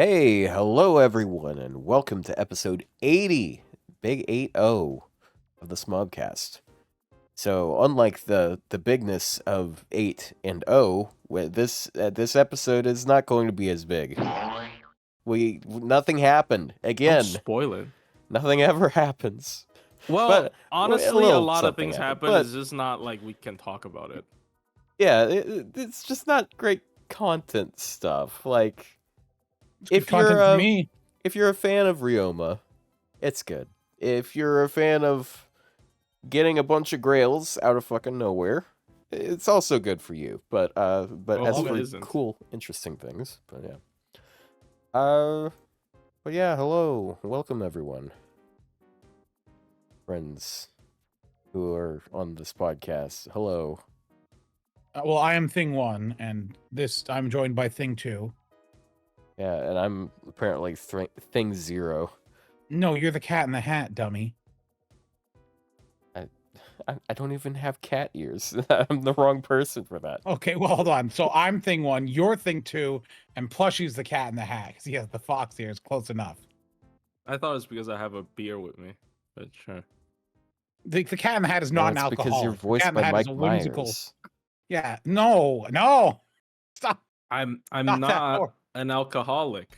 Hey, hello everyone, and welcome to episode 80, big 80 of the smobcast. So, unlike the bigness of 8 and 0, this episode is not going to be as big. Nothing happened Don't again. spoil it. Nothing ever happens. Well, But honestly, a lot of something things happened, happen. but- It's just not like we can talk about it. Yeah, it's just not great content stuff. Like, It's good content for me. if you're a fan of Ryouma, it's good. If you're a fan of getting a bunch of grails out of fucking nowhere, it's also good for you. But Well, as who for isn't? cool, interesting things. But yeah, hello, welcome everyone, friends who are on this podcast. Hello. Well, I am Thing 1, and I'm joined by Thing 2. Yeah, and I'm apparently thing 0. No, you're the Cat in the Hat, dummy. I don't even have cat ears. I'm the wrong person for that. Okay, well, hold on. So I'm Thing 1, you're Thing 2, and Plushy's the Cat in the Hat, because he has the fox ears. Close enough. I thought it was because I have a beer with me, but sure. The Cat in the Hat is not an It's alcoholic. because you're voiced Cat in the by Hat is Mike a whimsical. Myers. Yeah, no. Stop. I'm Not that not far. an alcoholic.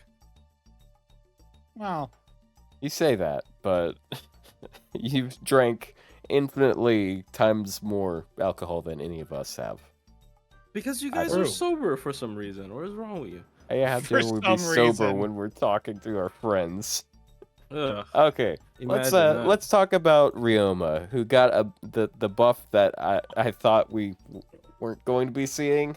Well, You say that, but you've drank infinitely times more alcohol than any of us have. Because you I guys don't are know. sober for some reason. What is wrong with you? How For dare we be some sober reason. when we're talking to our friends? Ugh. Okay, Imagine that. let's talk about Ryouma, who got the buff that I thought we weren't going to be seeing.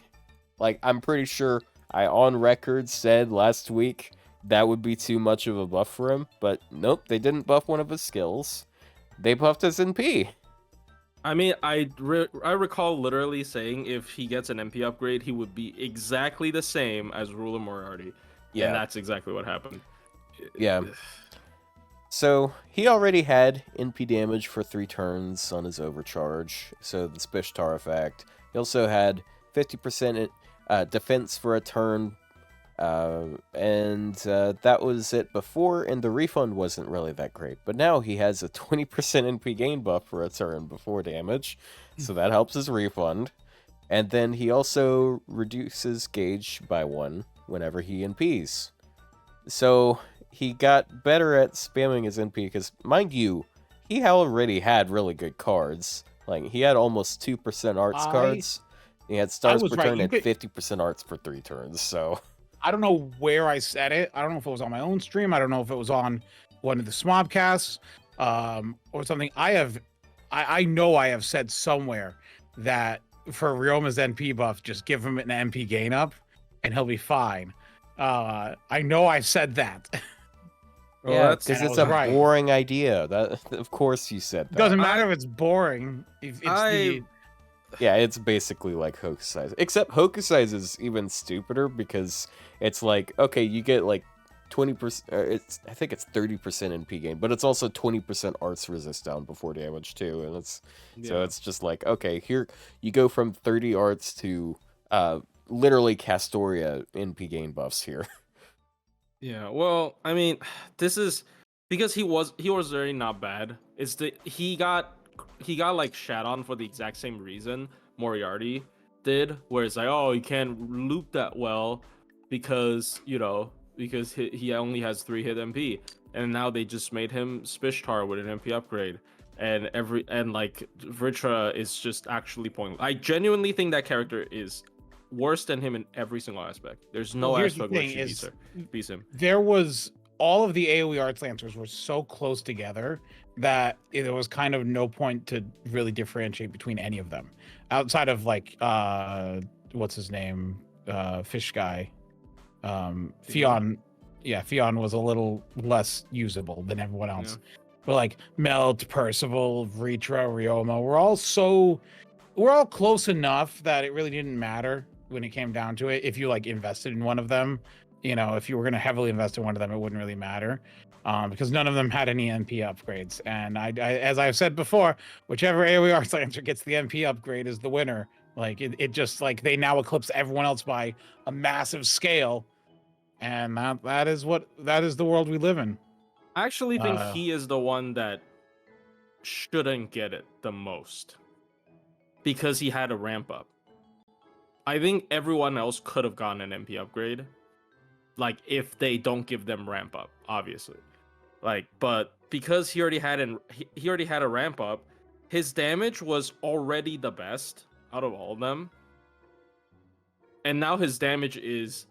Like, I'm pretty sure I on record said last week that would be too much of a buff for him, but nope, they didn't buff one of his skills. They buffed his NP. I mean, I recall literally saying if he gets an MP upgrade, he would be exactly the same as Ruler Moriarty. Yeah. And that's exactly what happened. Yeah. So, he already had NP damage for 3 turns on his overcharge, so the Spishtar effect. He also had 50% defense for a turn, and that was it before, and the refund wasn't really that great. But now he has a 20% NP gain buff for a turn before damage, so that helps his refund. And then he also reduces gauge by 1 whenever he NPs. So he got better at spamming his NP, because, mind you, he already had really good cards. Like, he had almost 2% arts cards. He had stars was per right. turn You and could- 50% arts for 3 turns, so... I don't know where I said it. I don't know if it was on my own stream. I don't know if it was on one of the smobcasts, or something. I know I have said somewhere that for Ryouma's NP buff, just give him an NP gain up, and he'll be fine. I know I said that. Well, yeah, that's- because and I it's was a right. boring idea. That, of course you said that. Doesn't matter if it's boring. If it's the Yeah, it's basically like Hokusai's. Except Hokusai's is even stupider, because it's like, okay, you get like 20%, I think it's 30% NP gain, but it's also 20% arts resist down before damage too, and so it's just like, okay, here you go from 30 arts to literally Castoria NP gain buffs here. Yeah, well, I mean, this is because he was already not bad. It's he got like shat on for the exact same reason Moriarty did, where it's like, oh, you can't loop that well because he only has 3 hit MP, and now they just made him Spishtar with an MP upgrade, and like Vritra is just actually pointless. I genuinely think that character is worse than him in every single aspect. There's no Well, here's the aspect where thing she beats him. there was all of the AoE Arts Lancers were so close together that there was kind of no point to really differentiate between any of them, outside of like what's his name, fish guy, Fionn. Yeah, Fionn was a little less usable than everyone else. Yeah. But like Melt, Percival, Vritra, Ryouma, we're all close enough that it really didn't matter when it came down to it. If you like invested in one of them, if you were going to heavily invest in one of them, it wouldn't really matter, because none of them had any NP upgrades. And I as I've said before, whichever AoE Arts Lancer gets the NP upgrade is the winner. Like it just like they now eclipse everyone else by a massive scale. and that is the world we live in. I actually think he is the one that shouldn't get it the most because he had a ramp up. I think everyone else could have gotten an MP upgrade, like if they don't give them ramp up, obviously. Like, but because he already had a ramp up, his damage was already the best out of all of them, and now his damage is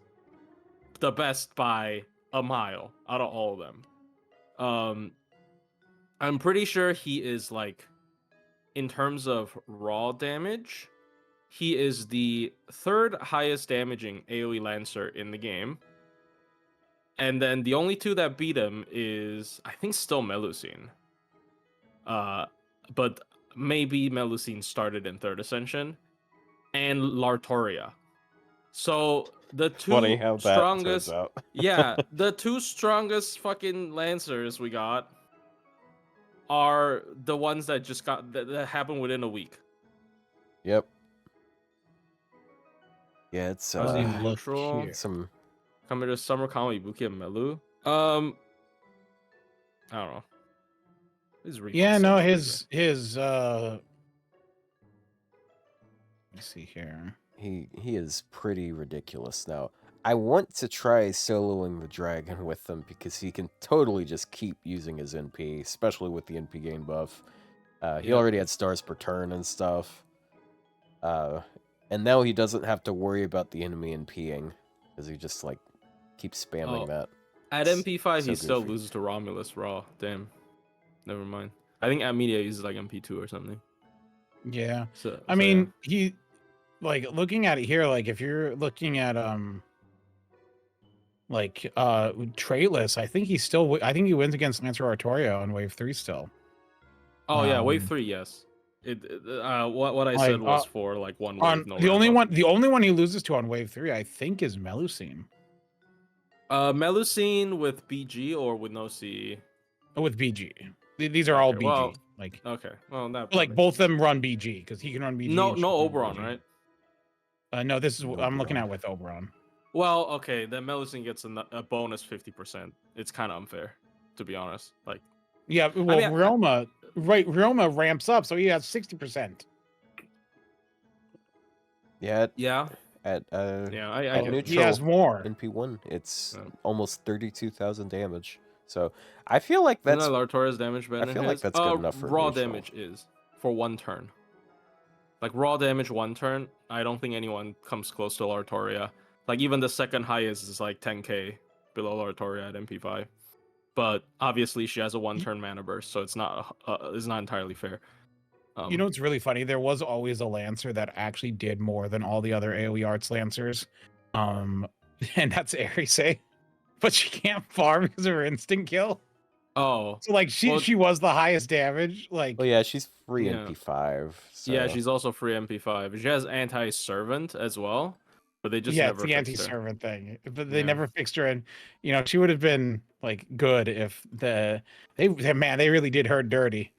the best by a mile out of all of them. I'm pretty sure he is like, in terms of raw damage, he is the third highest damaging AoE Lancer in the game. And then the only two that beat him is, I think, still Melusine. But maybe Melusine started in third ascension, and Lartoria. So the two Funny how that strongest, turns out. yeah, the two strongest fucking Lancers we got are the ones that just got that happened within a week. Yep. Yeah, it's How's he look neutral? here. some. Coming to Summer Kama Ibuki and Melu. I don't know. Yeah, no, his let me see here. He is pretty ridiculous now. I want to try soloing the dragon with him because he can totally just keep using his NP, especially with the NP gain buff. He already had stars per turn and stuff. And now he doesn't have to worry about the enemy NPing because he just like keeps spamming that. At MP5, so he still goofy. loses to Romulus Raw. Damn. Never mind. I think at Media uses like MP2 or something. Yeah. So I mean, he, like, looking at it here, like if you're looking at traitless, I think he wins against Lancer Artoria on wave 3 still. Oh yeah, wave 3, yes. What I said was for like one wave. No the only one he loses to on wave 3, I think, is Melusine. Melusine with BG or with no CE? With BG. These are all BG. Well, like, okay. Well, that like both of them run BG because he can run BG. No, and she no can run Oberon, BG. right? No, this is what I'm looking Oberon. at with Oberon. Well, okay, then Melusine gets a bonus 50%. It's kind of unfair, to be honest. Like, yeah, well, I mean, Ryouma ramps up, so he has 60%. Yeah. yeah, At I at get neutral He has more. in P1, it's Yeah. almost 32,000 damage. So I feel like that's Isn't that Lartoria's damage better I than feel like his? that's good enough for raw neutral. damage is for one turn. Like raw damage one turn, I don't think anyone comes close to Lartoria. Like even the second highest is like 10k below Lartoria at MP5. But obviously she has a one-turn mana burst, so it's not entirely fair. You know what's really funny? There was always a Lancer that actually did more than all the other AoE Arts Lancers. And that's Arise. But she can't farm because of her instant kill. Oh. So like she was the highest damage. Like, well, yeah, she's free Yeah. MP5. So. Yeah, she's also free MP5. She has anti-servant as well, but they just yeah, never it's the fixed her. anti-servant thing. But they Yeah. never fixed her, and she would have been like good if they really did her dirty.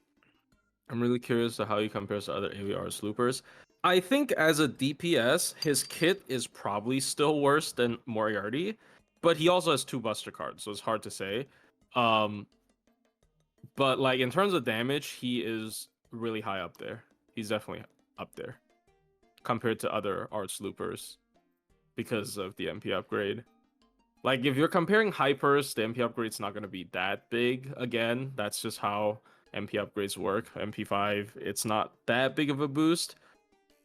I'm really curious to how he compares to other AVR sloopers. I think as a DPS, his kit is probably still worse than Moriarty, but he also has 2 buster cards, so it's hard to say. But like in terms of damage, he is really high up there. He's definitely up there compared to other art sloopers because of the MP upgrade. Like if you're comparing hypers, the MP upgrade's not going to be that big. Again, that's just how MP upgrades work. MP5, it's not that big of a boost.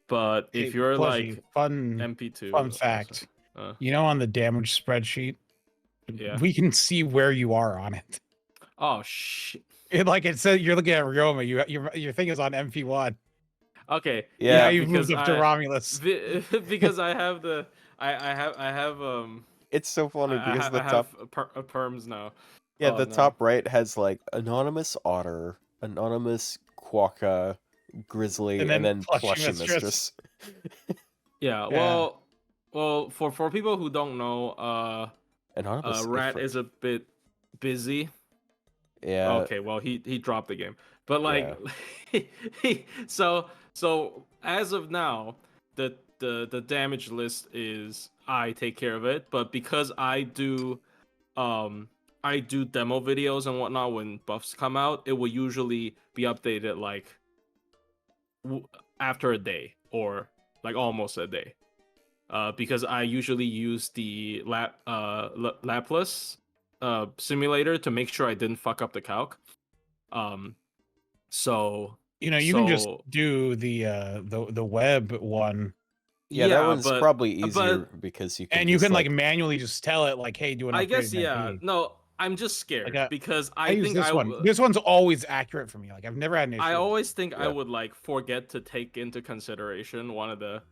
But if you're Plushy, like fun MP2, fun fact, on the damage spreadsheet, yeah, we can see where you are on it. Oh shit. It says you're looking at Ryouma. Your thing is on MP1. Okay. Yeah, you've moved up to Romulus. Because I have the I have It's so funny because the I top have perms now. Yeah, Oh, the no. top right has like anonymous otter, anonymous quokka, grizzly, and then plushy mistress. Yeah, Yeah. well, for people who don't know, Anonymous Rat Ifrit. is a bit busy. Yeah. Okay, well he dropped the game, but like, so as of now, the the damage list is I take care of it, but because I do demo videos and whatnot when buffs come out, it will usually be updated like after a day or like almost a day. Because I usually use the Laplace simulator to make sure I didn't fuck up the calc. So You know, you can just do the web one. Yeah, that one's probably easier because you can. And you can like manually just tell it like, hey, do an upgrade. I guess No, I'm just scared because I think this one. This one's always accurate for me. Like I've never had an issue. I always think I would like forget to take into consideration one of the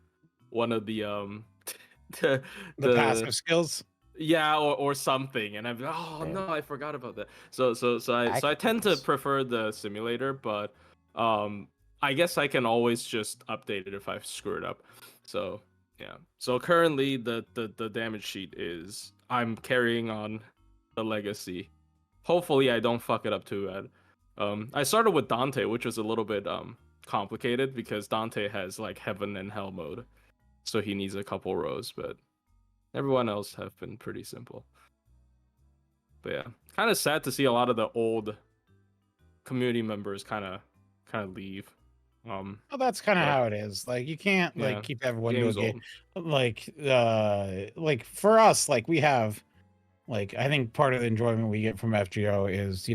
the passive skills. Yeah, or something, and I'm no, I forgot about that. So I tend to prefer the simulator, but I guess I can always just update it if I screw it up. So yeah. So currently the damage sheet is I'm carrying on the legacy. Hopefully I don't fuck it up too bad. I started with Dante, which was a little bit complicated because Dante has like heaven and hell mode, so he needs a couple rows, but everyone else have been pretty simple. But yeah, kind of sad to see a lot of the old community members kind of leave. Well, that's kind of how it is. Like you can't like keep everyone doing game. Like for us, like we have, like I think part of the enjoyment we get from FGO is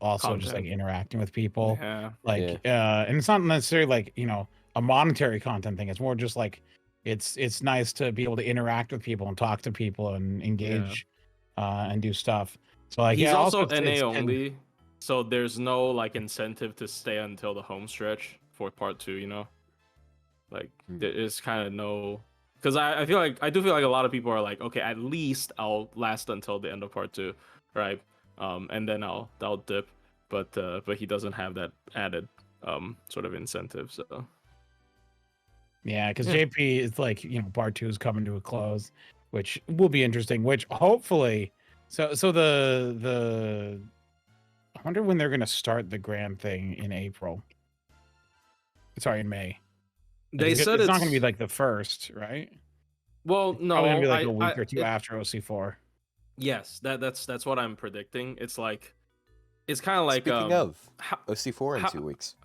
also content. Just like interacting with people. And it's not necessarily like a monetary content thing. It's more just like it's nice to be able to interact with people and talk to people and engage and do stuff. So like he's also NA only, so there's no like incentive to stay until the home stretch for part 2. Like there is kind of no, because I do feel like a lot of people are like, okay, at least I'll last until the end of part 2, right? And then I'll dip, but he doesn't have that added sort of incentive, so. Yeah, because JP is like, part 2 is coming to a close, which will be interesting. Which hopefully, so the I wonder when they're gonna start the grand thing in April. Sorry, in May. They said it's not gonna be like the first, right? Well, no, it's gonna be like a week or two after OC4. Yes, that's what I'm predicting. It's like, it's kind of like speaking of OC4 in 2 weeks.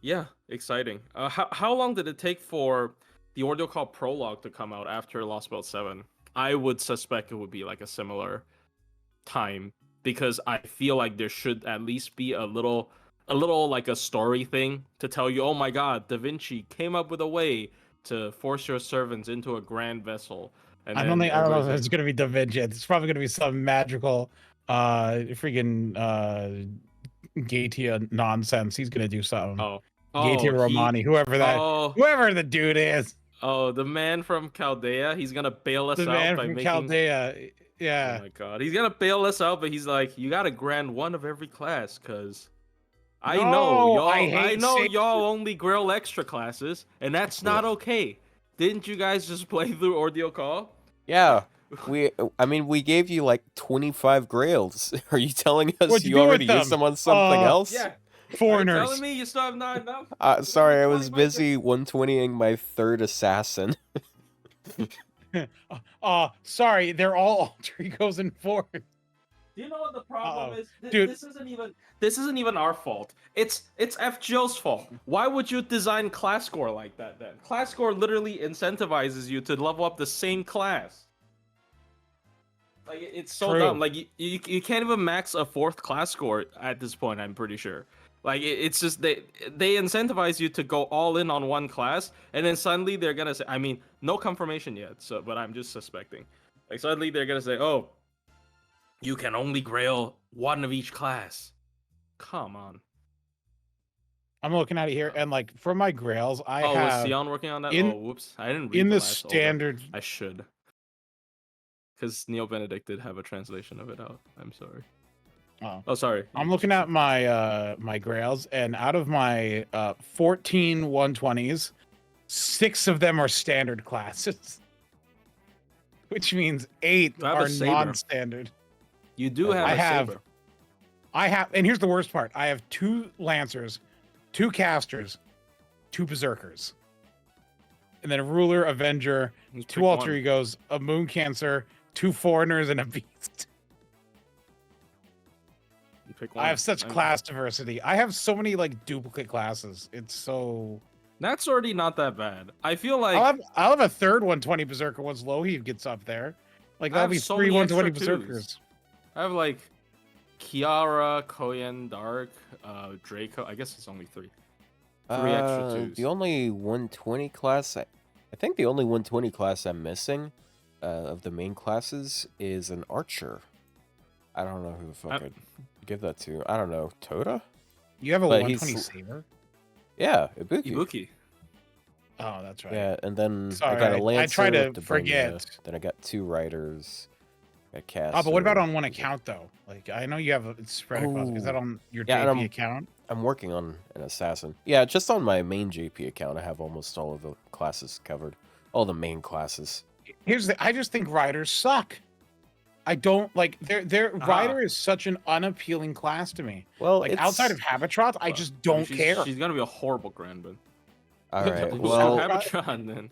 Yeah, exciting. How long did it take for the Ordeal Call Prologue to come out after Lost Belt 7? I would suspect it would be like a similar time, because I feel like there should at least be a little like a story thing to tell you, oh my god, Da Vinci came up with a way to force your servants into a grand vessel. And I don't know if it's gonna be Da Vinci. It's probably gonna be some magical freaking Gatia nonsense. He's gonna do something. Gatia Romani, whoever the dude is. Oh, the man from Chaldea. He's gonna bail us out by making Chaldea. Yeah. Oh my god, he's gonna bail us out, but he's like, you gotta grant one of every class, cause I know y'all only grill extra classes, and that's not okay. Didn't you guys just play through Ordeal Call? Yeah. We gave you like 25 grails. Are you telling us you already used them on something else? Yeah. Foreigners. Are you telling me you still have not enough? Sorry, I was busy 120ing my third assassin. Sorry, they're all alter egos and fours. Do you know what the problem is? Dude, this isn't even our fault. It's FGO's fault. Why would you design class score like that then? Class score literally incentivizes you to level up the same class. Like it's so dumb. Like you can't even max a 4th class score at this point, I'm pretty sure. Like it's just they incentivize you to go all in on one class, and then suddenly they're gonna say, I mean, no confirmation yet, so but I'm just suspecting. Like suddenly they're gonna say, oh, you can only grail one of each class. Come on. I'm looking at it here, and like for my grails, I have. Was Sion working on that? Whoops, I didn't read in the standard. Order. I should, because Neo Benedict did have a translation of it out. I'm sorry. Oh, sorry. I'm looking at my my grails, and out of my 14 120s, 6 of them are standard classes, which means 8 are non-standard. You do have saber. I have, and here's the worst part: I have 2 lancers, 2 casters, 2 berserkers. and then a ruler, avenger, Just 2 pick alter one. egos, a moon cancer, 2 foreigners, and a beast. Pick one. I have such class diversity. I have so many like duplicate classes. It's so. That's already not that bad. I feel like I'll have a third 120 berserker once Lohi gets up there. Like I that'll have be so 3 many 120 extra twos. berserkers. I have like Kiara, Koyan Dark, Draco. I guess it's only 3. 3 extra twos. The only 120 class, I think the only 120 class I'm missing of the main classes is an archer. I don't know who the fuck I'd give that to. I don't know. Tota? You have a But 120 saber? Yeah, Ibuki. Ibuki. Oh, that's right. Yeah, and then Sorry, I got a lancer. I try to with forget. Dabrina, then I got 2 riders. A caster. Oh, but what about on one account though? Like I know you have it's spread across. Is that on your JP account? I'm working on an assassin. Yeah, just on my main JP account, I have almost all of the classes covered. All the main classes. I just think riders suck. I don't like their rider is such an unappealing class to me. Well, like outside of Habitrot, I just don't care. She's gonna be a horrible Grandman. All right. Well, Habitrot then.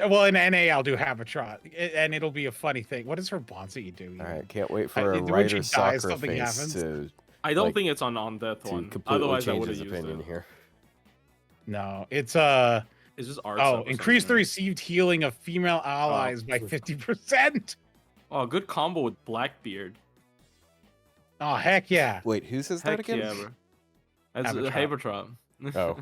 Well, in NA, I'll do Habitrot, and it'll be a funny thing. What does her Bonzi do? All right, can't wait for a when rider she dies, soccer something face happens. to. I don't think it's on death one. Otherwise, I would have used opinion it. here. No, it's It's just art. Oh, increase the received healing of female allies by 50%. Oh, good combo with Blackbeard. Oh heck yeah! Wait, who says that again? Yeah, bro. That's Habitrot. Oh.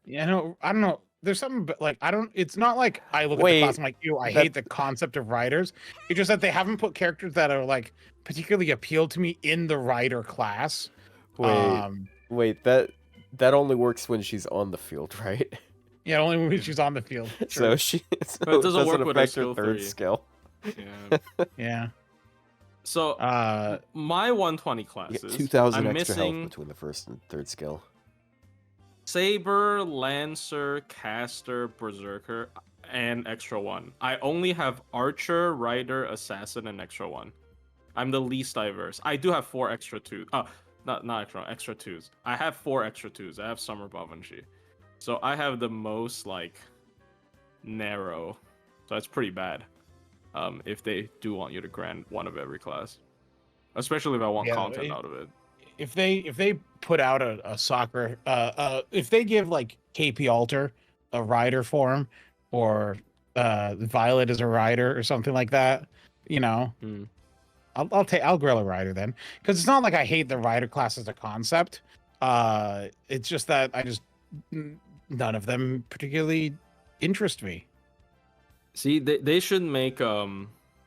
Yeah, no, I don't know. There's something, but like I don't. It's not like I look at the class. I'm like, ew, I hate the concept of riders. It's just that they haven't put characters that are like particularly appeal to me in the rider class. Wait, that only works when she's on the field, right? Yeah, only when she's on the field. So it doesn't work with her skill third 3. skill. Yeah. Yeah. So my 120 classes. 2,000 I'm extra missing health between the first and third skill. Saber, Lancer, Caster, Berserker, and extra 1. I only have Archer, Rider, Assassin, and extra 1. I'm the least diverse. I do have 4 extra 2. Oh, not extra 2s. I have 4 extra 2s. I have Summer Babanshi. So I have the most like narrow. So that's pretty bad. If they do want you to grant one of every class, especially if I want content out of it. If they put out a soccer, if they give like KP Alter a rider form, or Violet as a rider or something like that, you know, I'll grill a rider then, because it's not like I hate the rider class as a concept. It's just that none of them particularly interest me. See, they should make the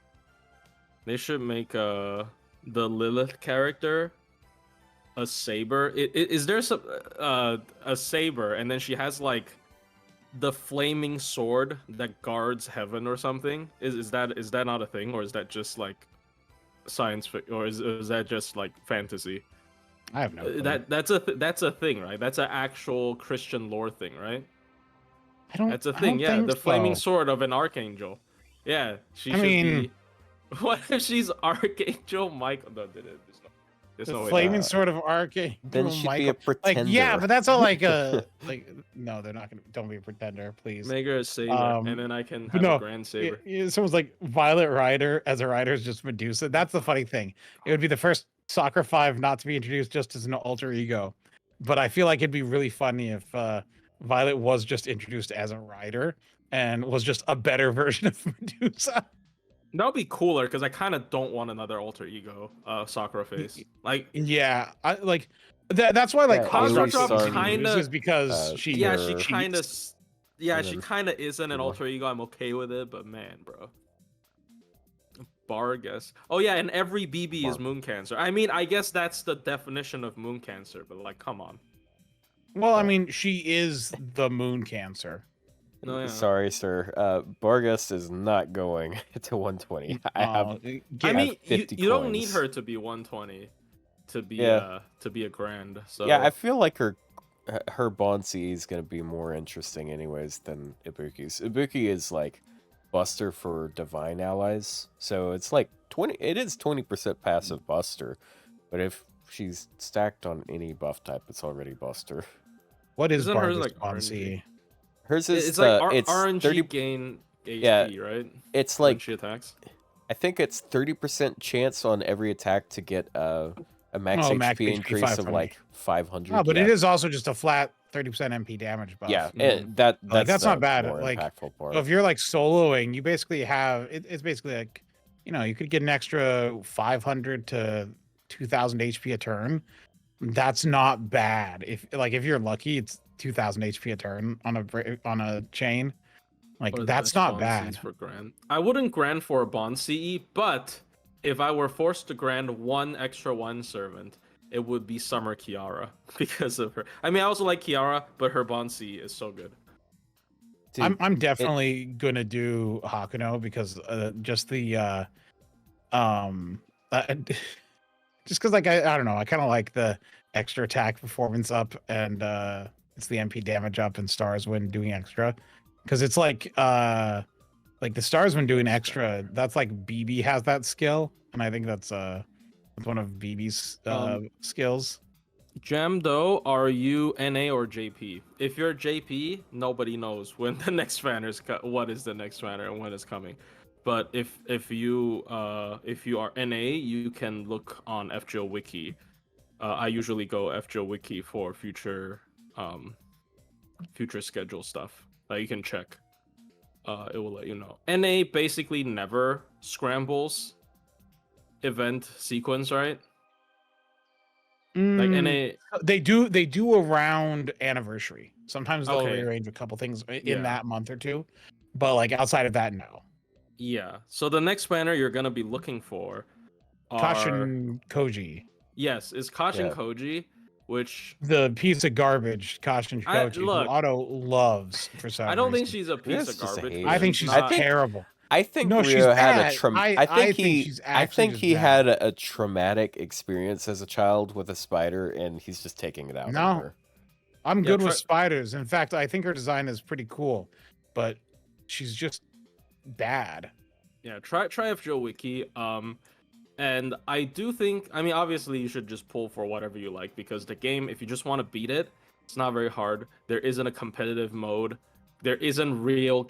Lilith character a saber. Is there some a saber, and then she has like the flaming sword that guards heaven or something? Is that not a thing, or is that just like science fiction, or is that just like fantasy? I have no clue. That's a thing, right? That's an actual Christian lore thing, right? That's a thing, yeah. The flaming sword of an archangel. Yeah, she should be. What if she's Archangel Michael? No, there's no way. Flaming sword of Archangel. Then she'd be a pretender. Like, yeah, but that's all like a like. No, they're not gonna. Don't be a pretender, please. Make her a saber, and then I can have a grand saber. Someone's like Violet Rider as a rider is just Medusa. That's the funny thing. It would be the first Soccer 5 not to be introduced just as an alter ego, but I feel like it'd be really funny if Violet was just introduced as a rider and was just a better version of Medusa. That would be cooler, because I kind of don't want another alter ego, Sakura face. Like, yeah, I like that's why like Sakura kind of is because she kind of isn't an alter ego. I'm okay with it, but man, bro. Bargus. Oh yeah, and every BB is moon cancer. I mean, I guess that's the definition of moon cancer, but like, come on. Well, I mean, she is the moon cancer. No, yeah. Sorry, sir. Bargus is not going to 120. I mean, you don't need her to be 120 to be a grand. So yeah, I feel like her Bonsi is gonna be more interesting anyways than Ibuki's. Ibuki is like Buster for divine allies, so it's like 20. It is 20% passive Buster, but if she's stacked on any buff type, it's already Buster. What is Isn't hers Bargus like Bonsi? Hers is It's like it's RNG 30. gain HP, Yeah, right? it's When like she attacks. I think it's 30% chance on every attack to get a max Oh, max HP HP increase of 500. like 500. Oh, but yeah. it is also just a flat 30% MP damage buff. Yeah, Mhm. that's That's not the bad. more Like, impactful part. if you're like soloing, you basically have it's basically like, you could get an extra 500 to 2000 HP a turn. That's not bad. If you're lucky, it's 2000 HP a turn on a chain. Like, What are the that's best not bond bad. Cs for Grand? I wouldn't Grand for a Bond CE, but if I were forced to Grand one extra one servant, it would be Summer Kiara because of her. I mean, I also like Kiara, but her Bond CE is so good. Dude, I'm definitely gonna do Hakuno because just the um uh, just because, like, I don't know, I kind of like the extra attack performance up, and it's the MP damage up and stars when doing extra, because it's like the stars when doing extra, that's like BB has that skill, and I think that's one of BB's skills. Gem though, are you NA or JP? If you're JP, nobody knows when the next banner's what is the next banner and when it's coming. But if you are NA, you can look on FGO Wiki. I usually go FGO Wiki for future schedule stuff. You can check. It will let you know. NA basically never scrambles event sequence, right? Like NA, They do around anniversary. Sometimes they'll okay, rearrange a couple things in Yeah. that month or two, but like outside of that, no. yeah. So the next banner you're gonna be looking for are Kashin Koji, yes, is Kashin Yeah. Koji, which the piece of garbage Kashin Koji, who look, Otto loves for some I don't reason. think she's a piece That's of just a garbage. hater. but I think she's not- terrible. I think No, she's Ryo had bad. I think she's I actually think just he bad. had a traumatic experience as a child with a spider, and he's just taking it out No. on her. I'm Yeah, good with spiders. In fact, I think her design is pretty cool, but she's just bad. Yeah, try FGO Wiki. And I do think, I mean, obviously you should just pull for whatever you like, because the game, if you just want to beat it, it's not very hard. There isn't a competitive mode. There isn't real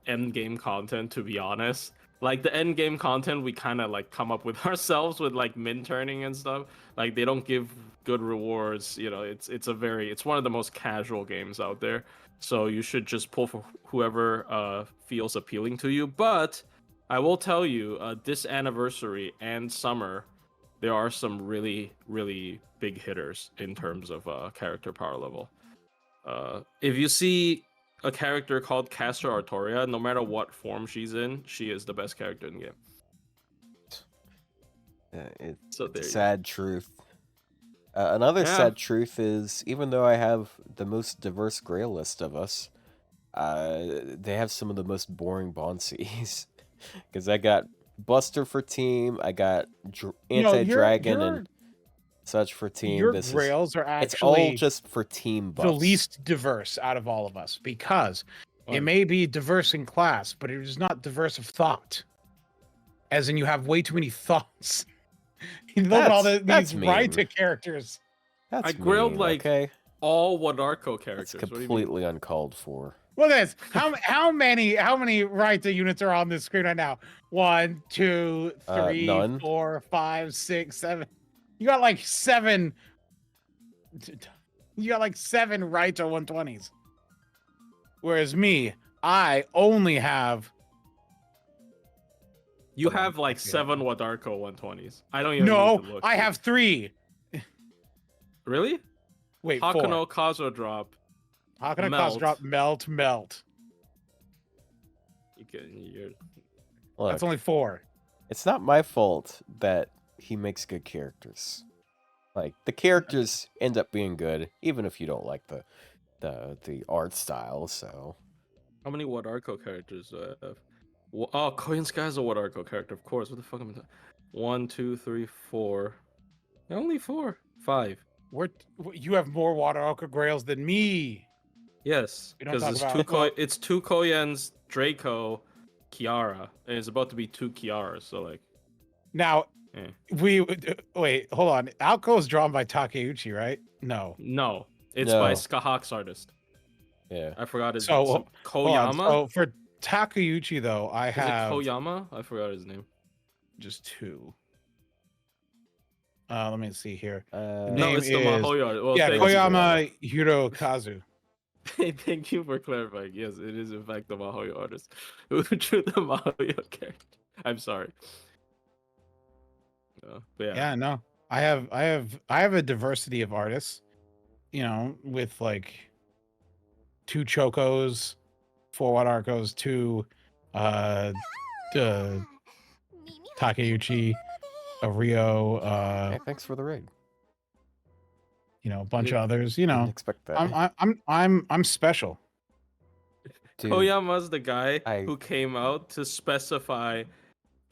end game content, to be honest. Like the end game content, we kind of like come up with ourselves with like min turning and stuff. Like they don't give good rewards. It's one of the most casual games out there. So you should just pull for whoever feels appealing to you. But I will tell you, this anniversary and summer, there are some really, really big hitters in terms of character power level. If you see a character called Castor Artoria, no matter what form she's in, she is the best character in the game. It's So a there you sad truth. Another Yeah. sad truth is, even though I have the most diverse Grail list of us, they have some of the most boring Bonsies. Because I got Buster for team, I got Anti-Dragon and such for team. Your This grails are it's all actually just for team buffs. the least diverse out of all of us, because it Right. may be diverse in class, but it is not diverse of thought. As in, you have way too many thoughts. You look at all That's these Ryta mean. characters. That's I grilled, mean, like, okay? all Wadarko That's characters. What do you mean? completely uncalled for. Look at this. How many Ryta units are on this screen right now? 1, 2, 3, None. 4, 5, 6, 7. You got like 7. You got like 7 Ryta 120s. Whereas me, I only have. You have like 7 Wadarko 120s. I don't even need to look. I have 3. Really? Wait, Hakuno 4. Kazo drop. Hakuno Melt. Cause drop melt. Look, That's only 4. it's not my fault that he makes good characters. Like, the characters end up being good, even if you don't like the art style, so... How many Wadarko characters do I have? Oh, Koyan Sky is a Wadarko character, of course. What the fuck am I talking? 1, 2, 3, 4. Only 4. 5. You have more Wadaroko Grails than me. Yes, We don't because talk it's about- it's 2 Koyans, Draco, Kiara, and it's about to be 2 Kiaras. So like, Now, Yeah. wait, hold on. Alco is drawn by Takeuchi, right? No. no, it's No. by Skahawk's artist. Yeah. I forgot his So, name. hold on. Koyama. So for Takeuchi though, I Is have it Koyama? I forgot his name. just 2. Let me see here. The No, name it's the is Mahoyo. Well, yeah, thank you. Koyama Hirokazu. Thank you for clarifying. Yes, it is in fact the Mahoyo artist who drew the Mahoyo character. I'm sorry. But yeah. Yeah, no. I have a diversity of artists, you know, with like 2 Chocos, 4 Wadarkos, 2 uh Takeuchi, a Rio, Hey, thanks for the raid. you know, a bunch Yeah. of others, you Didn't know. expect that. I'm special. Dude, Koyama's the guy I- who came out to specify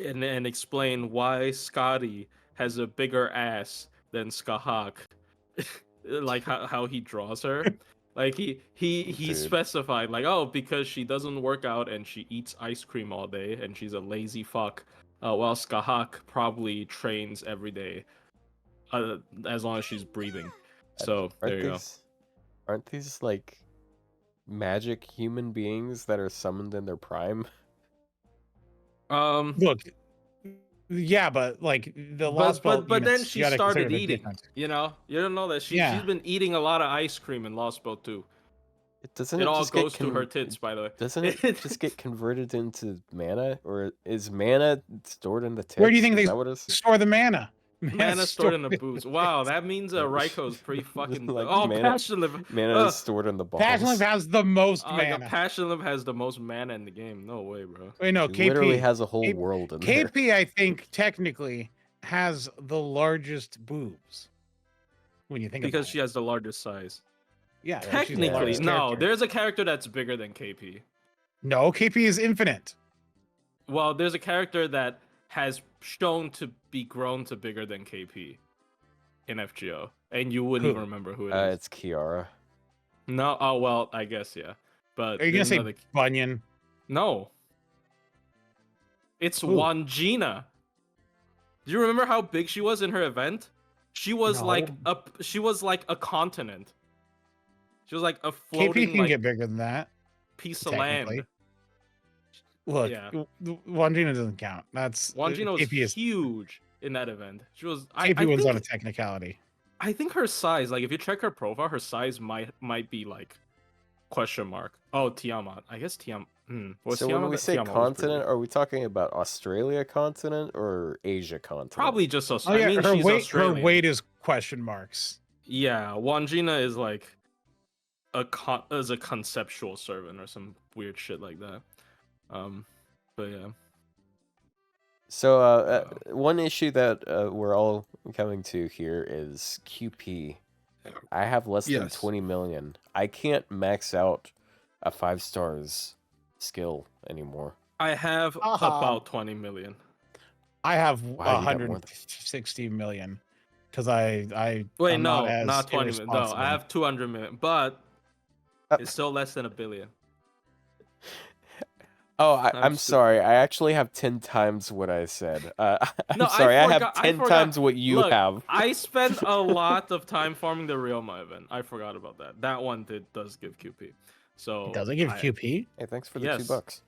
and explain why Scotty has a bigger ass than Skahak. Like how he draws her. Like he Dude. specified like, oh, because she doesn't work out and she eats ice cream all day and she's a lazy fuck. While Skahak probably trains every day, as long as she's breathing. So there you go. Aren't these like magic human beings that are summoned in their prime? Look, yeah, but like the lost belt But then units, she you gotta consider started the eating. difference. You know, you don't know that she's been eating a lot of ice cream in Lost Boat too. Doesn't It all just goes get to her tits, by the way. Doesn't it just get converted into mana, or is mana stored in the tits? Where do you think is they that what it is? store the mana? Mana stored in the boots. Wow, that means Raiko's pretty fucking. Like oh, mana- Passion Live. Mana is stored in the balls. Passion Live has the most Like mana. Passion Live has the most mana in the game. No way, bro. Wait, no, It KP literally has a whole K- world in there. KP, I think technically has the largest boobs. When you think Because about she has the largest size. it. Yeah, like, she's the Technically, largest no. character. There's a character that's bigger than KP. No, KP is infinite. Well, there's a character that has shown to be grown to bigger than KP in FGO, and you wouldn't Who? even remember who it is. It's Kiara. No, oh well, I guess yeah. But Are you gonna there's say another... Bunyan? No. It's Who? Wangina. Do you remember how big she was in her event? She was No. like a continent. She was like a KP floating can like get bigger than that. piece of land. technically. Look, Yeah. Wangina doesn't count. That's Wangina was KP is huge in that event. She was. KP I wins think, on a technicality. I think her size, like if you check her profile, her size might be like question mark. Oh, Tiamat. I guess Tiamat. So when we say continent, are we talking about Australia continent or Asia continent? Probably just Oh yeah, I mean, she's her Australian. weight is question marks. Yeah, Wangina is like as a conceptual servant or some weird shit like that. But yeah. So one issue that we're all coming to here is QP. I have less than 20 million. I can't max out a 5 stars skill anymore. I have about 20 million. I have Wow, you got more than- 160 million because I Wait, I'm no, as not 20 million. No, irresponsible. I have 200 million, but it's still less than a billion. Oh, I'm I'm sorry. I actually have 10 times what I said. I'm No, sorry. I forgot- have 10 forgot. times what you Look, have. I spent a lot of time farming the Ryouma event. I forgot about that. That one does give QP. So Does it give QP? Hey, thanks for the Yes. $2.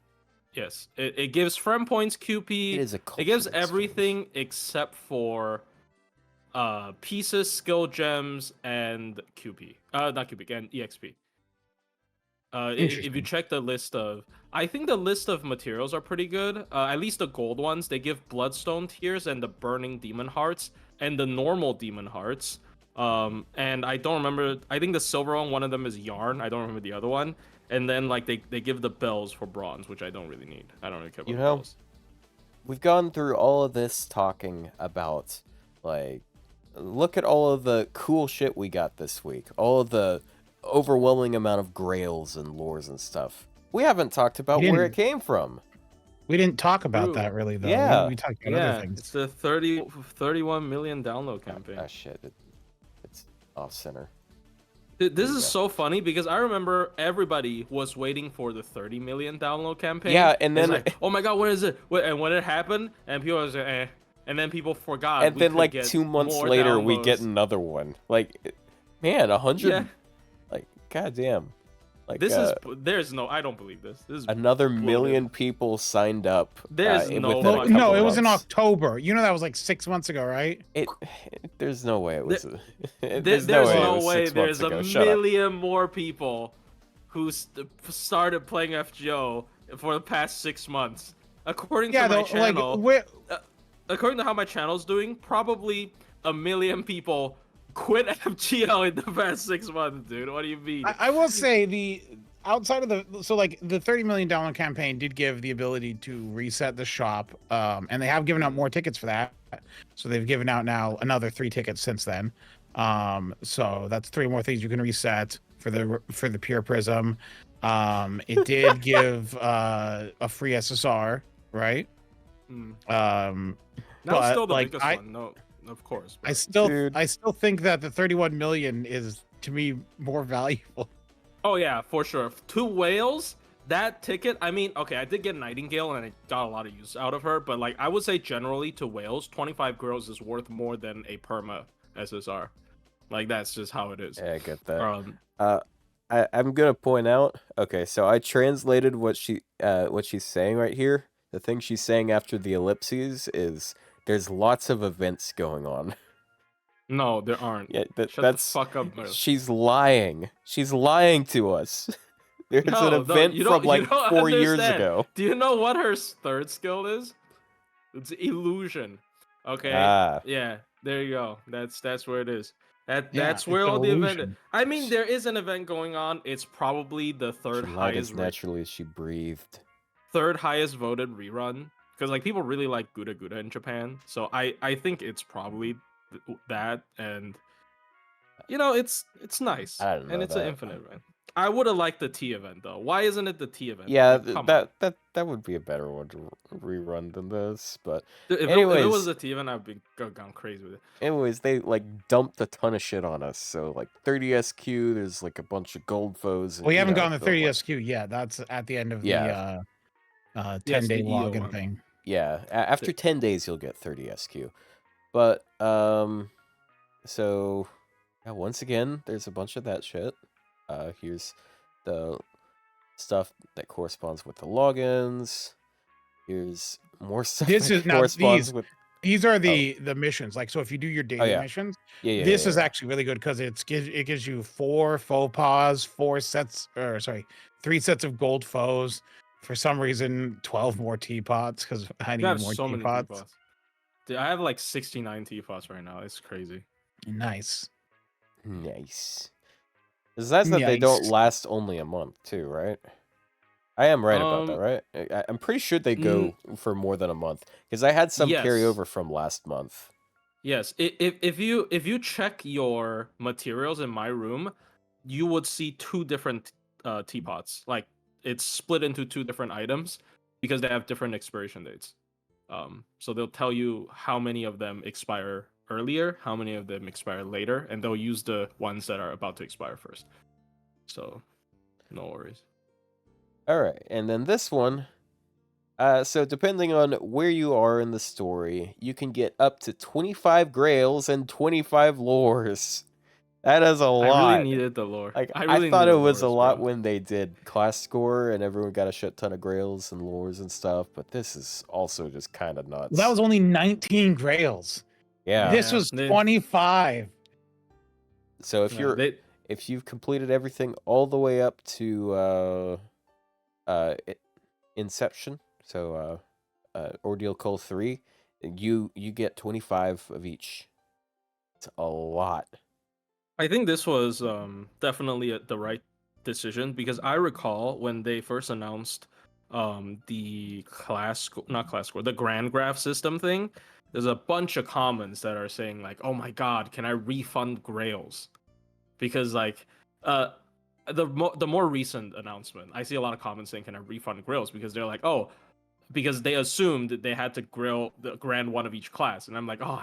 Yes, it gives friend points QP. It is a It gives cultural everything except for pieces, skill gems, and QP. Not QP, and EXP. If you Interesting. check the list of, I think the list of materials are pretty good. At least the gold ones, they give Bloodstone Tears and the Burning Demon Hearts and the normal Demon Hearts. And I don't remember. I think the silver one of them is Yarn. I don't remember the other one. And then like they give the bells for bronze, which I don't really need. I don't really care about You the know, bells. We've gone through all of this talking about, like, look at all of the cool shit we got this week. All of the overwhelming amount of grails and lores and stuff. We haven't talked about where it came from. We didn't talk about True. that really though. Yeah. We talked about Yeah, other things. it's the 31 million download campaign. Ah, shit. It's off center. This is so funny because I remember everybody was waiting for the 30 million download campaign. Yeah, and It's then like, oh my god, when is it? And when it happened, and people was like, eh. And then people forgot. and we then could like get 2 months more later we get downloads. another one. Like, man, 100. Yeah. Like, goddamn. Like This is there's no. I don't believe this. This is another bloated. million people signed up. There's no within a fucking- No, couple it was in months. October. You know that was like 6 months ago, right? There's no way it was. There's no way. It no was way 6 months there's a ago. Shut up. million more people who started playing FGO for the past 6 months. According to my channel, according to how my channel's doing, probably a million people quit FGO in the past 6 months, dude. What do you mean? I will say the outside of the the $30 million campaign did give the ability to reset the shop, and they have given out more tickets for that. So they've given out now another 3 tickets since then. So that's 3 more things you can reset for the Pure Prism. It did give a free SSR, right? That was still the like, biggest one. No, of course. I still think that the 31 million is, to me, more valuable. Oh yeah, for sure. 2 whales, that ticket. I mean, okay, I did get Nightingale and I got a lot of use out of her, but like I would say generally to whales, 25 girls is worth more than a perma SSR. Like that's just how it is. Yeah, I get that. I'm gonna point out. Okay, so I translated what she's saying right here. The thing she's saying after the ellipses is there's lots of events going on. No, there aren't. Yeah, Shut that's the fuck up, bro. She's lying. She's lying to us. There's an event from like 4 years ago. Do you know what her third skill is? It's illusion. Okay. Yeah. There you go. That's where it is. That's where all the event. I mean, there is an event going on. It's probably the third She lied highest. as naturally as she breathed. Third highest voted rerun because like people really like Guda Guda in Japan. So I think it's probably that, and you know it's nice and it's an infinite event. I would have liked the T event though. Why isn't it the T event? Yeah, like, that would be a better one to rerun than this. But if anyways, it was the T event, I'd be gone crazy with it. Anyways, they like dumped a ton of shit on us. So like 30 SQ, there's like a bunch of gold foes. We haven't gone to 30 SQ yet. That's at the end of the 10-day login thing. Yeah, after 10 days you'll get 30 SQ. But so yeah, once again, there's a bunch of that shit. Here's the stuff that corresponds with the logins. Here's more stuff. These are the missions. Like, so if you do your daily missions, this is actually really good because it gives you 4 faux pas, 3 sets of gold foes. For some reason, 12 more teapots because I need more teapots. Dude, I have like 69 teapots right now. It's crazy. Nice. Is that they don't last only a month too, right? I am right about that, right? I'm pretty sure they go for more than a month because I had some carryover from last month. Yes, if you check your materials in my room, you would see 2 different teapots. Like it's split into 2 different items because they have different expiration dates. So they'll tell you how many of them expire earlier, how many of them expire later, and they'll use the ones that are about to expire first. So, no worries. All right, and then this one. So depending on where you are in the story, you can get up to 25 grails and 25 lores. That is a lot. I really needed the lore. Like I thought it was a lot when they did class score and everyone got a shit ton of grails and lores and stuff, but this is also just kind of nuts. Well, that was only 19 grails. Yeah. This was 25. So if you've completed everything all the way up to Inception, so Ordeal Call 3, you get 25 of each. It's a lot. I think this was definitely the right decision because I recall when they first announced the the grand graph system thing, there's a bunch of comments that are saying like, "Oh my god, can I refund grails?" Because like the more recent announcement, I see a lot of comments saying, "Can I refund grails?" Because they're like, "Oh," because they assumed that they had to grand one of each class, and I'm like, "Oh,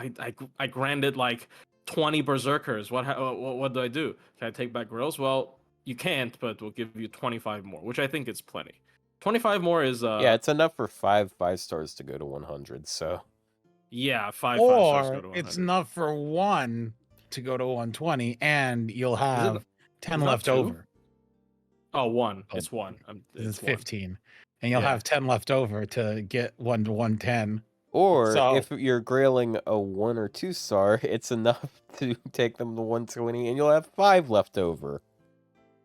I granded like 20 berserkers. What do I do? Can I take back grails?" Well, you can't, but we'll give you 25 more, which I think is plenty. 25 more is yeah, it's enough for 5 stars to go to 100. So yeah, 5 stars go to 100. It's enough for 1 to go to 120, and you'll have 10 left over. Oh, one. Oh, It's one. It's It's one. 15, and you'll Yeah. have 10 left over to get 1 to 110. Or So- if you're grailing a 1 or 2 star, it's enough to take them to 120, and you'll have 5 left over.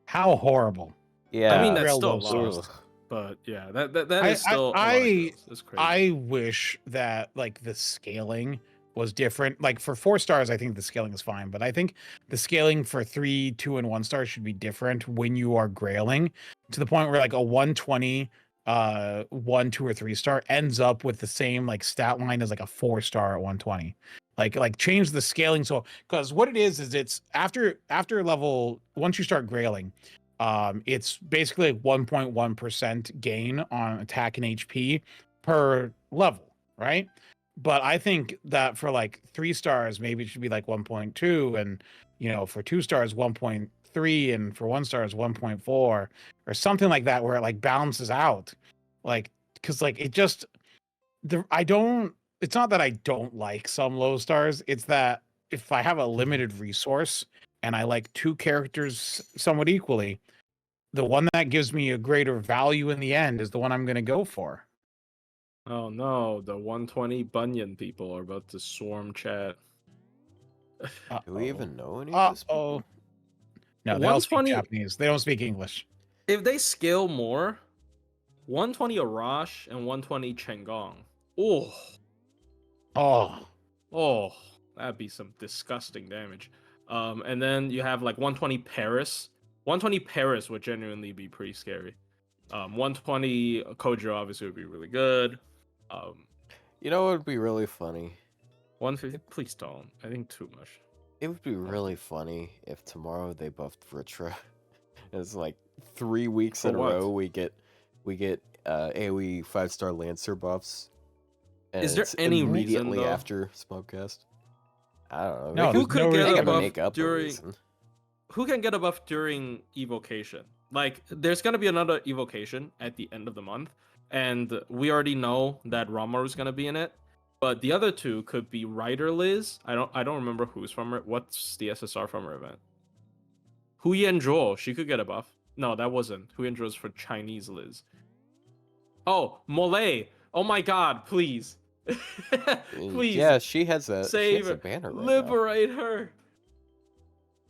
How horrible! Yeah. I mean, that's Grail still a low lot. stars. But yeah, that is still a lot of grails. It's crazy. I wish that like the scaling was different. Like for 4 stars, I think the scaling is fine, but I think the scaling for 3, 2, and 1 star should be different when you are grailing, to the point where like a 120, 1, 2, or 3 star ends up with the same like stat line as like a 4 star at 120. Like change the scaling, so because what it is it's after level, once you start grailing, it's basically like 1.1% gain on attack and HP per level, right? But I think that for like 3 stars, maybe it should be like 1.2, and for 2 stars, 1.3, and for 1 star is 1.4 or something like that, where it like balances out. Like, because like it just it's not that I don't like some low stars, it's that if I have a limited resource and I like 2 characters somewhat equally, the one that gives me a greater value in the end is the one I'm going to go for. Oh no, the 120 Bunyan people are about to swarm chat. Do we even know any of this? Uh-oh. No, they all speak 120 Japanese. They don't speak English. If they scale more, 120 Arash and 120 Chengong. Oh, That'd be some disgusting damage. And then you have like 120 Paris. 120 Paris would genuinely be pretty scary. 120 Kojo obviously would be really good. You know what would be really funny? 150. Please don't. I think too much. It would be really funny if tomorrow they buffed Vritra. It's like 3 weeks For in a what? row we get AoE 5-star Lancer buffs. And Is there it's any reason, immediately though? after Smobcast? I don't know. No, They Who could- could no get they a gotta buff make up a during? reason. Who can get a buff during evocation? Like, there's gonna be another evocation at the end of the month, and we already know that Ramaru's gonna be in it. But the other 2 could be Rider Liz. I don't remember who's from her. What's the SSR from her event? Hu Yanzhuo. She could get a buff. No, that wasn't. Hu Yanzhuo's for Chinese Liz. Oh, Mole. Oh my God! Please, please. Yeah, she has a Save her. banner right now. Liberate her.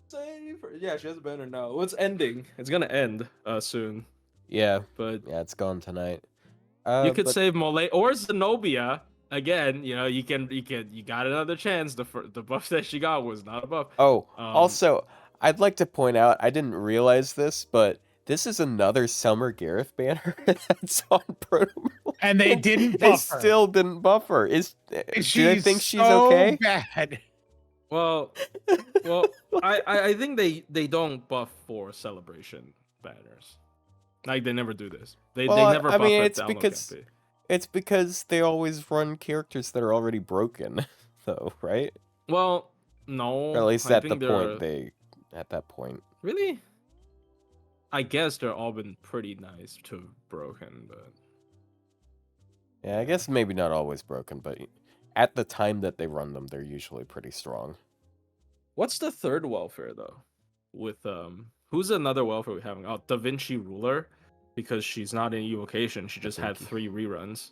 Save her. Yeah, she has a banner now. Well, it's ending. It's gonna end soon. Yeah, But it's gone tonight. you could but save Mole or Zenobia. Again, you got another chance. The buff that she got was not a buff. Also, I'd like to point out, I didn't realize this, but this is another Summer Gareth banner that's on Proto. and they didn't They buff her. still didn't buff her. Do they think she's so okay? bad. Well, I think they don't buff for celebration banners. Like, they never do this. They never buff it's at because it's because they always run characters that are already broken, though, right? Well, no. Or at least I at the think point at that point. Really? I guess they're all been pretty nice to broken, but Yeah, I guess maybe not always broken, but at the time that they run them, they're usually pretty strong. what's the third welfare though? With who's another welfare we having? Oh, Da Vinci Ruler, because she's not in evocation. She just had 3 reruns.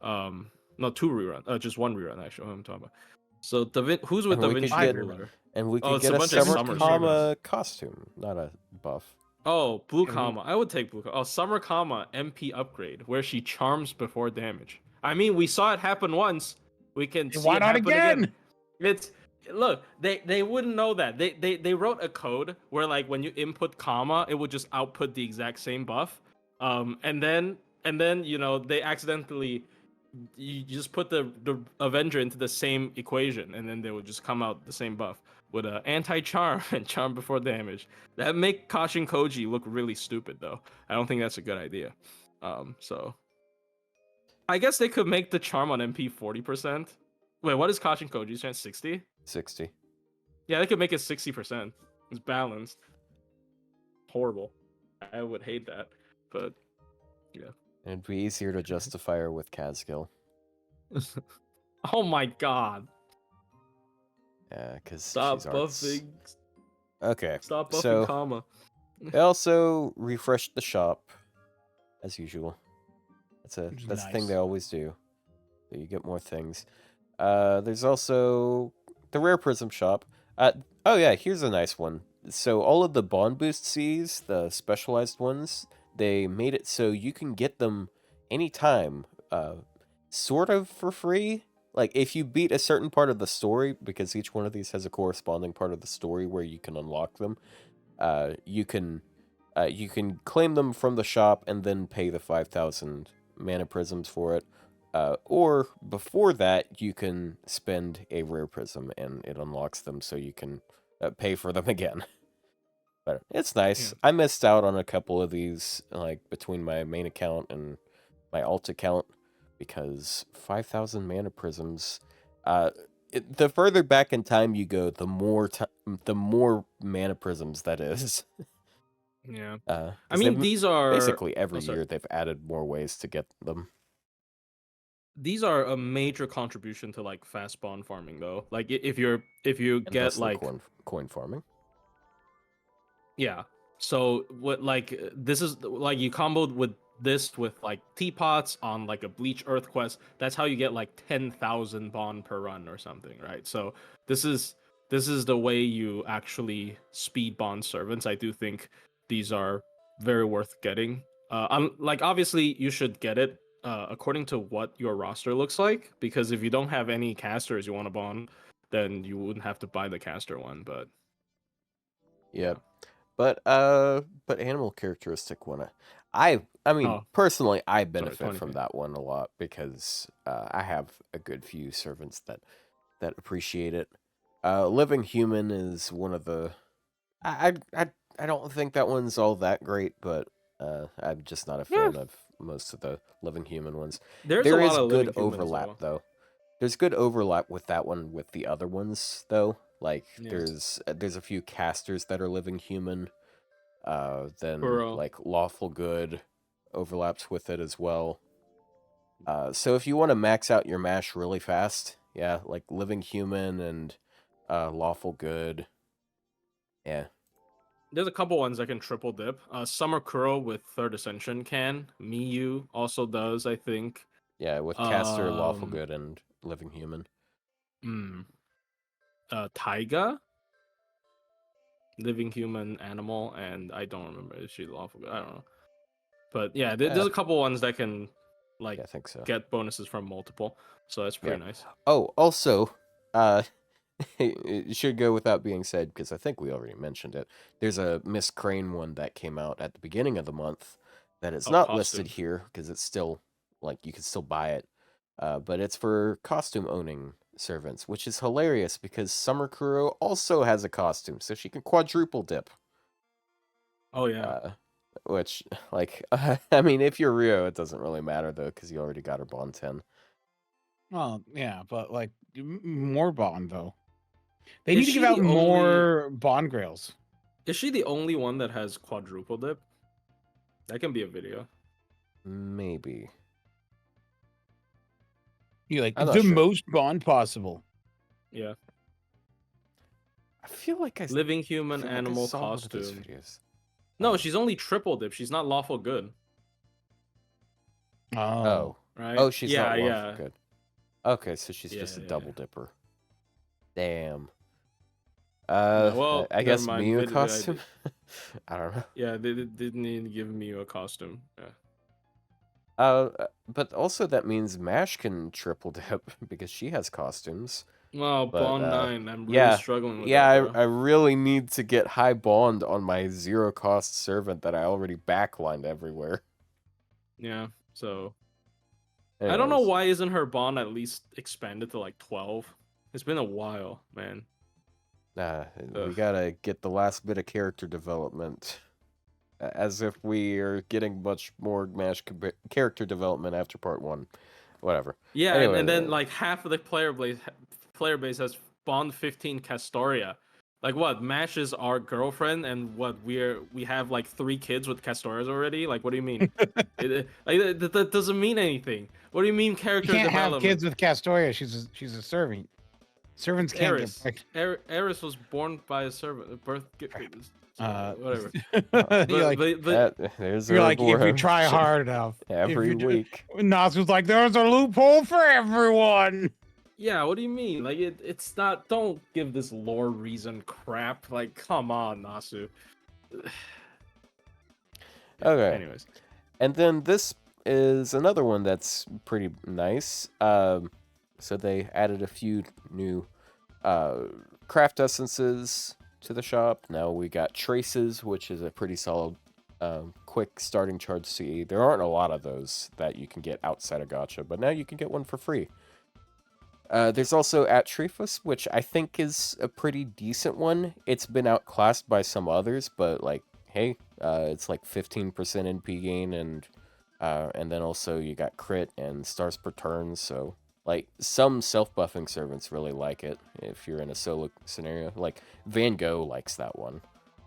No, 2 reruns. Just 1 rerun actually. What am I talking about? So who's with And Da we could Vinci get- Ruler? And we Oh, could it's a get a bunch of Summer summer Kama costume, not a buff. Oh, Blue And we- Kama. I would take Blue Kama. Oh, Summer Kama MP upgrade, where she charms before damage. I mean, we saw it happen once. We can see Why it not happen again? It's look, they wouldn't know that. They wrote a code where like when you input Kama, it would just output the exact same buff. And then they accidentally you just put the Avenger into the same equation, and then they would just come out the same buff with a anti-charm and charm before damage. That make Kashin Koji look really stupid though. I don't think that's a good idea. So I guess they could make the charm on MP 40%. Wait, what is Kashin Koji's chance? 60? 60. Yeah, they could make it 60%. It's balanced. Horrible. I would hate that, but yeah. And it'd be easier to justify her with Kazgil. Oh my God! Yeah, because Stop she's arts. buffing. Okay, Stop buffing so Kama. They also refreshed the shop, as usual. That's a thing they always do. So you get more things. There's also the rare prism shop. Oh yeah, here's a nice one. So all of the bond boost Cs, the specialized ones, they made it so you can get them anytime, sort of for free. Like if you beat a certain part of the story, because each one of these has a corresponding part of the story where you can unlock them. You can claim them from the shop and then pay the 5,000 mana prisms for it. Or before that, you can spend a rare prism and it unlocks them, so you can pay for them again. But it's nice. Yeah. I missed out on a couple of these, like between my main account and my alt account, because 5,000 mana prisms. The further back in time you go, the more mana prisms that is. Yeah. 'Cause I mean, these are basically every sorry. year they've added more ways to get them. These are a major contribution to like fast bond farming though. Like if you And get thus the like coin farming. yeah. So what like this is like you comboed with this with like teapots on like a bleach earth quest. That's how you get like 10,000 bond per run or something, right? So this is the way you actually speed bond servants. I do think these are very worth getting. Like obviously you should get it according to what your roster looks like, because if you don't have any casters you want to bond, then you wouldn't have to buy the caster one. But Yep. But animal characteristic one. I mean oh, personally I sorry, benefit from 20K. that one a lot because I have a good few servants that appreciate it. Living human is one of the I don't think that one's all that great, but I'm just not a Yeah, fan of most of the living human ones. there's a There lot is of good living humans overlap though. though. There's good overlap with that one with the other ones though. Like Yeah, there's a few casters that are living human. Then Kuro. like lawful good overlaps with it as well. So if you want to max out your mash really fast, yeah, like living human and lawful good. Yeah. There's a couple ones that can triple dip. Summer Kuro with Third Ascension can. Miyu also does, I think. Yeah, with caster, lawful Um, good, and living human. mm, Taiga, living human animal, and I don't remember if she's lawful good. I don't know. But yeah, there's a couple ones that can like Yeah, I think so. get bonuses from multiple. So that's pretty nice. Oh, also, uh, it should go without being said because I think we already mentioned it. There's a Miss Crane one that came out at the beginning of the month that is Oh, not costume. listed here because it's still like you can still buy it, but it's for costume owning servants, which is hilarious because Summer Kuro also has a costume, so she can quadruple dip. Oh yeah. Which, like, I mean, if you're Ryou, it doesn't really matter though because you already got her bond 10. Well, yeah, but like more bond though. They Is need to she give out the only- more bond grails. Is she the only one that has quadruple dip? That can be a video. Maybe. You like I'm the not sure. most bond possible. Yeah. I feel like I Living human feel like I animal saw one of those costume. videos. No, she's only triple dip. She's not lawful good. Oh. Right? Oh, she's yeah, not yeah. lawful good. Okay, so she's just a Yeah. double dipper. Damn. Well, I guess never mind. Miyu costume. I don't know. Yeah, they didn't even give Miyu a costume. Yeah. But also that means Mash can triple dip because she has costumes. Well, But, Bond 9, I'm really yeah, struggling with yeah, that, bro. I really need to get high bond on my zero cost servant that I already backlined everywhere. Yeah, so Anyways. I don't know why isn't her bond at least expanded to like 12? It's been a while, man. Nah, we Ugh. gotta get the last bit of character development. As if we are getting much more Mash character development after part 1. Whatever. Yeah, Anyway, and then like half of the player base has Bond 15 Castoria. Like what? Mash is our girlfriend, and what we have like 3 kids with Castorias already. Like what do you mean? That doesn't mean anything. What do you mean You character can't development? have kids with Castoria. She's a servant. Servants can't Eris. get pregnant. Eris was born by a servant. Whatever. You're like, There's you're our like, if you board. try hard enough. Every week. Natsu's like, there's a loophole for everyone. Yeah, what do you mean? Like it's not. Don't give this lore reason crap. Like, come on, Nasu. Okay. Anyways, And then this is another one that's pretty nice. So they added a few new craft essences to the shop. Now we got traces, which is a pretty solid, quick starting charge CE. There aren't a lot of those that you can get outside of Gacha, but now you can get one for free. There's also Atrefus, which I think is a pretty decent one. It's been outclassed by some others, but like, hey, it's like 15% NP gain, and then also you got crit and stars per turn. So like some self-buffing servants really like it if you're in a solo scenario. Like Van Gogh likes that one,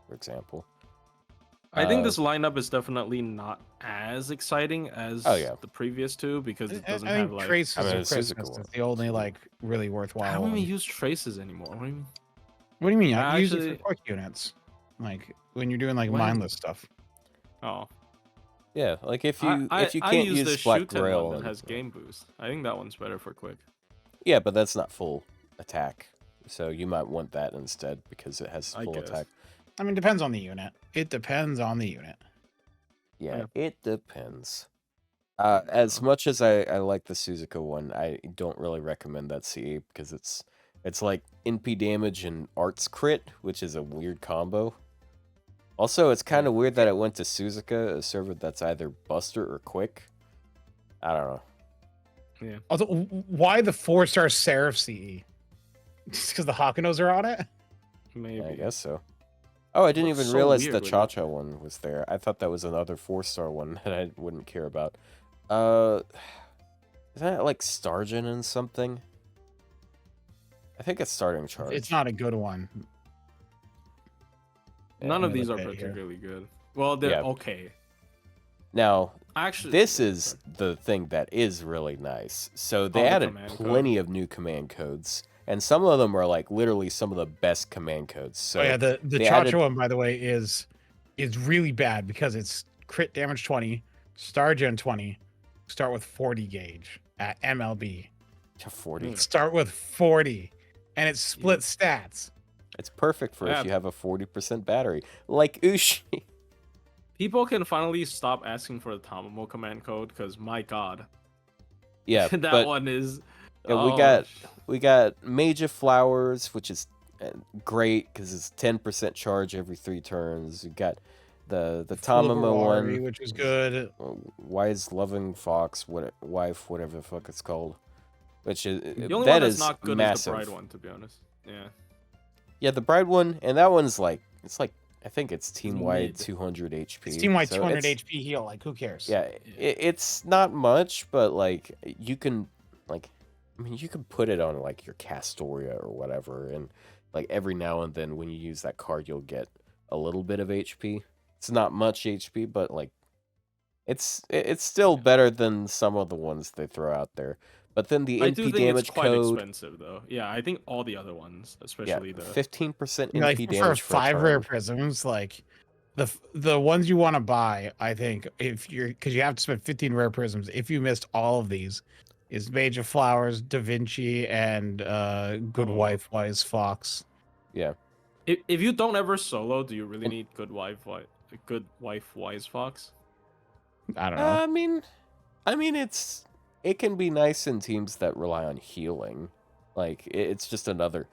for example. I think this lineup is definitely not as exciting as the previous two because it doesn't have like traces of Christmas is the only like really worthwhile. I don't even one. use traces anymore. What do you mean? What do you mean? I use Actually, it for quick units, like when you're doing like When? mindless stuff. Oh, Yeah, like if you I can't use the use Black Shuten Grail, one that has game boost. I think that one's better for quick. yeah, but that's not full attack, so you might want that instead because it has I full guess. attack. I mean, depends on the unit. It depends on the unit. Yeah, Yeah. it depends. As much as I like the Suzuka one, I don't really recommend that CE because it's like NP damage and arts crit, which is a weird combo. Also, it's kind of weird that it went to Suzuka, a server that's either Buster or Quick. I don't know. Yeah. Also, why the 4-star Seraph CE? Just because the Hakunos are on it? Maybe. I guess so. Oh, I didn't Looks even so realize weird the with it. Cha-Cha one was there. I thought that was another 4-star one that I wouldn't care about. Is that like Stargen and something? I think it's starting charge. It's not a good one. None of let me these are look at it here. particularly good. Well, they're Yeah. okay. Now, Actually, this is the thing that is really nice. So they the added command code. plenty of new command codes, and some of them are like literally some of the best command codes. So Oh yeah, the they Cha-Cha added- one, by the way, is really bad because it's crit damage 20, star gen 20, start with 40 gauge at MLB. 40. Start with 40, and it's split stats. It's perfect for Yeah. if you have a 40% battery, like Ushi. people can finally stop asking for the Tamamo command code because my god, Yeah, that but one is. yeah, we got Mage of Flowers, which is great because it's 10% charge every 3 turns. You got the Tamamo one, which is good. Wise Loving Fox, wife, whatever the fuck it's called, which is The only that one that's is not good massive. is the Bride one, to be honest. Yeah. Yeah, the Bride one, and that one's like I think it's team wide mid. 200 HP. It's team wide so 200 it's- HP heal. Like, who cares? Yeah, it's not much, but like you can you can put it on like your Castoria or whatever, and like every now and then when you use that card, you'll get a little bit of HP. It's not much HP, but like it's still better than some of the ones they throw out there. But then the I do NP think damage it's quite code, expensive though. Yeah, I think all the other ones, yeah, especially the 15% You know, NP like damage for 5 a rare turn. prisms, like the ones you want to buy, I think, if you're because you have to spend 15 rare prisms. If you missed all of these, is Mage of Flowers, Da Vinci, and Good Wife, Wise Fox. Yeah. If you don't ever solo, do you really need Good Wife, Wise Fox? I don't know. I mean, it can be nice in teams that rely on healing. Like it's just another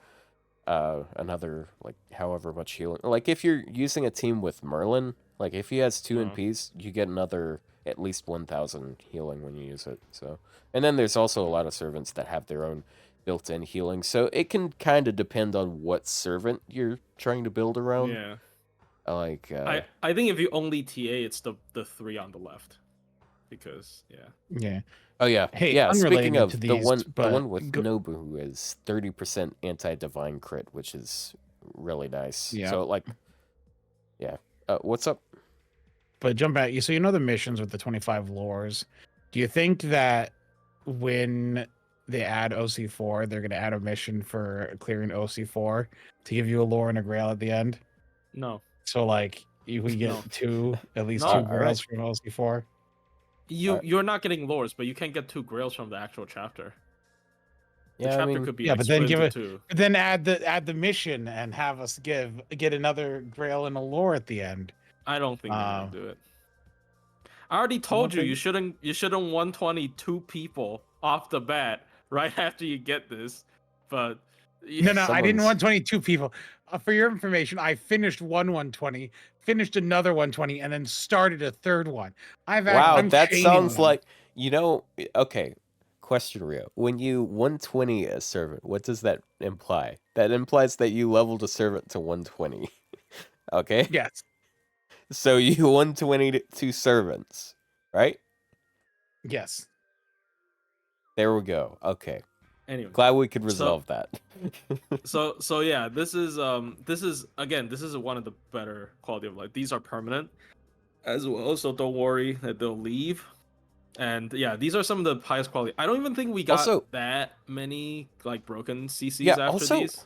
like however much healing. Like if you're using a team with Merlin, like if he has 2 NPs, you get another at least 1,000 healing when you use it. So, and then there's also a lot of servants that have their own built-in healing. So it can kind of depend on what servant you're trying to build around. Yeah. Like I think if you only TA, it's the 3 on the left, because Yeah. Oh yeah, Hey, yeah. Speaking unrelated of to the these, one but with Nobu who is 30% anti-divine crit, which is really nice. Yeah. So like, yeah. What's up? But jump back. So you know the missions with the 25 lores. Do you think that when they add OC4, they're going to add a mission for clearing OC4 to give you a lore and a grail at the end? no. So like we get No. at least No. two Alright. grails from LC4. You're not getting lores, but you can't get 2 grails from the actual chapter. The Yeah, I chapter mean, could be Yeah, like but then split give into it, 2. but then add the mission and have us get another grail and a lore at the end. I don't think they're gonna do it. I already told you you shouldn't 122 people off the bat right after you get this, but No, I didn't Someone's- 122 people. For your information, I finished 120, finished another 120, and then started a third one. wow, I'm that chaining sounds them. like, okay. Question, Rio. When you 120 a servant, what does that imply? That implies that you leveled a servant to 120. Okay? Yes. So you 122 servants, right? Yes. There we go. Okay. anyway. Glad we could resolve that. So yeah, this is one of the better quality of life. These are permanent as well, so don't worry that they'll leave. And yeah, these are some of the highest quality. I don't even think we got Also- that many like broken CCs Yeah, after these.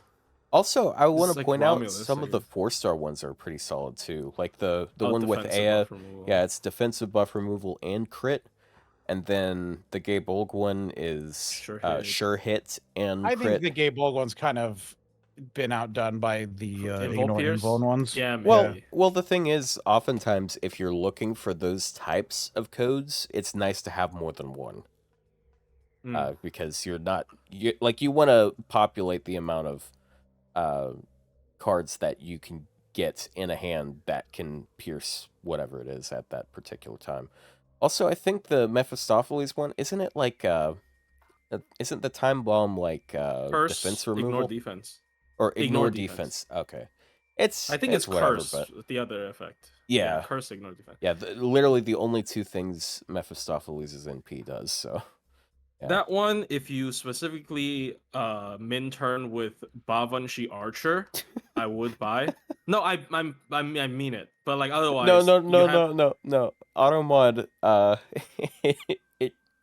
Also, I want is to like point out Romulus, some I of the guess. 4-star ones are pretty solid too. Like the Oh, one with defensive Aya, buff removal. yeah, it's defensive buff removal and crit. And then the Gay Bolg one is sure hit and I crit. think the Gay Bolg one's kind of been outdone by the Invul Pierce? Invuln ones. Yeah, Well, maybe. well, the thing is, oftentimes, if you're looking for those types of codes, it's nice to have more than one. Because you want to populate the amount of cards that you can get in a hand that can pierce whatever it is at that particular time. Also, I think the Mephistopheles one, isn't it like isn't the time bomb like Curse, defense removal ignore defense. or ignore ignore defense? defense. Okay, I think it's whatever, curse, but the other effect. yeah, curse, ignore defense. yeah, literally the only two things Mephistopheles' NP does. So yeah. That one, if you specifically min turn with Bavanshi Archer, I would buy. No, I mean it. But like otherwise, No. Automod,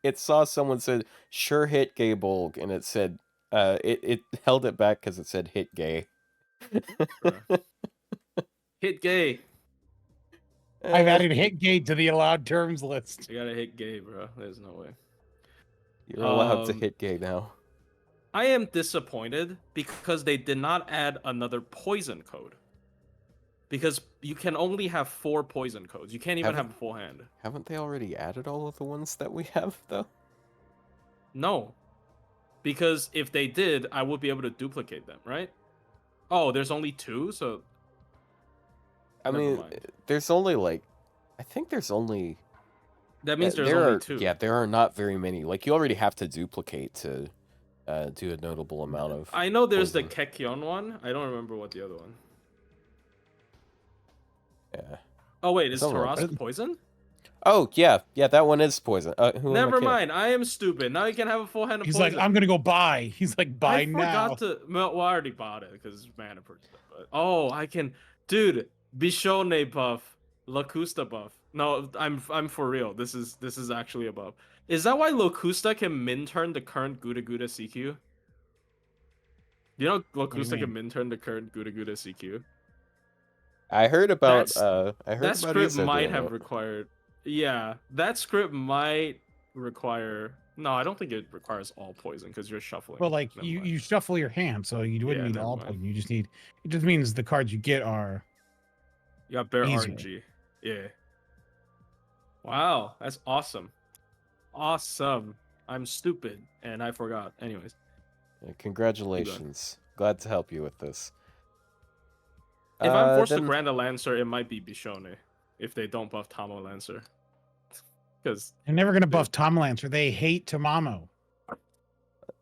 it saw someone said sure hit gay Bolg, and it said it held it back because it said hit gay. Hit gay. I've added hit gay to the allowed terms list. You gotta hit gay, bro. There's no way. You're allowed to hit gay now. I am disappointed because they did not add another poison code. Because you can only have 4 poison codes. You can't even have a full hand. Haven't they already added all of the ones that we have, though? No. Because if they did, I would be able to duplicate them, right? Oh, there's only 2, so... I mean, there's only, I think there's only... That means there's only 2. Yeah, there are not very many. Like, you already have to duplicate to do a notable amount of... I know there's poison. the Kekyon one. I don't remember what the other one. Yeah. Oh, wait, is Somewhere. Tarask poison? Oh, yeah, that one is poison. Who am I Never kidding? mind, I am stupid. Now you can have a full hand of He's poison. like, I'm gonna go buy. He's like, buy I now. forgot to... Well, I already bought it because it's mana purchase. But... Oh, I can... Dude, Bishone buff. Locusta buff. No, I'm for real. This is actually a buff. Is that why Locusta can min turn the current Guda Guda CQ? You know Locusta can min turn the current Guda Guda CQ? I heard about that script Iso might doing have it. required. Yeah, that script might require. No, I don't think it requires all poison because you're shuffling. Well, like Never you mind. shuffle your hand, so you wouldn't Yeah, need never all mind. poison. You just need. It just means the cards you get are. You got bare easier. RNG. Yeah. Wow, that's awesome. Awesome. I'm stupid and I forgot. Anyways. Congratulations. Glad to help you with this. If I'm forced then- to grant a Lancer, it might be Bishone. If they don't buff Tamo Lancer. Because They're never gonna buff Tom Lancer. They hate Tamamo.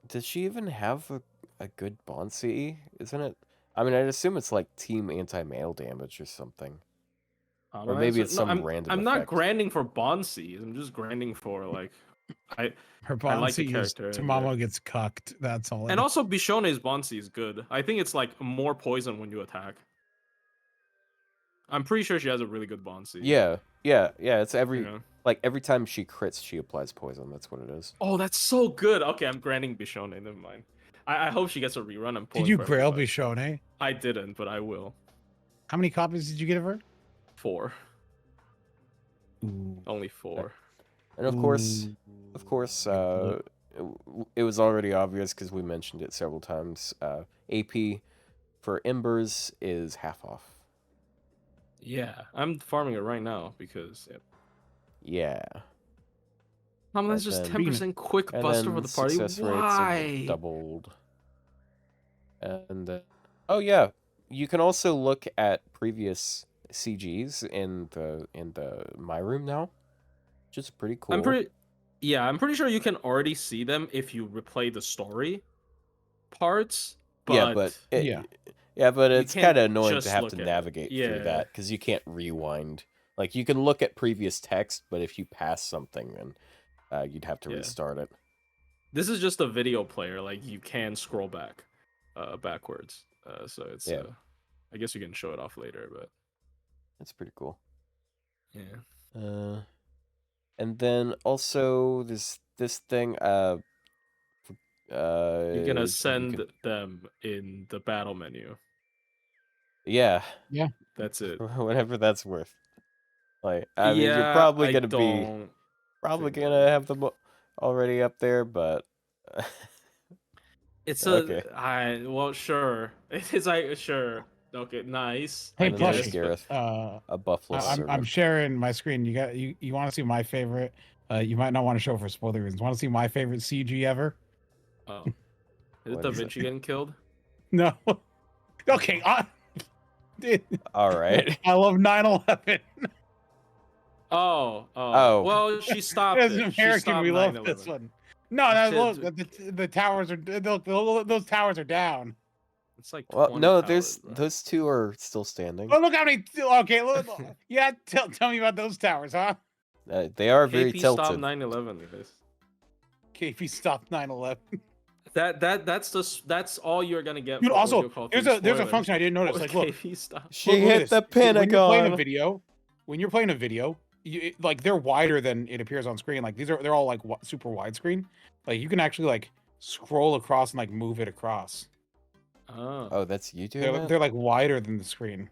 Does she even have a good Bonsi? Isn't it? I mean, I'd assume it's like team anti-mail damage or something. Or maybe it's some random I'm not effect. grinding for Bonsi. I'm just grinding for like Her I Bonsi like the is character, Tamamo gets cucked. That's all. and also Bishone's Bonsi is good. I think it's like more poison when you attack. I'm pretty sure she has a really good Bonsi. Yeah. It's every You know? like every time she crits, she applies poison. That's what it is. Oh, that's so good. Okay, I'm granting Bishone. Never mind. I hope she gets a rerun. I'm Did pulling you for grail everybody. Bishone? I didn't, but I will. How many copies did you get of her? 4. Ooh. Only 4. And of course, Ooh. it was already obvious because we mentioned it several times. AP for Embers is half off. Yeah, I'm farming it right now because Yeah. that's just then- 10% quick And buster then for the party. success rates Why? have doubled. And oh yeah, you can also look at previous CGs in the My Room now, which is pretty cool. I'm pretty sure you can already see them if you replay the story parts. But but it's can't kind of annoying to just have look to at it. navigate through Yeah. that because you can't rewind. Like you can look at previous text, but if you pass something, then you'd have to Yeah. restart it. This is just a video player. Like you can scroll backwards. So it's Yeah. I guess you can show it off later, but That's pretty cool. yeah. And then also this thing. You can ascend them in the battle menu. Yeah. Yeah. That's it. Whatever that's worth. Like, I mean, you're Yeah, probably I gonna don't think that is. have them already up there, but It's okay. well, sure. It's like sure. Okay, nice. Hey, I And then there's guess, Plushie. Gareth, a buffalo I'm servant. sharing my screen. You want to see my favorite? You might not want to show for spoiler reasons. Want to see my favorite CG ever? Oh, is it What Da is it? Vinci getting killed? No. Okay. Dude, All right. I love 9/11. Oh. Oh. Well, she stopped As it. an She American, stopped we love 9/11. this one. No, Shit, look, the towers are those towers are down. It's like Well, 20 no, towers, bro. those two are still standing. Oh, look how many. Okay, look. Yeah, tell me about those towers, huh? They are very KP stopped tilted. 9/11, guys. KP stopped 9/11. That's all you're gonna get. Dude, For also, Audio Call there's 3 a spoilers. function I didn't notice. Like, look, KP stopped. She look at hit the this. When you're playing a Pentagon. video, like they're wider than it appears on screen. Like they're all like super widescreen. Like you can actually like scroll across and like move it across. Oh, that's you doing that? They're like wider than the screen.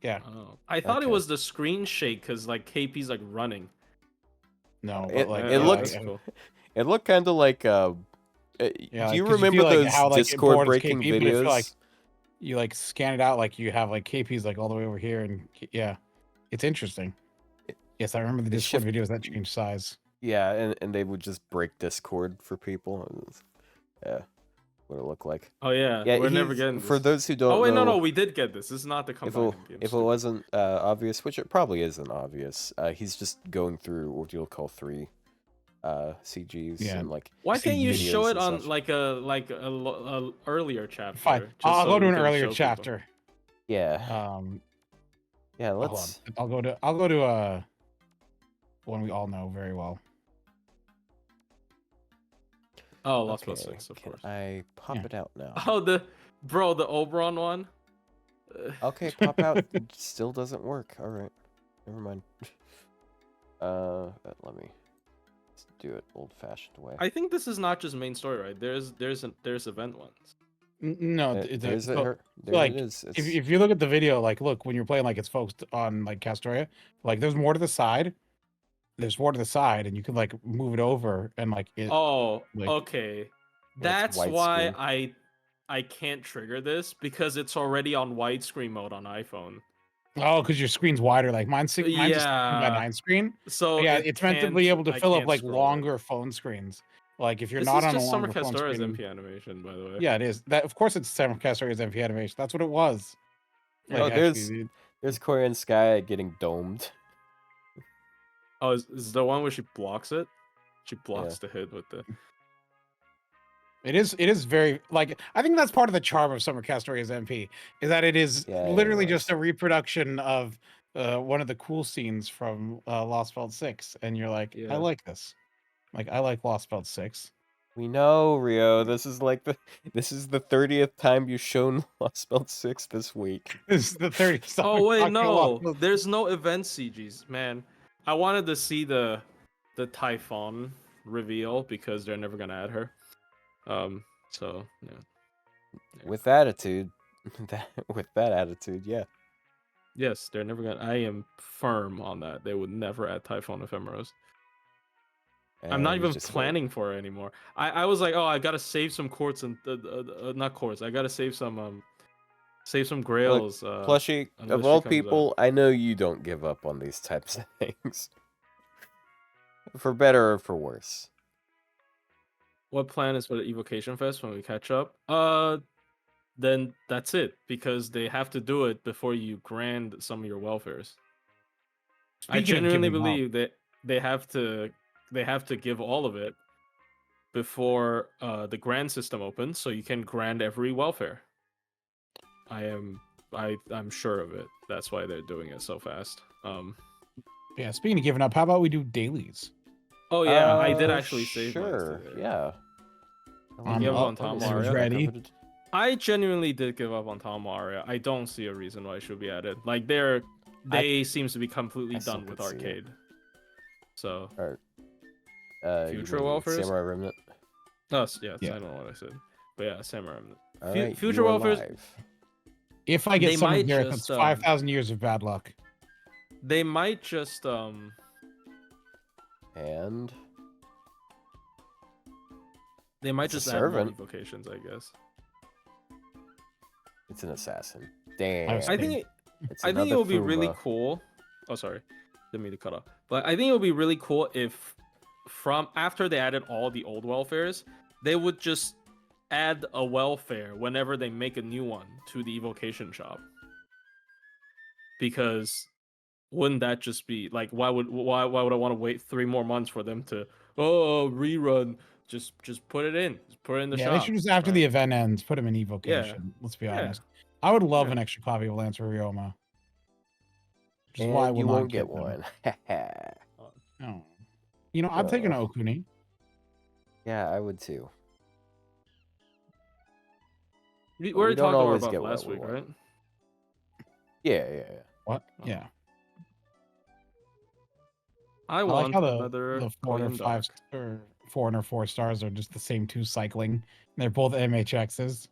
Yeah. Oh. I thought it Okay. was the screen shake because like KP's like running. No, It- but like it looked- That's cool. It looked kind of like. Yeah, Do you 'cause remember feel like those how, like, Discord important is breaking KP, but I feel videos? like you like scan it out, like you have like KP's like all the way over here, and yeah, it's interesting. Yes, I remember the It Discord shift- videos that changed size. Yeah, and they would just break Discord for people. Yeah, what it looked like. Oh yeah, Yeah, we're never he's- getting For this. those who don't Oh wait, know, no, we did get this. This is not the if combined game. it wasn't obvious, which it probably isn't obvious, he's just going through Ordeal Call 3 CGs Yeah. and like. Why can't you videos show it and on such. like a earlier chapter? Fine, just I'll so go to we an can earlier show people? chapter. Yeah, yeah. Hold Let's. on. I'll go to one we all know very well. Oh, Lost Okay, Boat 6, of can course. I pop Yeah. it out now? Oh, the Oberon one. Okay, pop out. It still doesn't work. All right, never mind. Let me let's do it old-fashioned way. I think this is not just main story, right? There's event ones. No, There's so, it. There like, it is. if you look at the video, like, look, when you're playing, like, it's focused on like Castoria, like, there's more to the side. There's more to the side, and you can like move it over and like it. Oh, like- okay. That's That's why widescreen. I can't trigger this because it's already on widescreen mode on iPhone. Oh, because your screen's wider. Like mine's a 16 by Yeah. 9 screen. So Yeah, it it's meant to can't- be able to I fill up can't like scroll it. longer phone screens. Like if you're This not is on a just Summer longer phone Castora's screen. MP animation, by the way. Yeah, it is. That of course it's Summer Castoria's MP animation. That's what it was. Oh, there's actually, there's Koyan Sky getting domed. Oh, is the one where she blocks it? She blocks the hit with the. it is very like I think that's part of the charm of Summer Castoria's MP is that it is Yeah, literally it just was. a reproduction of one of the cool scenes from Lost Belt 6, and you're like, Yeah. I like this. Like I like Lost Belt 6. We know, Rio. This is the 30th time you've shown Lost Belt 6 this week. This is the 30th time Oh wait, talking about no. Lost Belt 6. There's no event CGs, man. I wanted to see the Typhon reveal because they're never gonna add her. So yeah. With attitude, with that attitude, yeah. Yes, they're never gonna. I am firm on that. They would never add Typhon Ephemeros. I'm not We even just wait. planning for it anymore. I was like, oh, I gotta save some quartz and not quartz. I gotta save some Look, grails. Plushie, Unless of she all comes out. people, I know you don't give up on these types of things. For better or for worse. What plan is for the Evocation Fest when we catch up? Then that's it, because they have to do it before you grant some of your welfares. I Speaking of genuinely giving up, believe that they have to give all of it before the grant system opens, so you can grant every welfare. I'm sure of it. That's why they're doing it so fast. yeah. Speaking of giving up, how about we do dailies? Oh yeah, I did actually save mine Sure, today. yeah. You give up on Let me Tom see what Mario? you got Ready. covered. I genuinely did give up on Tom Mario. I don't see a reason why it should be added. Like they seems to be completely I still done with could see it. arcade. So Alright. Future you mean welfares? Samurai Remnant. yeah, Yeah. I don't know what I said, but yeah, Samurai Remnant. Alright, Future you are welfares. live. If I get They some might of Gareth, just, that's 5,000 years of bad luck. They might just And They might It's a just add more servant. evocations, I guess. it's an assassin. Damn. I think It's it another would be really Fuma. cool. Oh, sorry, didn't mean to cut off. But I think it would be really cool if, from after they added all the old welfares, they would just add a welfare whenever they make a new one to the evocation shop. Because wouldn't that just be like, why would I want to wait 3 more months for them to rerun? Just put it in. Just put it in the Yeah, shop. they should just after right? the event ends, put him in evocation. Let's be honest. I would love an extra copy of Lancer Ryouma. Which is why I And will you not won't get them. one. Oh. You know, I'm taking an Okuni. Yeah, I would too. We But already don't talked about always buff get what last we week, want. right? Yeah. What? Oh. Yeah. I like want how another the 4 Koyan and 5 Dark. or 4 and 4 stars are just the same 2 cycling. They're both MHXs.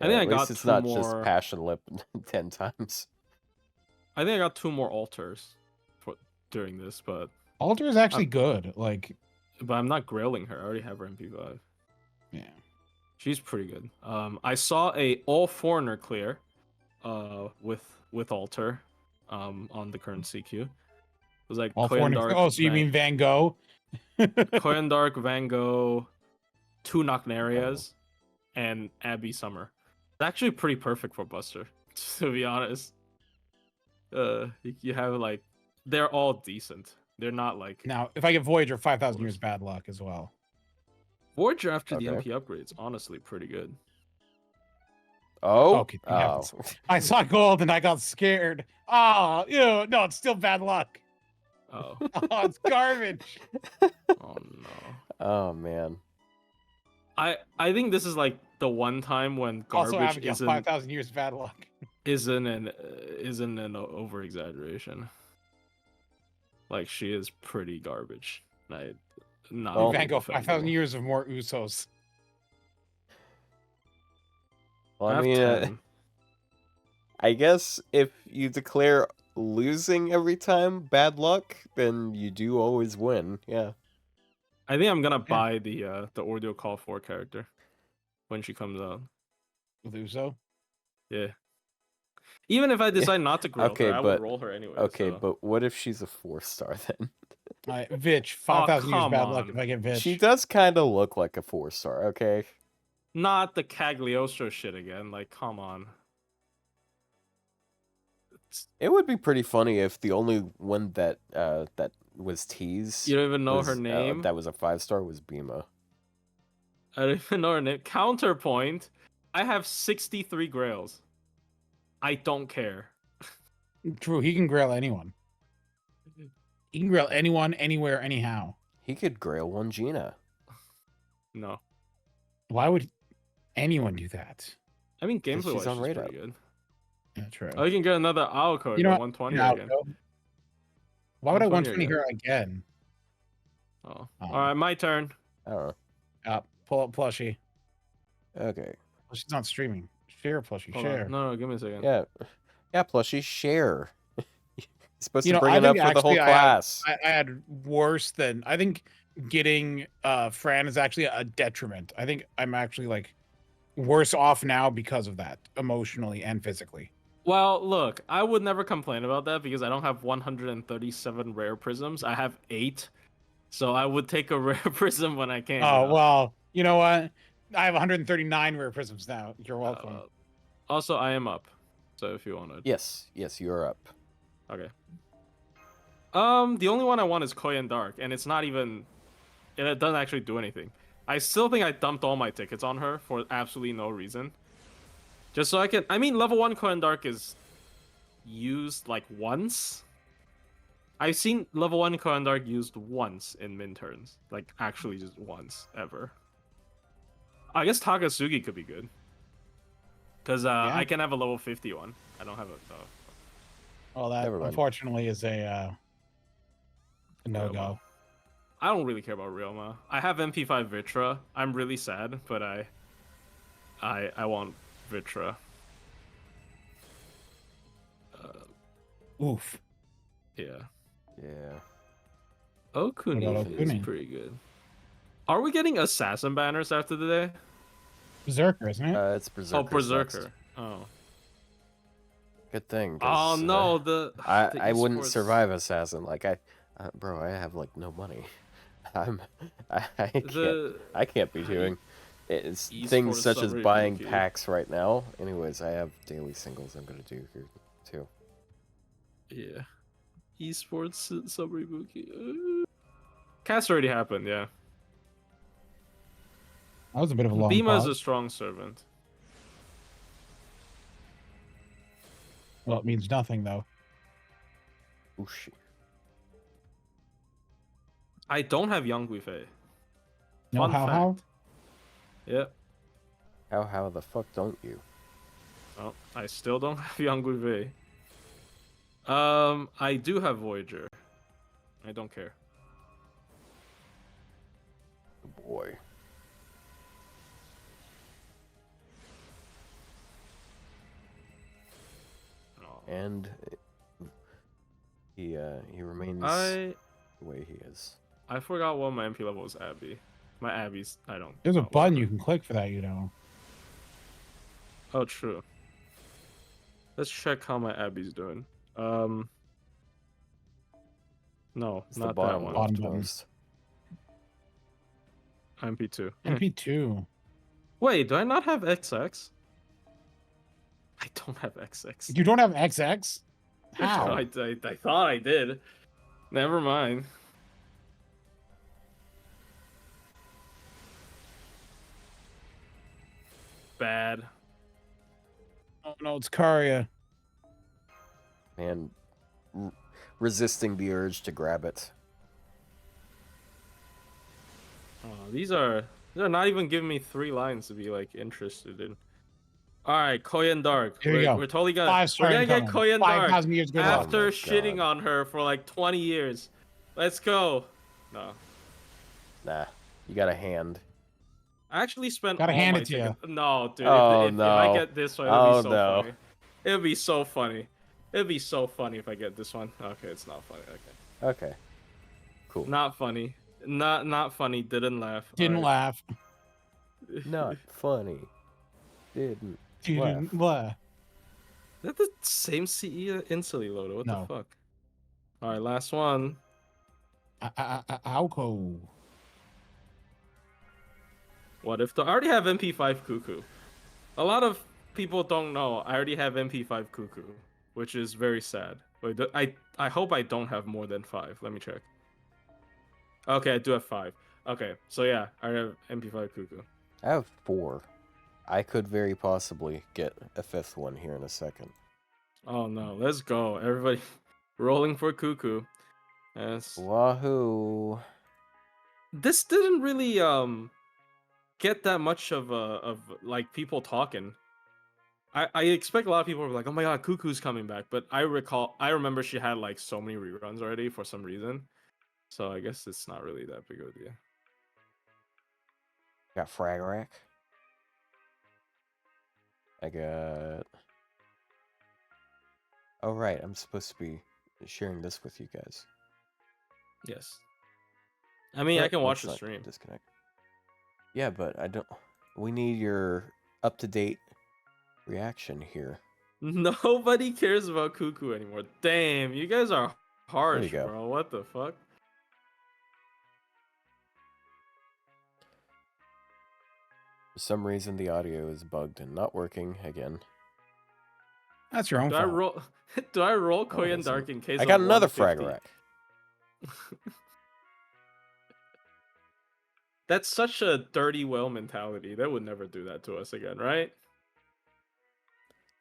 I think I at got least it's 2 not more. just passion lip 10 times. I think I got 2 more altars during this, but Alter is actually good. Like, but I'm not grailing her. I already have her MP5. yeah. She's pretty good. I saw a all foreigner clear, with altar, on the current CQ. It was like All 4 Koyan and Dark. oh, so you mean Van Gogh? Koyan Dark, Van Gogh, 2 Nocnarias, and Abby Summer. It's actually pretty perfect for Buster, to be honest. You have like, they're all decent. They're not like Now, if I get Voyager, 5,000 years bad luck as well. Voyager after the Okay. MP upgrades. Honestly, pretty good. Oh? Okay. I saw gold and I got scared. Oh, ew, no, it's still bad luck. Oh. Oh, it's garbage. Oh no. Oh, man. I think this is like the one time when Also, garbage Abigail, isn't 5,000 years of bad luck. an over exaggeration. Like, she is pretty garbage. Not Well, Van Gogh, defendable. 5,000 years of more Usos. Well, I I have mean, 10. I guess if you declare losing every time bad luck, then you do always win. Yeah. I think I'm gonna buy the Ordeal Call 4 character when she comes out. With Uso? Yeah. Even if I decide not to grill Okay, her, I but would roll her anyway. okay, so. but what if she's a 4-star then? Vitch, 5,000 years come bad luck on. if I get Vitch. She does kind of look like a 4-star. Okay. Not the Cagliostro shit again. Like, come on. It would be pretty funny if the only one that was teased. You don't even know was, her name? that was a 5-star was Bima. I don't even know her name. Counterpoint. I have 63 grails. I don't care. True, he can grail anyone. He can grail anyone, anywhere, anyhow. He could grail one Gina. No. Why would anyone do that? I mean, Because gameplay she's wise, on she's radar. pretty good. Yeah, true. Oh, you can get another owl code. You know what? 120 Now, again. why would I 120 120 her again? Oh. Alright, my turn. I don't Pull up plushie. know. Okay. Well, she's not streaming. Share plushie. Hold Share. on. No, give me a second. Yeah. Yeah, plushies share. You're supposed You to know, bring I it up think for the whole actually class. I had worse than I think getting Fran is actually a detriment. I think I'm actually like worse off now because of that, emotionally and physically. Well, look, I would never complain about that because I don't have 137 rare prisms. I have 8. So I would take a rare prism when I can. Oh, well, you know what? I have 139 rare prisms now. You're welcome. Also, I am up. So if you want to. Yes, you're up. Okay. The only one I want is Koyan Dark, and it's not even. It doesn't actually do anything. I still think I dumped all my tickets on her for absolutely no reason. Just so I can. I mean, level 1 Koyan Dark is used like once. I've seen level 1 Koyan Dark used once in min turns. Like, actually just once, ever. I guess Takasugi could be good. Because Yeah. I can have a level 50 one. I don't have a... Well, that Never mind. unfortunately is a no-go. Ryouma. I don't really care about Ryouma. I have MP5 Vritra. I'm really sad, but I want Vritra. Oof. Yeah. Yeah. Okuni What about is Okuni? pretty good. Are we getting assassin banners after today? Berserker, isn't it? It's Berserker. Oh, Berserker. Oh. Good thing. Oh 'cause, no, the I wouldn't esports- survive assassin. Like bro, I have like no money. I can't be doing it's things esports such as summary buying rookie. packs right now. Anyways, I have daily singles I'm gonna do here too. Yeah. Esports summary bookie. Cast already happened, yeah. That was a bit of a long Bima is pause. a strong servant. Well, it means nothing though. Oosh. I don't have Young Guifei. No, Fun how? fact. Yeah. How the fuck don't you? Oh, I still don't have Young Guifei. I do have Voyager. I don't care. Boy. Oh. And he remains I the way he is. I forgot what my MP level was Abby. My Abby's I don't. There's a oh, button whatever. you can click for that, you know. Oh, true. Let's check how my Abby's doing. No, It's the not that bottom one. Bottom button. leftmost. MP2. MP2. Wait, do I not have XX? I don't have XX. You don't have XX? How? I thought I did. Never mind. Bad. Oh no, it's Karya. And resisting the urge to grab it. Oh, they're not even giving me 3 lines to be like interested in. All right, Koyan Dark. Here we go. We're totally gonna 5-star we're gonna get incoming. Koyan Dark 5,000 years good luck. after Oh my shitting God. on her for like 20 years. Let's go. No, Nah, you got a hand. I actually spent. Gotta all hand my it to you. tickets. No, dude. Oh, If I no. get this one, it'll Oh, be so no. funny. It'll be so funny. It'll be so funny if I get this one. Okay, it's not funny. Okay, Okay. Cool. not funny. Not funny. Didn't laugh. Didn't All laugh. Not funny. Didn't. Didn't laugh. laugh. Is that the same CE instantly loaded? What No. the fuck? All right, last one. Auko. What if I already have MP5 Cuckoo? A lot of people don't know I already have MP5 Cuckoo, which is very sad. Wait, I hope I don't have more than 5. Let me check. Okay, I do have 5. Okay, so yeah, I have MP5 Cuckoo. I have 4. I could very possibly get a 5th one here in a second. Oh no, let's go. Everybody rolling for Cuckoo. Yes. Wahoo. This didn't really get that much of like people talking. I expect a lot of people were like, "Oh my god, Cuckoo's coming back," but I remember she had like so many reruns already for some reason, so I guess it's not really that big of a deal. Got Frag Rack. I got Oh right, I'm supposed to be sharing this with you guys. Yes. I mean, I can watch the Let's not stream. disconnect. Yeah, but I don't. We need your up-to-date reaction here. Nobody cares about Cuckoo anymore. Damn, you guys are harsh, go. bro. What the fuck? For some reason, the audio is bugged and not working again. That's your own Do fault. I roll? Do I roll No, it Koyan isn't. Dark in case I got of another 150? frag rack. That's such a dirty well mentality. They would never do that to us again, right?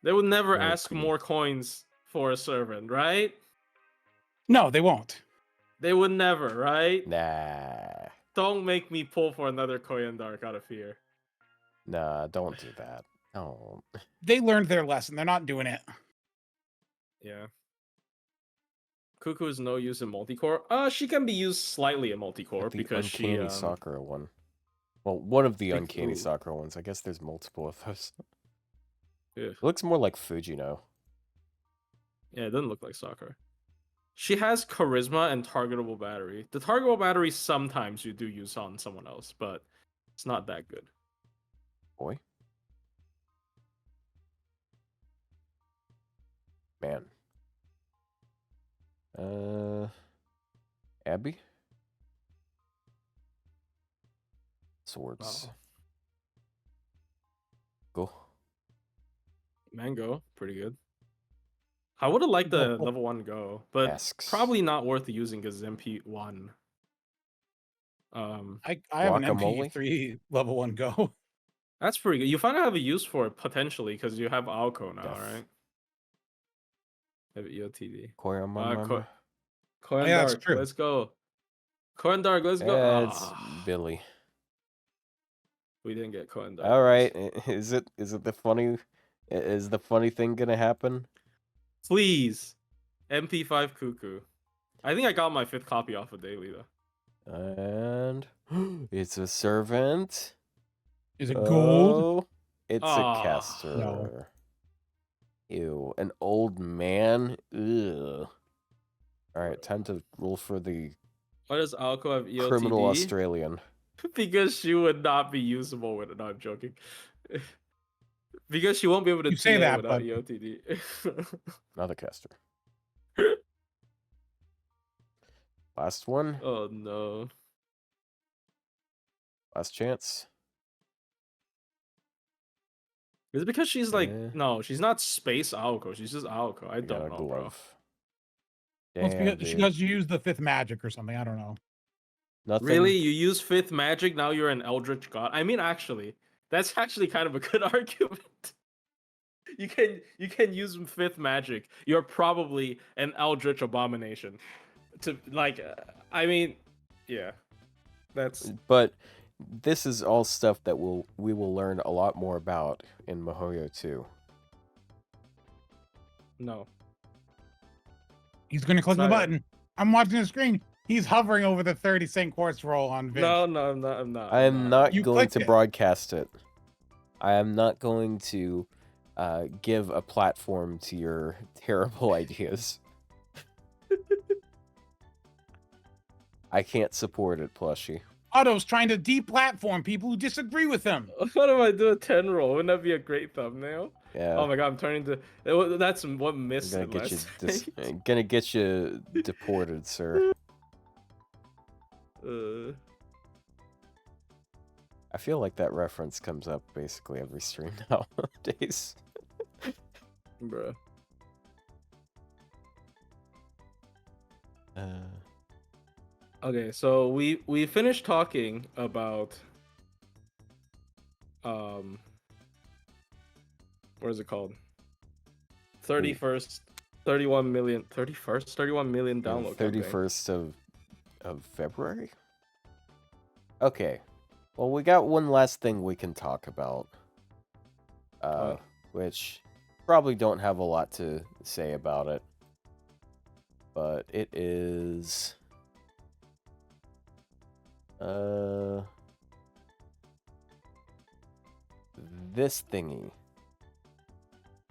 They would never No, ask Cootie. more coins for a servant, right? No, they won't. They would never, right? Nah. Don't make me pull for another Koyan Dark out of fear. Nah, don't do that. Oh. They learned their lesson. They're not doing it. Yeah. Cuckoo is no use in multicore. She can be used slightly in multicore The because Uncanny she Sakura one. Well, one of the Like, Uncanny ooh. Sakura ones. I guess there's multiple of those. Ugh. It looks more like Fujino. Yeah, it doesn't look like Sakura. She has charisma and targetable battery. The targetable battery sometimes you do use on someone else, but it's not that good. Boy. Man. Abby? Swords. Wow. Go. Mango, pretty good. I would have liked the level 1 go, but Asks. probably not worth using as MP1. I have an Guacamole? MP3 level 1 go. That's pretty good. You finally have a use for it potentially because you have Alco now, Def. right? Have EOTD. Koyan Mama. Koyan Yeah, that's Dark, true. let's go. Koyan Dark, let's go. It's Billy. We didn't get Koyan Dark. All right. Is it the funny? Is the funny thing gonna happen? Please, MP5 Cuckoo. I think I got my 5th copy off of Daily though. And it's a servant. Is it gold? Oh, it's Ah, a caster. no. Ew, an old man. Ugh. All right, time to roll for the Why does Alco have EOTD? criminal Australian. Because she would not be usable with it. No, I'm joking. Because she won't be able to You say TA that, without but- EOTD. Another caster. Last one. Oh no. Last chance. Is it because she's like Eh. no, she's not space Aoko, she's just Aoko. I I got don't a know, bro. glove. Well, it's Damn, because she dude. goes, you use the 5th magic or something. I don't know. Nothing. Really? You use 5th magic, now you're an Eldritch God? I mean actually, that's actually kind of a good argument. You can use 5th magic. You're probably an Eldritch abomination. To like I mean, yeah. That's But this is all stuff that we will learn a lot more about in MiHoYo 2. no. He's going to click the Sorry. button. I'm watching the screen. He's hovering over the 30 cent quartz roll on Vince. No, I'm not. I am not You going clicked to it. broadcast it. I am not going to give a platform to your terrible ideas. I can't support it, plushie. Otto's trying to deplatform people who disagree with him. What if I do a 10 roll? Wouldn't that be a great thumbnail? Yeah. Oh my god, I'm turning to. That's what missed I'm it gonna get you last night. I'm gonna get you deported, sir. I feel like that reference comes up basically every stream nowadays. Bruh. Okay, so we finished talking about what is it called? 31st 31 million download campaign. 31st of February? Okay. Well, we got one last thing we can talk about. Which probably don't have a lot to say about it. But it is this thingy.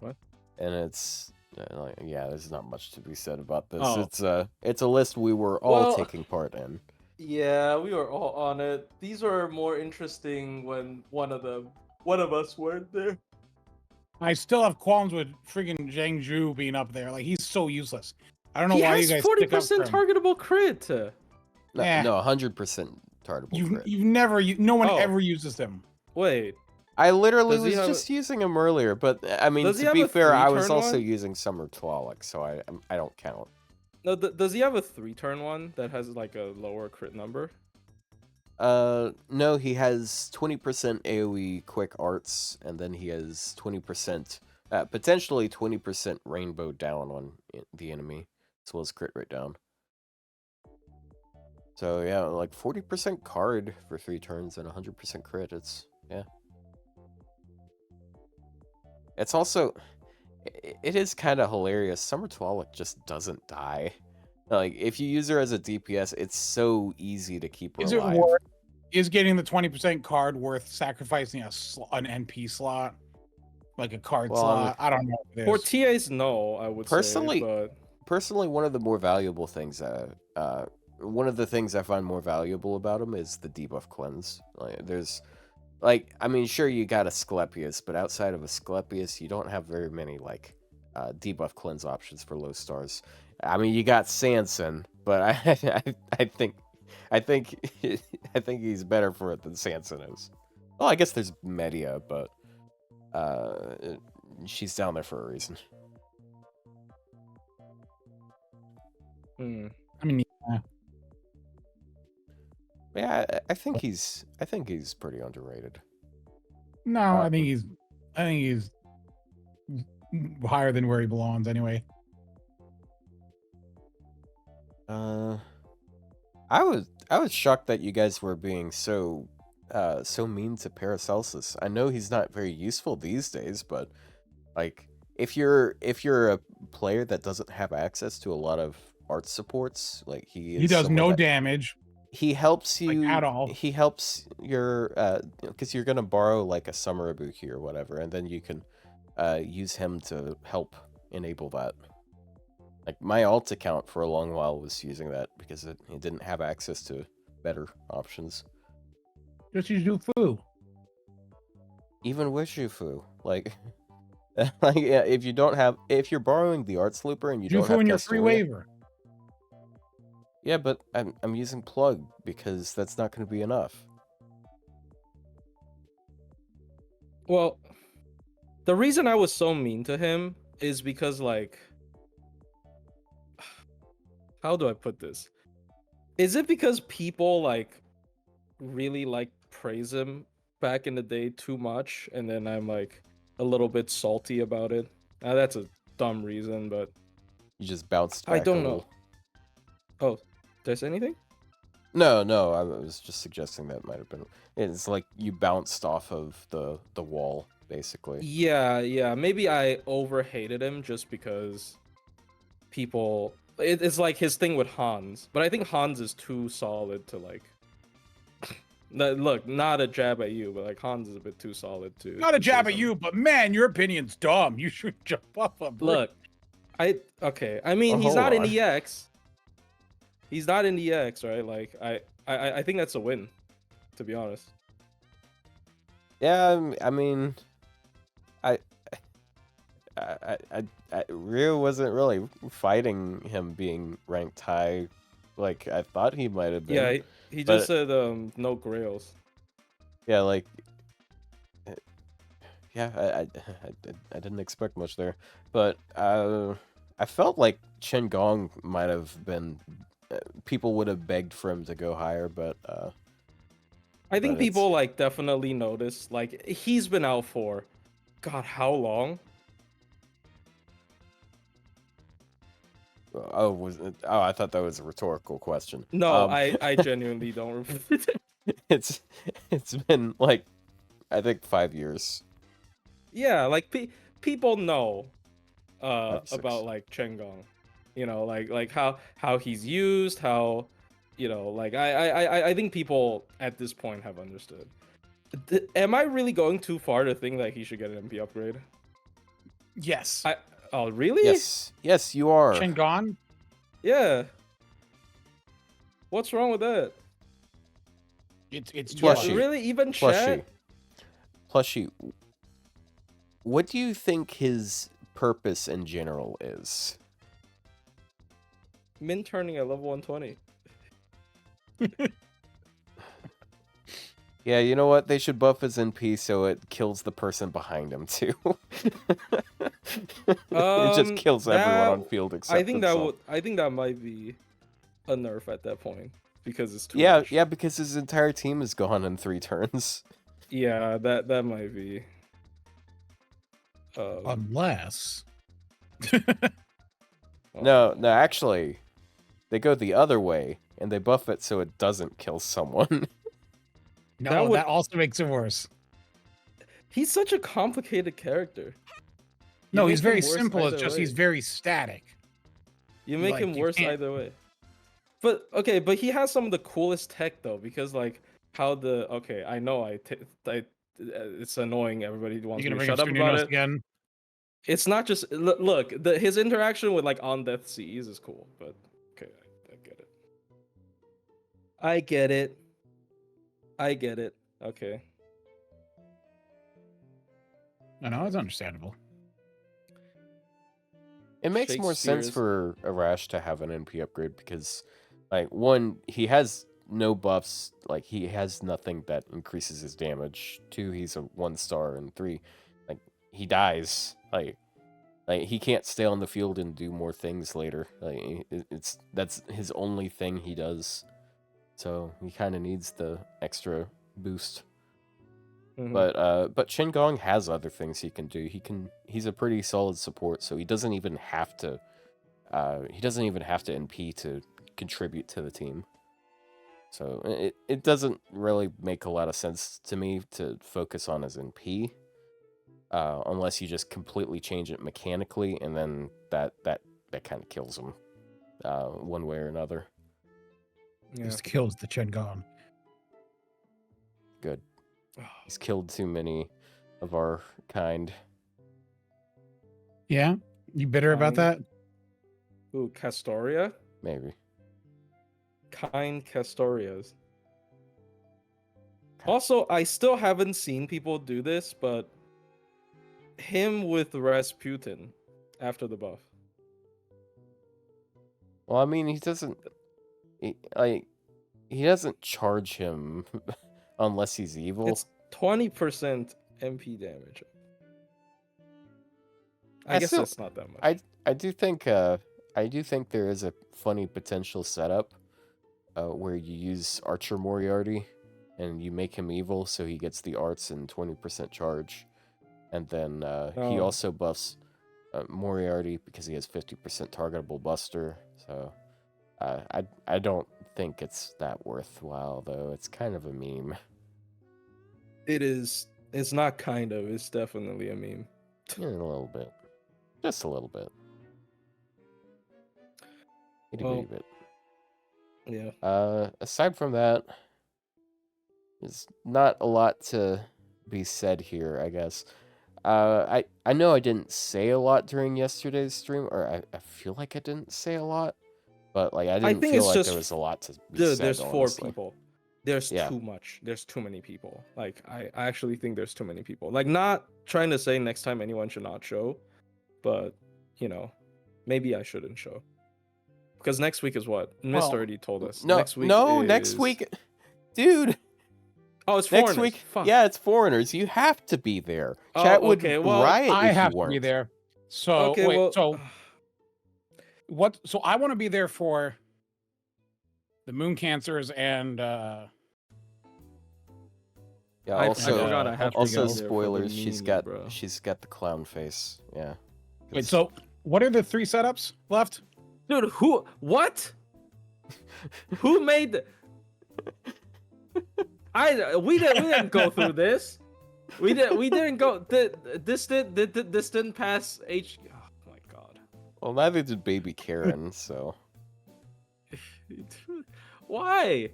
What? And it's Yeah, there's not much to be said about this. Oh. It's a list we were all Well, taking part in. yeah, we were all on it. These are more interesting when one of us weren't there. I still have qualms with freaking Zhang Zhu being up there. Like, he's so useless. I don't know He why you has guys 40% stick up for him. targetable crit. No, Eh. no, 100% targetable crit. You've never, no one Oh. ever uses him. Wait, I literally Does he was have just using him earlier, but I mean, Does he to have be a fair, I was 3-turn also one? using Summer Tlaloc, so I don't count. no, does he have a 3-turn one that has like a lower crit number? No, he has 20% AoE quick arts, and then he has 20%, potentially 20% rainbow down on the enemy, as well as crit rate down. So yeah, like 40% card for 3 turns and 100% crit. Yeah. It's also, it is kind of hilarious. Summer Tlaloc just doesn't die. Like, if you use her as a DPS, it's so easy to keep her alive. Is getting the 20% card worth sacrificing an NP slot? Like a card slot? I don't know what it is. For TAs, no, I would Personally, say, but personally, one of the more valuable things, one of the things I find more valuable about him is the debuff cleanse. Like, there's, like, I mean, sure, you got Asclepius, but outside of Asclepius, you don't have very many, like, debuff cleanse options for low stars. I mean, you got Sanson, but I think he's better for it than Sanson is. Well, I guess there's Media, but she's down there for a reason. I mean, yeah, I think he's pretty underrated. No, I think he's higher than where he belongs anyway. I was shocked that you guys were being so mean to Paracelsus. I know he's not very useful these days, but like if you're a player that doesn't have access to a lot of art supports, like he does no damage. He helps you at all. He helps your because you're gonna borrow like a Summer Ibuki or whatever, and then you can use him to help enable that. Like, my alt account for a long while was using that because it didn't have access to better options. Just use Jufu. Even with Jufu, like, like yeah, if you're borrowing the Arts Looper and you don't have Jufu in your free Castoria, waiver. yeah, but I'm using Plug because that's not going to be enough. well, the reason I was so mean to him is because, like, how do I put this? Is it because people like really like praise him back in the day too much, and then I'm like a little bit salty about it? That's a dumb reason, but You just bounced back I don't a know. little. Oh, did I say anything? No, I was just suggesting that might have been. It's like you bounced off of the wall, basically. Yeah. Maybe I overhated him just because people. It's like his thing with Hans, but I think Hans is too solid to like. Look, not a jab at you, but like Hans is a bit too solid to. Not a jab at you, but man, your opinion's dumb. You should jump off a bridge. Look, okay. I mean, Oh, he's not in hold on. EX. He's not in EX, right? Like I think that's a win, to be honest. Yeah, I mean, Ryou wasn't really fighting him being ranked high, like I thought he might have been. Yeah, he just said no grails. Yeah, like, yeah, I didn't expect much there, but I felt like Chen Gong might have been. People would have begged for him to go higher, but I think but people like definitely noticed. Like he's been out for, God, how long? Oh, I thought that was a rhetorical question. No, I genuinely don't remember. It's been like, I think 5 years. Yeah, like people know 5 or 6. about like Chengong, you know, like how he's used, how, you know, like I think people at this point have understood. Am I really going too far to think that he should get an MP upgrade? Yes. Oh, really? Yes, you are. Shingon? Yeah. What's wrong with that? It's too Plushie. much. Really? Even Plushie. chat? Plushie. What do you think his purpose in general is? Min turning at level 120. Yeah, you know what? They should buff his NP so it kills the person behind him too. It just kills everyone on field except I think himself. I think that might be a nerf at that point because it's too Yeah, much. yeah, because his entire team is gone in 3 turns. Yeah, that might be. Unless. No, actually, they go the other way and they buff it so it doesn't kill someone. No, that also makes it worse. He's such a complicated character. No, he's make very him worse simple. It's either just way. he's very static. You make like, him you worse can't- either way. But okay, but he has some of the coolest tech though, because like how I know it's annoying. Everybody wants You me gonna to bring shut up up about Sununos it. again? It's not just look. His interaction with like on death seas is cool, but okay, I get it. I get it. I get it. Okay. No, it's understandable. It makes more sense for Arash to have an NP upgrade because, like, 1, he has no buffs, like, he has nothing that increases his damage. 2, he's a 1-star, and 3, like, he dies. Like he can't stay on the field and do more things later. Like, that's his only thing he does. So he kind of needs the extra boost. Mhm. But Shingon has other things he can do. He's a pretty solid support, so he doesn't even have to NP to contribute to the team. So it doesn't really make a lot of sense to me to focus on his NP, unless you just completely change it mechanically, and then that kind of kills him, one way or another. Yeah. Just kills the Shingon. Good. He's killed too many of our kind. Yeah? You bitter about that? Ooh, Castoria? Maybe. Kind Castorias. Also, I still haven't seen people do this, but him with Rasputin after the buff. Well, I mean, he doesn't charge him unless he's evil. It's 20% MP damage. I guess that's not that much. I do think there is a funny potential setup where you use Archer Moriarty and you make him evil so he gets the arts and 20% charge, and then he also buffs Moriarty because he has 50% targetable Buster. So I don't think it's that worthwhile, though. It's kind of a meme. It is. It's not kind of. It's definitely a meme. Yeah, a little bit. Just a little bit. Itty bitty bit. Yeah. Aside from that, there's not a lot to be said here, I guess. I know I didn't say a lot during yesterday's stream, or I feel like I didn't say a lot, but like I didn't feel like there was a lot to be said. There's 4 honestly. people. There's too much. There's too many people. Like I actually think there's too many people. Like, not trying to say next time anyone should not show, but maybe I shouldn't show. Because next week is what? Mist already told us. Next week, dude. Oh, it's foreigners. Next week. Fuck. Yeah, it's foreigners. You have to be there. Chat would riot I if have you weren't. to be there. So So I want to be there for the Moon Cancers and Yeah. I Also, forgot I have to also go there for the spoilers. She's got bro. the clown face. Yeah. wait. So what are the 3 setups left? Dude, what? Who made the... we didn't go through this. We didn't go. This didn't pass H. Oh my god. Well, neither did Baby Karen. So. Why?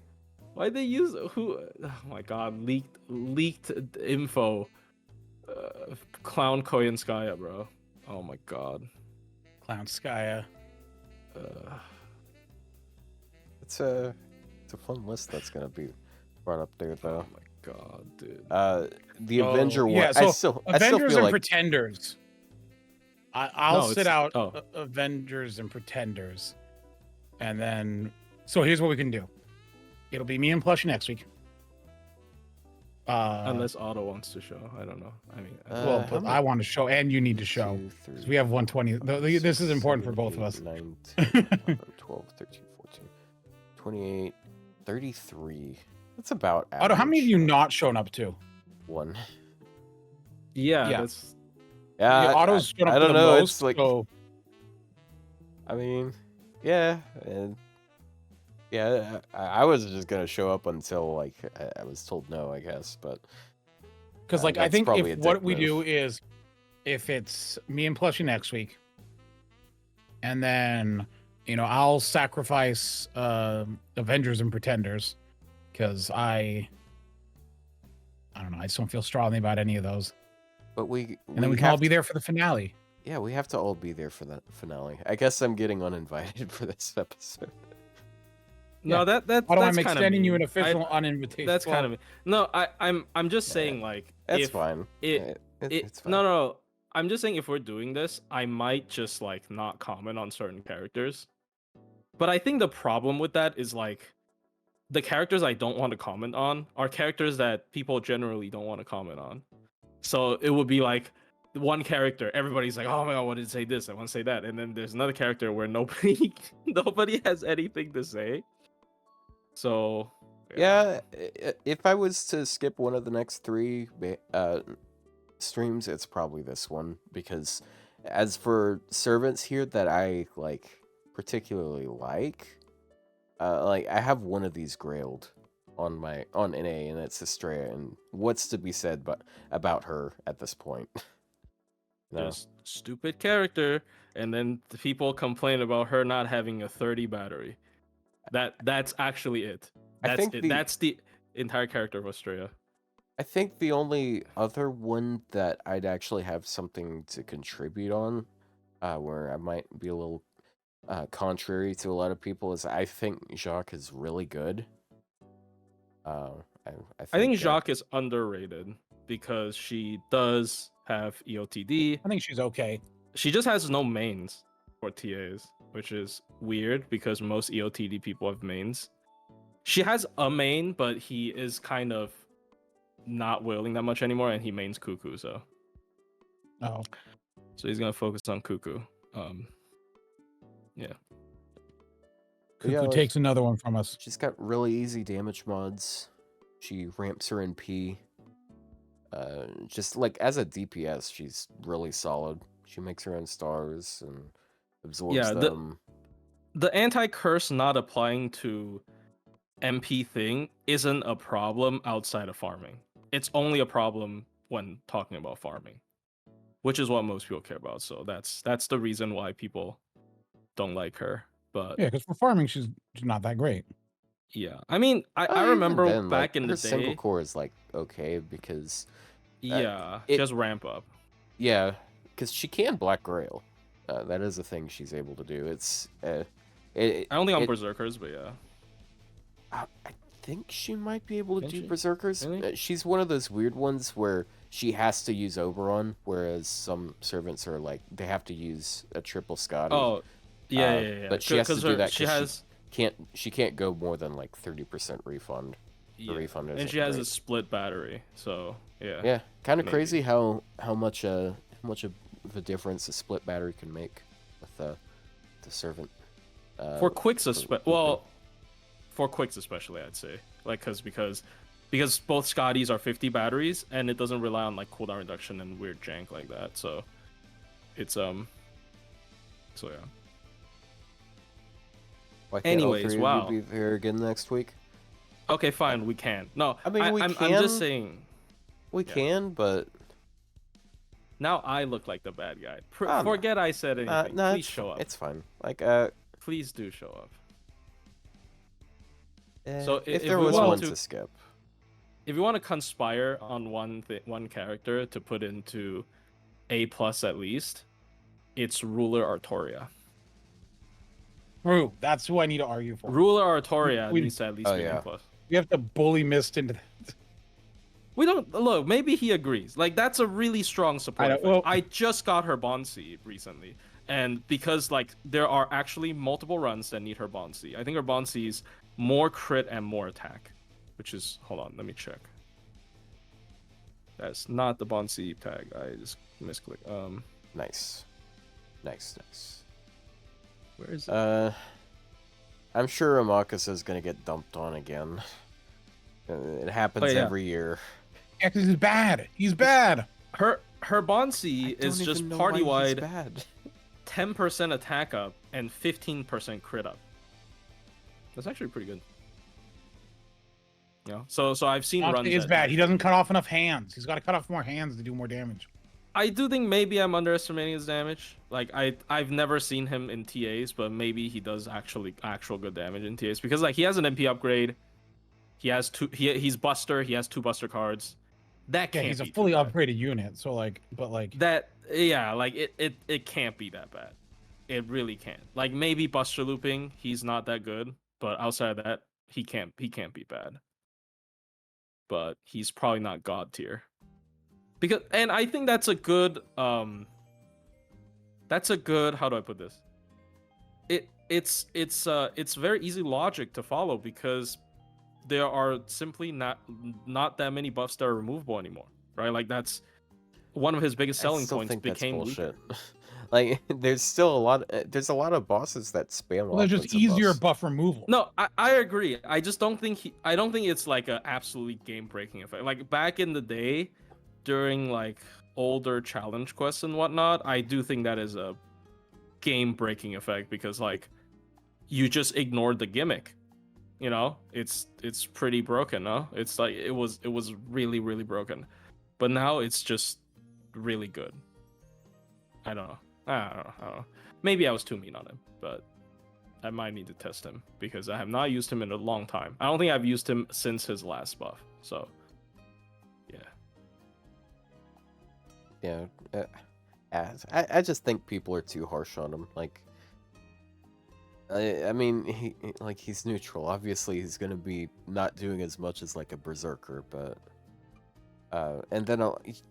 Why they use who? Oh my god! Leaked info. Clown Koyan Skya, bro. Oh my god. Clownskaya. It's a fun list that's gonna be brought up there though. Oh my god, dude. The Avenger one. Yeah, so I still Avengers feel and like Pretenders. I'll No, sit it's- out oh. Avengers and Pretenders, and then so here's what we can do. It'll be me and Plush next week. Unless Otto wants to show. I don't know. I mean, Well, how but many- I want to show, and you need to show. 2, 3, 'Cause we have 120. This is important for 7, both of 8, us. 9, 10, 11, 12, 13, 14, 28, 33. That's about average. Otto, how many of you not shown up to? One. yeah, yeah. that's Yeah, Otto's shown up I to don't the know. most, It's like, so I mean, yeah, and yeah, I was just gonna show up until like I was told no, I guess, but because like I that's think probably if a what dick we do move. is if it's me and Plushy next week, and then I'll sacrifice Avengers and Pretenders because I don't know, I just don't feel strongly about any of those, but we and then we can all be there for the finale. Yeah, we have to all be there for that finale. I guess I'm getting uninvited for this episode. no, that's Otto, I'm kinda extending you an mean. official uninvitation. That's kind of no. I'm just Yeah, saying like That's if fine. It's fine. no. I'm just saying if we're doing this, I might just like not comment on certain characters. But I think the problem with that is like the characters I don't want to comment on are characters that people generally don't want to comment on. So it would be like one character, everybody's like, "Oh my god, what did it say this? I want to say that," and then there's another character where nobody has anything to say. So Yeah, if I was to skip one of the next 3 streams, it's probably this one because as for servants here that I particularly like I have one of these grailed on NA, and it's Estrella, and what's to be said about her at this point? No. just stupid character, and then the people complain about her not having a 30 battery. That's actually it. I That's think it. the- That's the entire character of Australia. I think the only other one that I'd actually have something to contribute on, where I might be a little contrary to a lot of people, is I think Jacques is really good. I think Jacques is underrated because she does have EOTD. I think she's okay. She just has no mains or TAs, which is weird because most EOTD people have mains. She has a main, but he is kind of not wielding that much anymore, and he mains Cuckoo, so Oh, he's gonna focus on Cuckoo. Yeah. But yeah, Cuckoo takes another one from us. she's got really easy damage mods. She ramps her NP. Just like as a DPS, she's really solid. She makes her own stars and absorbs Yeah, them. The anti-curse not applying to MP thing isn't a problem outside of farming. It's only a problem when talking about farming, which is what most people care about. So that's the reason why people don't like her. But Yeah, because for farming, she's not that great. yeah, I mean, I Even remember then, back in her the single day. core is okay because Yeah, it- just ramp up. yeah, because she can Black Grail. That is a thing she's able to do. It's I don't think on it- Berserkers, but yeah. I think she might be able to Can do she? Berserkers. Really? She's one of those weird ones where she has to use Oberon, whereas some servants are they have to use a triple Scotty. Oh, yeah. But she has to do that She 'cause has she can't go more than 30% refund. yeah, refund and isn't she has a great. split battery. So yeah. Yeah, kind of Maybe. crazy how much of a difference a split battery can make with the servant. For quicks, for- for quicks especially, I'd say, because both Scotties are 50 batteries, and it doesn't rely on cooldown reduction and weird jank like that. So it's So yeah. Why can't all anyways, three of you wow. be there again next week? Okay, fine, we can. No, I mean, we I'm can. just saying. We Yeah. can, but Now I look like the bad guy. no. Forget I said anything. no, Please show up. It's fine. Please do show up. So So if if there we was want one to- to skip, If you want to conspire on one character to put into A+ at least, it's Ruler Artoria. True. That's who I need to argue for. Ruler Artoria We- needs to at least be yeah. A+. We have to bully Mist into that. We don't look. Maybe he agrees. Like that's a really strong support. I know, effect. well- I just got her Bonsi recently, and because like there are actually multiple runs that need her Bonsi. I think her Bonsi is more crit and more attack, which is hold on, let me check. That's not the Bonsi tag. I just misclicked. Nice. Where is it? I'm sure Amakusa is gonna get dumped on again. It happens yeah. every year. Yeah, 'cause he's bad. He's bad. Her Bonsi is just party wide Bad. 10% attack up and 15% crit up. That's actually pretty good. Yeah. So I've seen runs. He's bad. He doesn't cut off enough hands. He's got to cut off more hands to do more damage. I do think maybe I'm underestimating his damage. Like I've never seen him in TAs, but maybe he does actual good damage in TAs because like he has an MP upgrade. He has he's Buster. He has 2 Buster cards. That Yeah, can't. he's a be fully too bad. upgraded unit. So like, but like That yeah, like it can't be that bad. It really can't. Like maybe Buster looping, he's not that good, but outside of that, he can't be bad. But he's probably not god tier. Because and I think that's a good how do I put this? It's very easy logic to follow because there are simply not that many buffs that are removable anymore, right? Like that's one of his biggest selling I still points think that's became bullshit. weaker. Like, there's still a lot. There's a lot of bosses that spam. well, they're just offensive easier buffs. buff removal. No, I agree. I just don't think I don't think it's like an absolutely game breaking effect. Like back in the day, during like older challenge quests and whatnot, I do think that is a game breaking effect because like you just ignored the gimmick. You know, it's pretty broken, no? It's like it was really, really broken. But now it's just really good. I don't know. Maybe I was too mean on him, but I might need to test him because I have not used him in a long time. I don't think I've used him since his last buff. So, yeah. I just think people are too harsh on him. Like, I mean, he's neutral. Obviously, he's gonna be not doing as much as like a berserker, but and then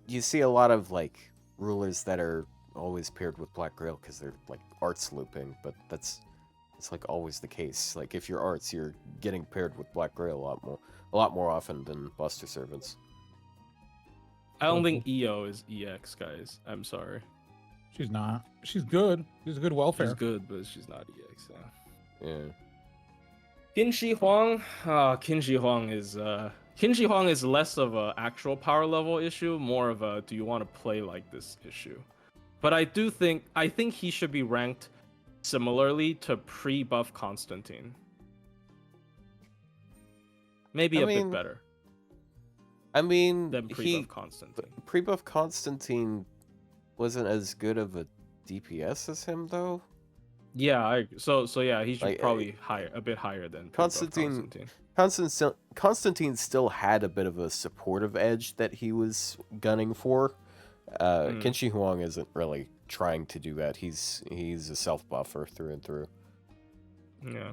you see a lot of like rulers that are always paired with Black Grail because they're like arts looping, but it's like always the case. Like if you're arts, you're getting paired with Black Grail a lot more often than Buster Servants. I don't think EO is EX, guys. I'm sorry. She's not. She's good. She's a good welfare. She's good, but she's not EX. Yeah. Qin Huang. Qin Huang is less of a actual power level issue, more of a do you want to play like this issue. But I think he should be ranked similarly to pre-buff Constantine. Maybe a bit better. I mean, Than pre-buff Constantine. Pre-buff Constantine wasn't as good of a DPS as him, though. Yeah, so yeah, he should Like, probably a bit higher than Constantine. Constantine still had a bit of a supportive edge that he was gunning for. Qin Huang isn't really trying to do that. He's a self buffer through and through. Yeah,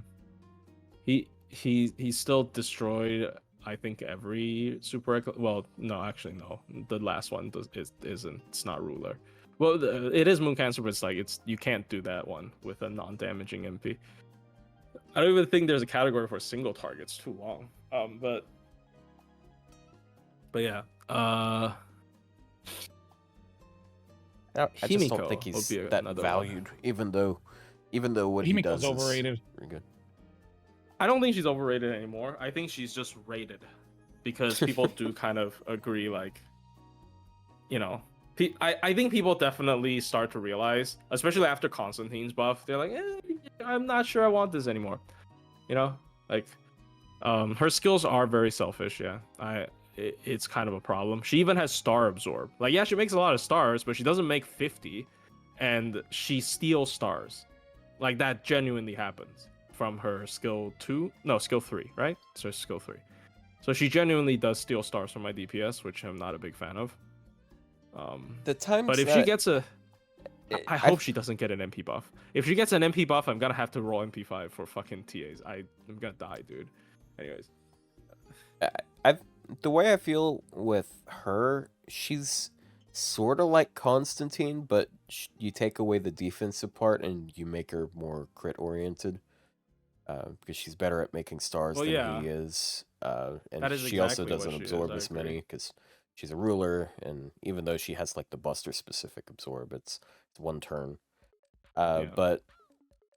he still destroyed. I think every super. Well, no, actually no. The last one isn't. It's not ruler. Well, it is Moon Cancer, but it's like you can't do that one with a non-damaging MP. I don't even think there's a category for single target. It's too long. But yeah. I just don't think Himiko he's would be that another valued, even though what he does Himiko's overrated. is pretty good. I don't think she's overrated anymore. I think she's just rated because people do kind of agree, like, you know, I think people definitely start to realize, especially after Constantine's buff, they're like, I'm not sure I want this anymore. You know, like, her skills are very selfish. Yeah, it's kind of a problem. She even has Star Absorb. Like, yeah, she makes a lot of stars, but she doesn't make 50, and she steals stars. Like, that genuinely happens from her skill 3, right? So skill 3. So she genuinely does steal stars from my DPS, which I'm not a big fan of. The times but if that, she gets a I hope she doesn't get an MP buff. If she gets an MP buff, I'm gonna have to roll MP5 for fucking TAs. I'm gonna die, dude. Anyways, I the way I feel with her, she's sort of like Constantine, but you take away the defensive part and you make her more crit oriented. Because she's better at making stars than he is, and that is she also exactly what doesn't she absorb is, I as agree. many because she's a ruler, and even though she has like the Buster specific absorb, it's one turn. Yeah. But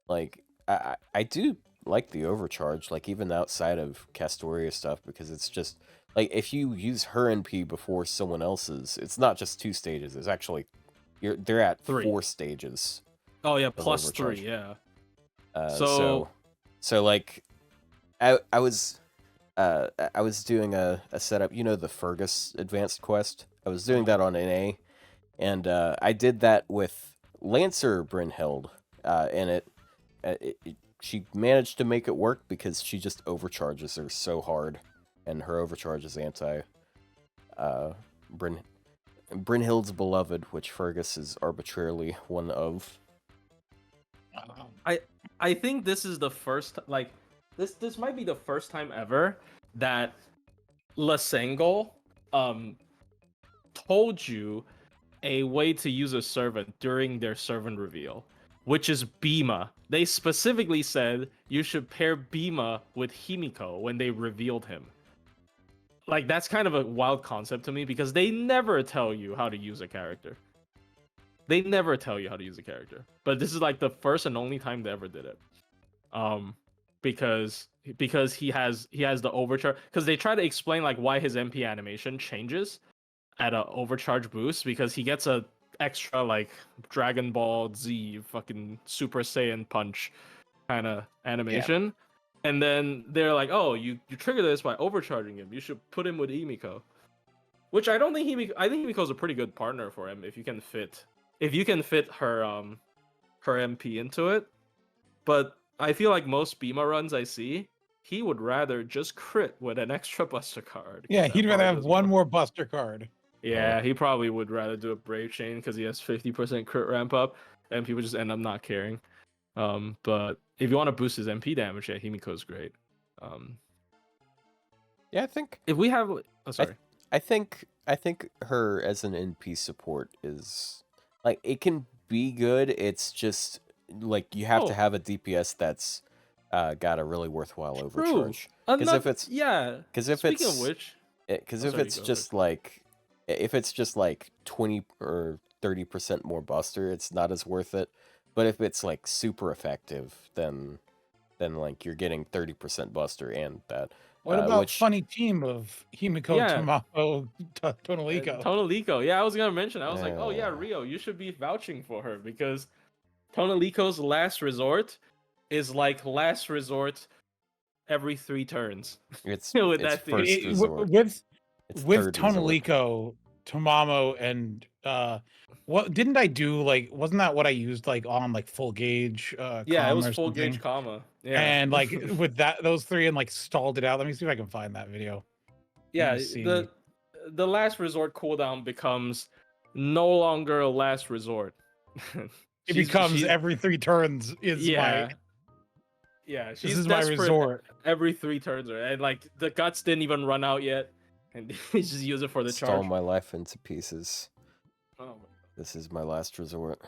like I do like the overcharge, like even outside of Castoria stuff, because it's just like if you use her NP before someone else's, it's not just 2 stages. It's actually they're at 3. 4 stages. Oh yeah, of plus overcharge. 3. Yeah. So like I was doing a setup, the Fergus advanced quest. I was doing that on NA, and I did that with Lancer Brynhild, and she managed to make it work because she just overcharges her so hard, and her overcharge is anti Brynhild's beloved, which Fergus is arbitrarily one of. I think this is the first, like, this might be the first time ever that Lasengol told you a way to use a servant during their servant reveal, which is Bima. They specifically said you should pair Bima with Himiko when they revealed him. Like, that's kind of a wild concept to me because they never tell you how to use a character. They never tell you how to use a character. But this is like the first and only time they ever did it. Because he has the overcharge, because they try to explain like why his MP animation changes at a overcharge boost, because he gets a extra like Dragon Ball Z fucking Super Saiyan punch kind of animation. And then they're like, oh, you trigger this by overcharging him. You should put him with Himiko. Which I don't think I think Himiko's a pretty good partner for him if you can fit her MP into it. But I feel like most Bima runs I see, he would rather just crit with an extra Buster card. Yeah, he'd rather have one more Buster card. Yeah, he probably would rather do a Brave Chain because he has 50% crit ramp up, and people just end up not caring. But if you want to boost his MP damage, yeah, Himiko's great. Yeah, I think if we have, oh sorry, I think her as an NP support is like, it can be good. It's just like you have to have a DPS that's got a really worthwhile overcharge. Because if it's Speaking of which, if it's just like 20 or 30% more Buster, it's not as worth it. But if it's like super effective, then like you're getting 30% Buster and that. What about funny team of Himiko, Tomako, Tonalico? Tonalico, yeah, I was gonna mention. I was like, oh yeah, Ryou, you should be vouching for her because Tonalico's last resort is like last resort every 3 turns. It's with it's that first resort. With Tonalico, Tomamo, and what didn't I do? Like, wasn't that what I used like on like full gauge? Yeah, it was full gauge comma. Yeah, and like with those 3 and like stalled it out. Let me see if I can find that video. Yeah, the last resort cooldown becomes no longer a last resort. It becomes every 3 turns is my. Yeah, this is my resort. Every 3 turns, and like the guts didn't even run out yet, and he just use it for the charge. Stall my life into pieces. Oh my God. This is my last resort.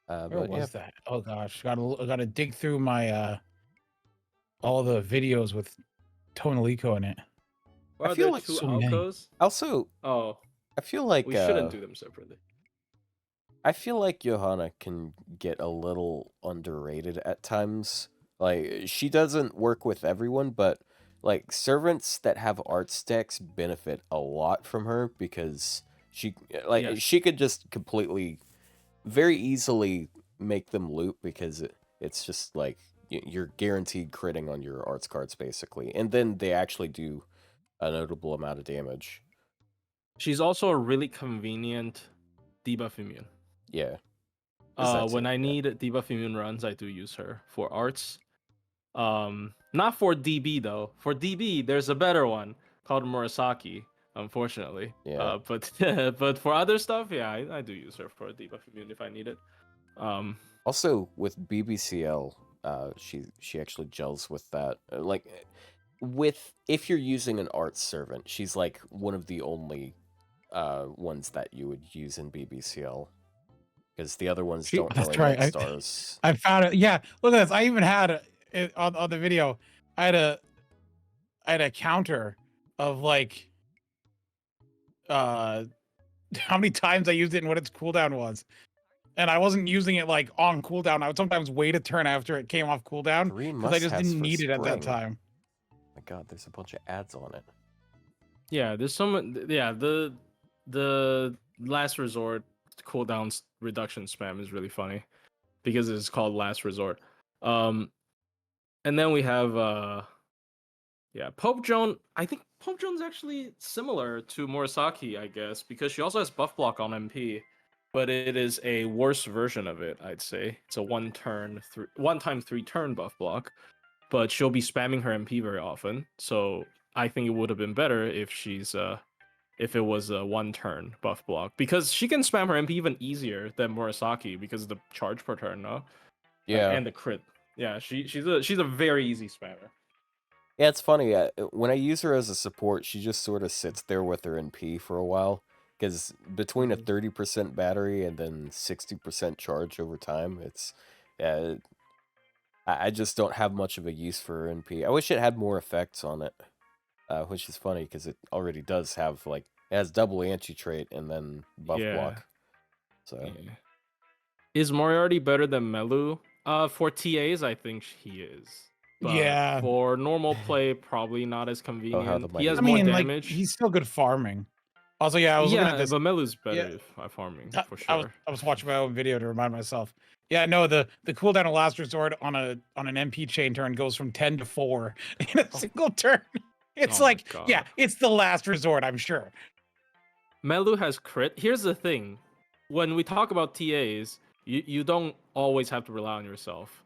Where was that? Oh gosh, gotta dig through my all the videos with Tonalico in it. Well, I feel like 2 Alcos. Also, I feel like we shouldn't do them separately. I feel like Johanna can get a little underrated at times. Like, she doesn't work with everyone, but like servants that have art stacks benefit a lot from her because she could just completely, very easily make them loop because it's just like you're guaranteed critting on your arts cards basically, and then they actually do a notable amount of damage. She's also a really convenient debuff immune. Yeah. When I need debuff immune runs, I do use her for arts. Not for DB though. For DB, there's a better one called Murasaki, unfortunately. Yeah. But but for other stuff, yeah, I do use her for a debuff immune if I need it. Also, with BBCL, she actually gels with that. With if you're using an art servant, she's like one of the only ones that you would use in BBCL, because the other ones don't That's really right. make stars. I found it. Yeah, look at this. I even had it on the video. I had a counter of like uh how many times I used it and what its cooldown was. And I wasn't using it like on cooldown. I would sometimes wait a turn after it came off cooldown 3 because I just must-haves didn't for need it at that spring. time. My God, there's a bunch of ads on it. Yeah, there's some. Yeah, the last resort cooldown reduction spam is really funny because it's called last resort. And then we have yeah, Pope Joan. I think Pope Joan's actually similar to Murasaki, I guess, because she also has buff block on MP, but it is a worse version of it. I'd say it's a one time 3 turn buff block, but she'll be spamming her MP very often. So I think it would have been better if it was a 1 turn buff block, because she can spam her MP even easier than Murasaki because of the charge per turn, no? Like, Yeah. and the crit. Yeah, she's a very easy spammer. Yeah, it's funny. When I use her as a support, she just sort of sits there with her NP for a while. Because between a 30% battery and then 60% charge over time, it's. I just don't have much of a use for her NP. I wish it had more effects on it, which is funny because it already does have, like, it has double anti-trait and then buff Yeah. block. So. Yeah. Is Moriarty better than Melu? For TAs, I think he is. But Yeah. for normal play, probably not as convenient. the He has mighty- more I mean, like, damage. he's still good farming. Also, yeah, I was looking at this. but Melu's better Yeah. at farming for I sure. was watching my own video to remind myself. Yeah, no, the cooldown of last resort on an MP chain turn goes from 10 to 4 in a single turn. It's Oh my like, yeah, God. it's the last resort, I'm sure. Melu has crit. Here's the thing. When we talk about TAs, you don't always have to rely on yourself.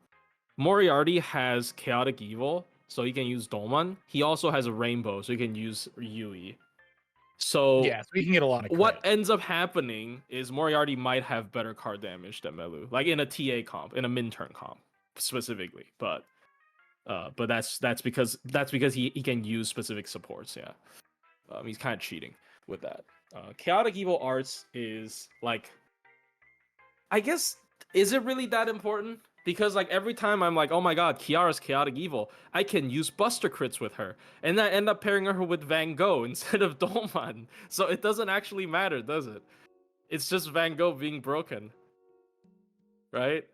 Moriarty has Chaotic Evil, so he can use Dolman. He also has a Rainbow, so he can use Ryui. So Yeah, so we can get a lot of what crit. ends up happening is Moriarty might have better card damage than Melu, like in a TA comp, in a min-turn comp specifically. But that's because he can use specific supports. Yeah, he's kind of cheating with that. Chaotic Evil Arts is like, I guess, is it really that important? Because like every time I'm like, oh my god, Kiara's Chaotic Evil, I can use Buster crits with her, and I end up pairing her with Van Gogh instead of Dolman. So it doesn't actually matter, does it? It's just Van Gogh being broken, right?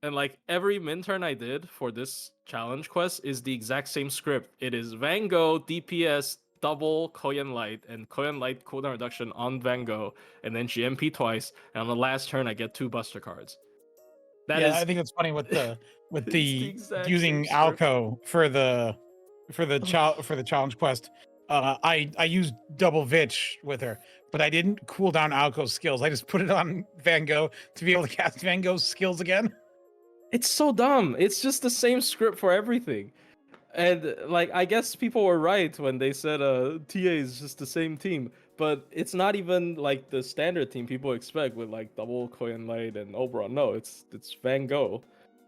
And like every min turn I did for this challenge quest is the exact same script. It is Van Gogh DPS double Koyan Light and Koyan Light cooldown reduction on Van Gogh, and then she MP twice, and on the last turn I get 2 Buster cards. I think it's funny with the exact using same script. Alco for the challenge quest. I used double Vitch with her, but I didn't cool down Alco's skills. I just put it on Van Gogh to be able to cast Van Gogh's skills again. It's so dumb. It's just the same script for everything. And like, I guess people were right when they said TA is just the same team, but it's not even like the standard team people expect with like double Koyan Light and Oberon. No, it's Van Gogh.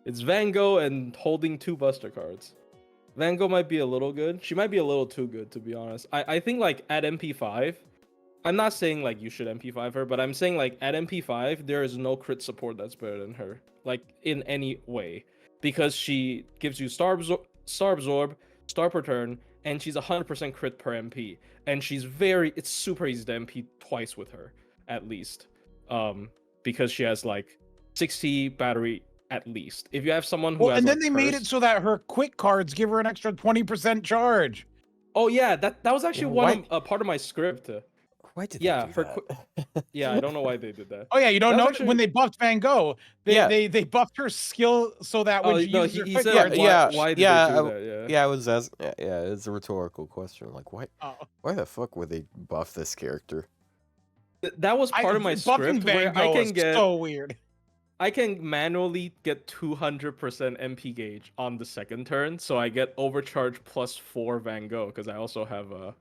It's Van Gogh and holding 2 Buster cards. Van Gogh might be a little good. She might be a little too good, to be honest. I think like at MP5, I'm not saying like you should MP5 her, but I'm saying like at MP5 there is no crit support that's better than her, like in any way, because she gives you Star Absorb, Star per turn, and she's 100% crit per MP, and it's super easy to MP twice with her at least, because she has like 60 battery at least. If you have someone who has, and then like, they made it so that her quick cards give her an extra 20% charge. Oh yeah, that was actually part of my script. Why did they do that? Yeah, I don't know why they did that. Oh yeah, you don't That was know actually- when they buffed Van Gogh, they buffed her skill so that when she uses her he quick said, cards, why did they do that? Yeah, I was asking. Yeah, it's a rhetorical question. Like, why? Oh. Why the fuck would they buff this character? That was part of my buffing script Van where Gogh I can is get so weird. I can manually get 200% MP gauge on the second turn, so I get overcharge plus 4 Van Gogh because I also have a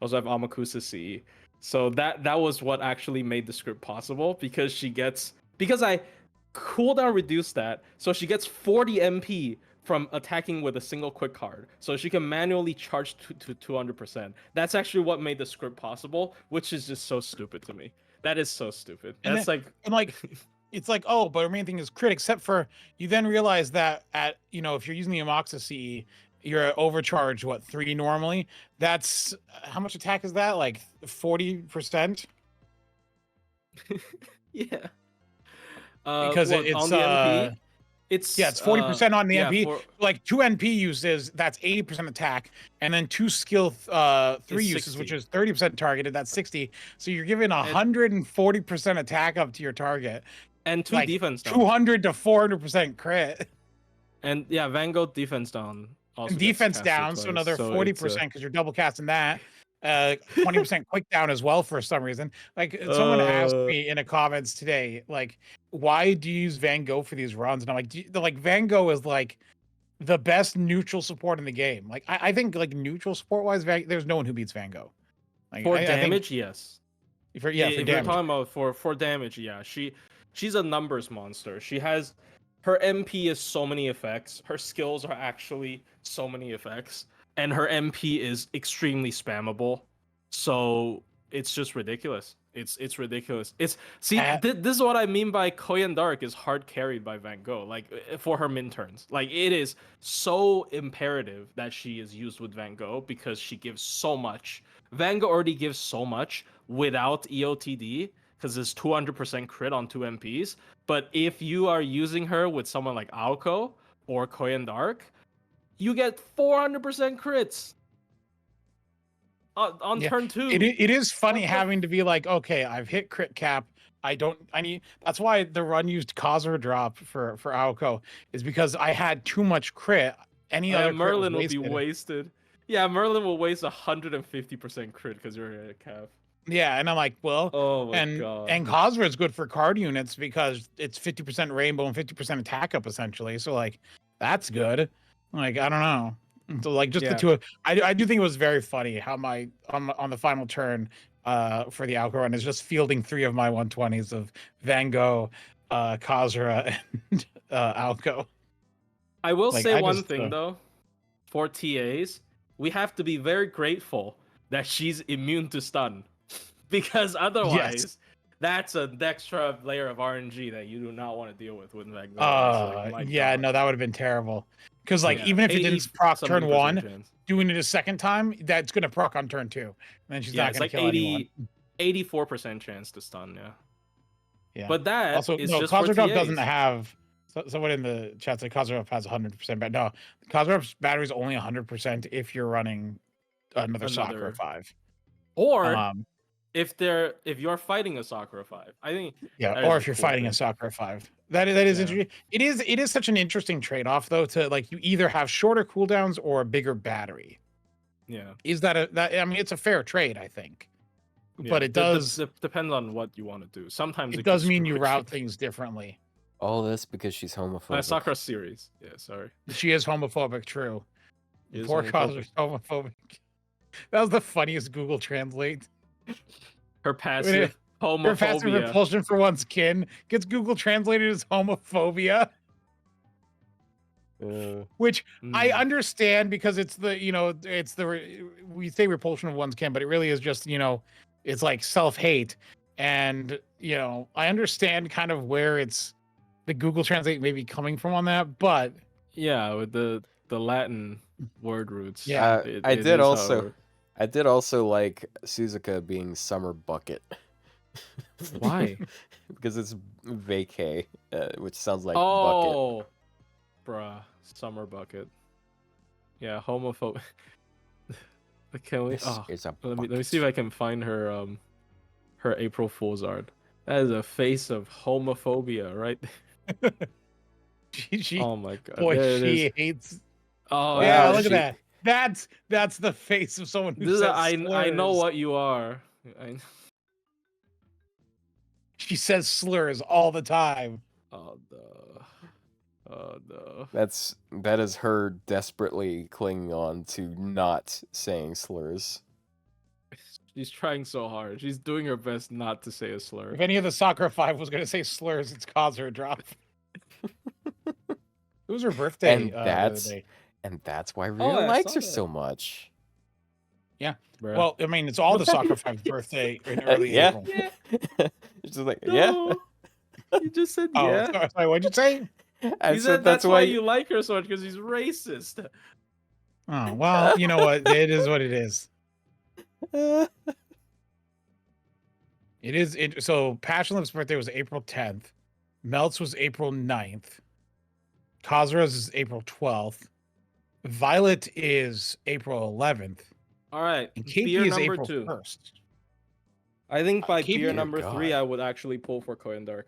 also have Amakusa CE. So that was what actually made the script possible because I cooldown reduced that, so she gets 40 MP from attacking with a single quick card, so she can manually charge to 200%. That's actually what made the script possible, which is just so stupid to me. That is so stupid. And That's then, and like, it's like, oh, but our main thing is crit, except for you then realize that at, if you're using the Amoxa CE, you're overcharged, 3 normally? That's, how much attack is that? Like 40%? yeah. Because it's on the NP? It's 40% on the NP. For, like 2 NP uses, that's 80% attack, and then 2 skill 3 uses, which is 30% targeted, that's 60. So you're giving 140% attack up to your target. And 2 defense down. 200 to 400% crit. And yeah, Van Gogh defense down. Also and defense down, so another 40% because you're double casting that. 20% quick down as well for some reason. Like someone asked me in the comments today, like, why do you use Van Gogh for these runs? And I'm like, Van Gogh is like the best neutral support in the game. Like I think like neutral support wise, there's no one who beats Van Gogh. Like, for damage, yes. For damage. If you're talking about for damage, yeah, she's a numbers monster. She has her MP is so many effects. Her skills are actually so many effects. And her MP is extremely spammable, so it's just ridiculous. It's ridiculous. This is what I mean by Koyan Dark is hard carried by Van Gogh, like for her min turns. Like it is so imperative that she is used with Van Gogh because she gives so much. Van Gogh already gives so much without EOTD because it's 200% crit on 2 MPs. But if you are using her with someone like Aoko or Koyan Dark, you get 400% crits on turn 2. It is funny having to be like, okay, I've hit crit cap. That's why the run used Kazuha drop for Aoko is because I had too much crit. Any other Merlin will be wasted. Yeah, Merlin will waste 150% crit because you're at cap. Yeah, and I'm like, well, God. And Kazuha is good for card units because it's 50% rainbow and 50% attack up essentially. So like, that's good. Like, I don't know. So like just the two. I do think it was very funny how my on the final turn for the Alco run is just fielding 3 of my 120s of Van Gogh, Kazuha, and Alco. I will say one thing though, for TAs, we have to be very grateful that she's immune to stun, because otherwise that's an extra layer of RNG that you do not want to deal with Van Gogh. No, that would have been terrible. Because like even if it didn't proc turn 1, chance. Doing it a second time, that's gonna proc on turn 2. And then she's not gonna kill anyone. 84% chance to stun, yeah. But that also is no, just Kazuha doesn't have. Someone in the chat said Kazuha has 100%, but no, Kazuha's battery is only 100% if you're running another Sakura 5. Or if you're fighting a Sakura 5, I think. Yeah, or if you're fighting a Sakura 5. That is interesting. It is such an interesting trade-off though, to like you either have shorter cooldowns or a bigger battery. Yeah. Is that I mean, it's a fair trade, I think. Yeah, but it does depend on what you want to do. Sometimes it does mean you route things differently. All this because she's homophobic. Sakura series. Yeah, sorry. She is homophobic, true. Poor Kazuha's homophobic. That was the funniest Google Translate. Her passive homophobia. Her passive repulsion for one's kin gets Google translated as homophobia. Which I understand because it's we say repulsion of one's kin, but it really is just, it's like self-hate. And, I understand kind of where it's the Google Translate may be coming from on that, but yeah, with the Latin word roots. Yeah, I did also like Suzuka being Summer Bucket. Why? Because it's vacay, which sounds like bucket. Bruh, Summer Bucket. Yeah, homophobic. Can we? Let me see if I can find her her April Fool's art. That is a face of homophobia, right? Oh my god! Boy, she hates. Oh yeah, look at that. That's the face of someone who says slurs. I know what you are. She says slurs all the time. Oh no. That is her desperately clinging on to not saying slurs. She's trying so hard. She's doing her best not to say a slur. If any of the Sakura 5 was going to say slurs, it's cause her a drop. It was her birthday the other day. And that's why Oh, Ryo I likes saw her that. so much. Bruh. Well, I mean, it's all the Sakura 5's birthday in early yeah. April. Yeah. It's just like, yeah. No. You just said Oh, yeah. sorry, what'd you say? I You said said that's why you like her so much because he's racist. Oh, well, you know what? It is what it is. It is. So Passionlip's birthday was April 10th. Melt's was April 9th. Kazura's is April 12th. Violet is April 11th. All right. And KP Beer is number April 2. 1st. I think by KP beer oh number 3, God. I would actually pull for Koyan Dark.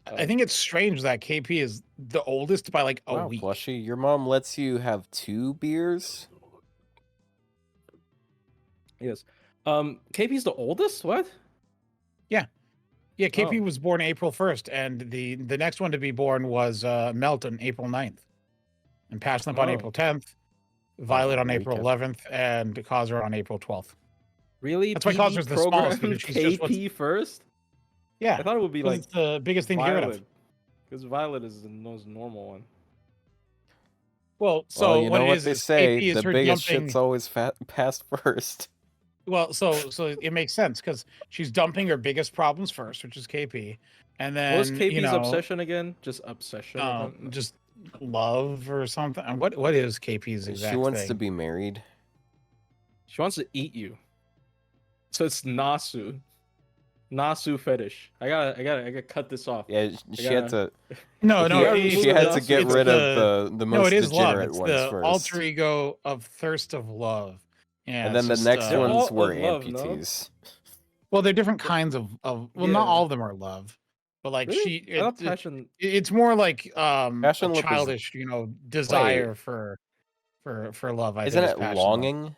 I think it's strange that KP is the oldest by like a Wow, week. Plushie, your mom lets you have 2 beers? Yes. KP's the oldest? What? Yeah, KP Oh. was born April 1st, and the next one to be born was Melt on April 9th. And Passionlip on Oh. April 10th. Violet on week April after. 11th, and Kazura on April 12th. Really? That's why PB Kazura's the smallest, programmed because she's just KP first? Yeah, I thought it would be because like it's the biggest thing to get rid of. Violet. Because Violet is the most normal one. Well, so Well, you what know it what is they is say, KP is the her biggest dumping. shit's always passed first. Well, so it makes sense because she's dumping her biggest problems first, which is KP, and then What was KP's you know, obsession again? Just obsession? with him? just love or something. What is KP's exact She wants thing? to be married. She wants to eat you. So it's Nasu. Nasu fetish. I gotta cut this off. Yeah, she had to. No, She had to get it's rid of the most no, it is love. degenerate It's ones the first. alter ego of thirst of love. Yeah, And then the it's just, next They're ones all were of love, no? amputees. Well, they're different kinds of well, not Yeah. all of them are love, but like Really? I thought it, passion. it's more like a Passionlip is- childish, desire for love. I Isn't think it is passion, longing?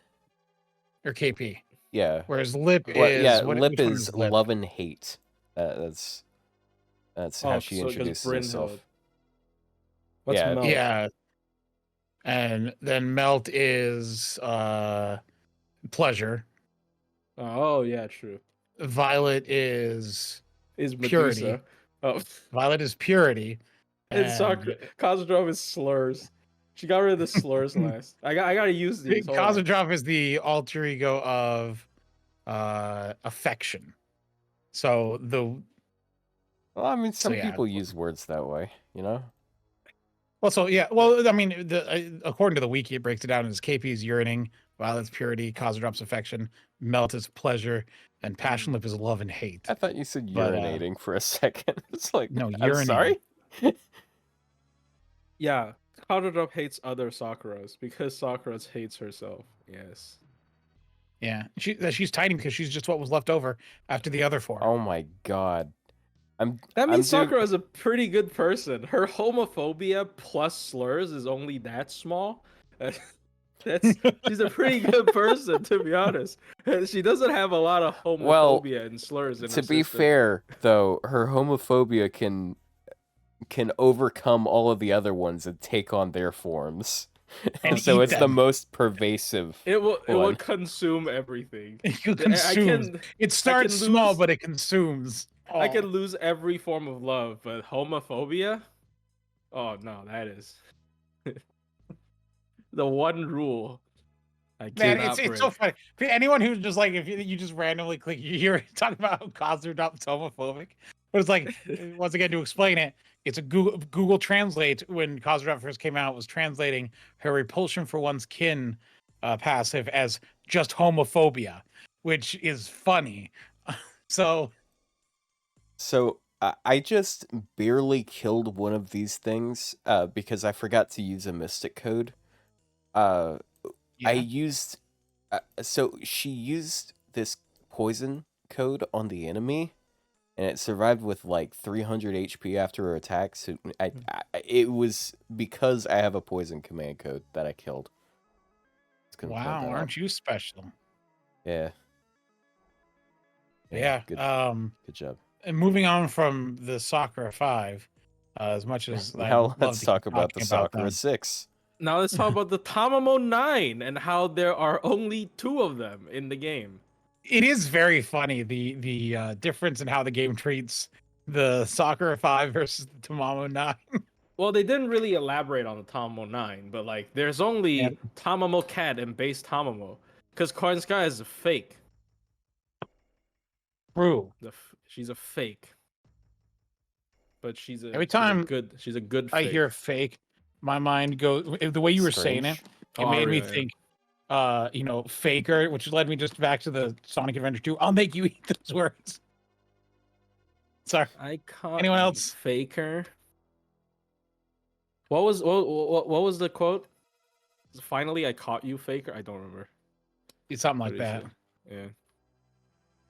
or KP? Yeah. Whereas lip Well, is yeah, which lip one is lip? love and hate. That's how Oh, she so 'cause introduces Bryn herself. held. What's Yeah. Mel? Yeah, and then melt is pleasure. Oh yeah, true. Violet is Is Purity. Medusa. Oh, Violet is purity. and Sakura. Kozudrov is slurs. She got rid of the slurs last. I gotta use these. hold on. Kozudrov is the alter ego of affection. So Well, I mean, some yeah. people use words that way, you know? I mean, according to the wiki, it breaks it down as KP is yearning, Violet's purity, Kozudrov's affection, Melt is pleasure, and Passionlip is love and hate. I thought you said But, urinating for a second. It's like, No, I'm urinating. sorry? Yeah, Kozudrov hates other Sakuras because Sakura hates herself. Yes. Yeah, she's tiny because she's just what was left over after the other 4. Oh my god. That means doing- Sakura is a pretty good person. Her homophobia plus slurs is only that small. She's a pretty good person, to be honest. She doesn't have a lot of homophobia and slurs. In To her be system. fair, though, her homophobia can overcome all of the other ones and take on their forms. And So eat it's the them. most pervasive. it will one. consume everything. It I consumes. can It starts lose- small, but it consumes. I all. can lose every form of love, but homophobia? Oh no, that is the one rule. I Man, cannot it's so break. funny. For anyone who's just like, if you just randomly click, you hear talking about how Kozudrov's homophobic. But it's like, once again, to explain it, it's a Google Translate when Kozudrov first came out was translating her repulsion for one's kin passive as just homophobia, which is funny. So I just barely killed one of these things because I forgot to use a mystic code. I yeah. used so she used this poison code on the enemy, and it survived with like 300 HP after her attack. So it was because I have a poison command code that I killed. Just couldn't point Wow, that out. aren't you special? Yeah. Yeah. Good job. And moving on from the Sakura 5, as much as I Now love let's to talk keep about the talking Sakura them. 6. Now let's talk about the Tamamo 9 and how there are only 2 of them in the game. It is very funny the difference in how the game treats the Sakura 5 versus the Tamamo 9. Well, they didn't really elaborate on the Tamamo 9, but like, there's only Tamamo Cat and base Tamamo, because Koyan Sky is a fake. True. She's a fake. But she's a Every time she's a good I fake. hear fake, my mind goes the way you were saying it. It made me think, faker, which led me just back to the Sonic Adventure 2. I'll make you eat those words. Sorry. Anyone else? Faker. What was the quote? Finally, I caught you, faker. I don't remember. It's something like that. Yeah.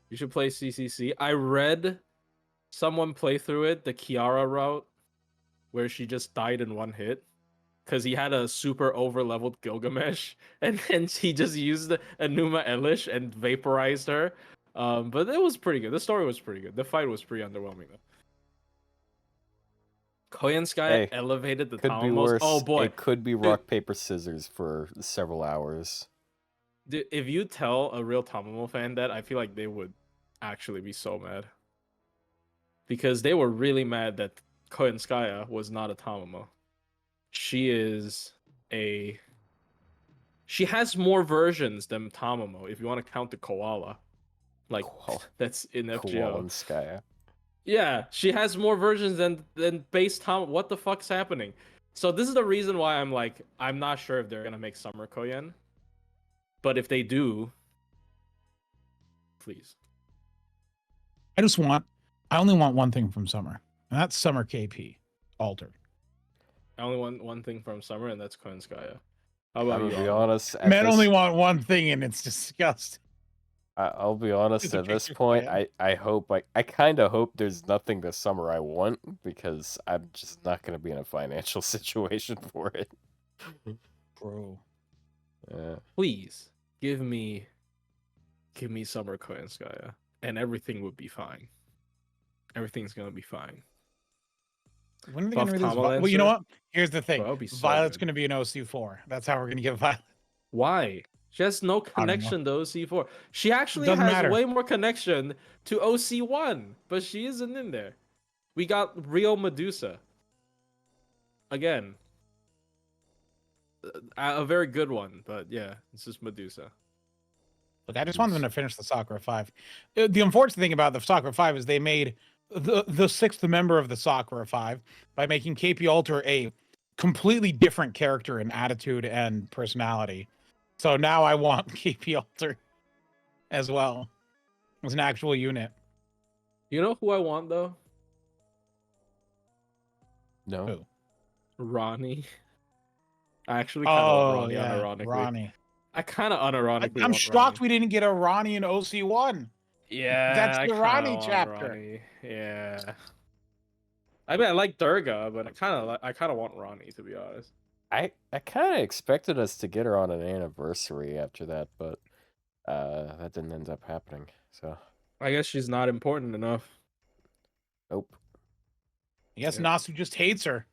You should play CCC. I read someone play through it, the Kiara route, where she just died in one hit. Because he had a super over-leveled Gilgamesh, and then he just used Enuma Elish and vaporized her. But it was pretty good. The story was pretty good. The fight was pretty underwhelming, though. Koyan Sky elevated the could be worse. Oh boy, it could be rock paper scissors for several hours. Dude, if you tell a real Tamamo fan that, I feel like they would actually be so mad. Because they were really mad that Koyan Skya was not a Tamamo. She has more versions than Tamamo, if you want to count the koala. Like, that's in FGO. Koala and Skya. Yeah, she has more versions than base Tamamo. What the fuck's happening? So this is the reason why I'm not sure if they're gonna make Summer Koyan. But if they do, please. I only want one thing from Summer, and that's Summer KP altered. I only want one thing from Summer, and that's Koyan Skya. How about you? To be honest, Men only want one thing, and it's disgusting. I'll be honest, at this point, I hope, I kind of hope there's nothing this summer I want, because I'm just not going to be in a financial situation for it. Bro. Please, give me Summer Koyan Skya, and everything would be fine. Everything's going to be fine. When are they going to release Well, you know what? Here's the thing. Violet's going to be an OC4. That's how we're going to get Violet. Why? She has no connection to OC4. She actually has way more connection to OC1, but she isn't in there. We got Rio Medusa. Again. A very good one, but yeah, it's just Medusa. Look, I just want them to finish the Sakura 5. The unfortunate thing about the Sakura 5 is they made the sixth member of the Sakura 5 by making KP Alter a completely different character in attitude and personality. So now I want KP Alter as well as an actual unit. You know who I want though? No. Who? Ronnie. I actually kind of want Ronnie unironically. Ronnie. I kind of unironically. I'm shocked we didn't get a Ronnie in OC1. Yeah, that's the Ronnie chapter. Ronnie. Yeah. I mean, I like Durga, but I kind of want Ronnie, to be honest. I kind of expected us to get her on an anniversary after that, but that didn't end up happening. So I guess she's not important enough. Nope. I guess Nasu just hates her.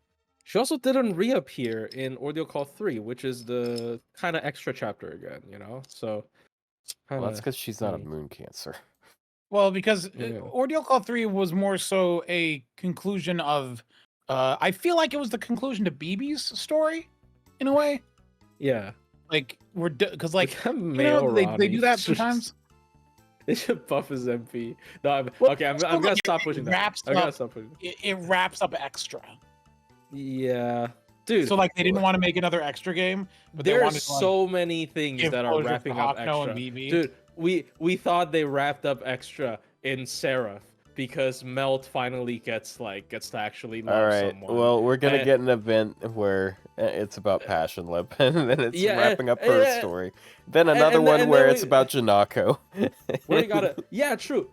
She also didn't reappear in Ordeal Call 3, which is the kind of extra chapter again, you know? So well, that's because she's not a moon cancer. Well, because Ordeal Call 3 was more so a conclusion of I feel like it was the conclusion to BB's story, in a way. Yeah. Like, because, like, they do that sometimes. They should buff his MP. No, I'm gonna stop pushing that. I'm gonna stop pushing that. It wraps up extra. Yeah. Dude. So, like, they didn't want to make another extra game, but there are so many things that are wrapping up extra. Dude, we thought they wrapped up extra in Seraph. Because Melt finally gets to actually love someone. Well, we're gonna get an event where it's about Passion Lip, and then it's wrapping up her story. Then another one where it's about Janako. True.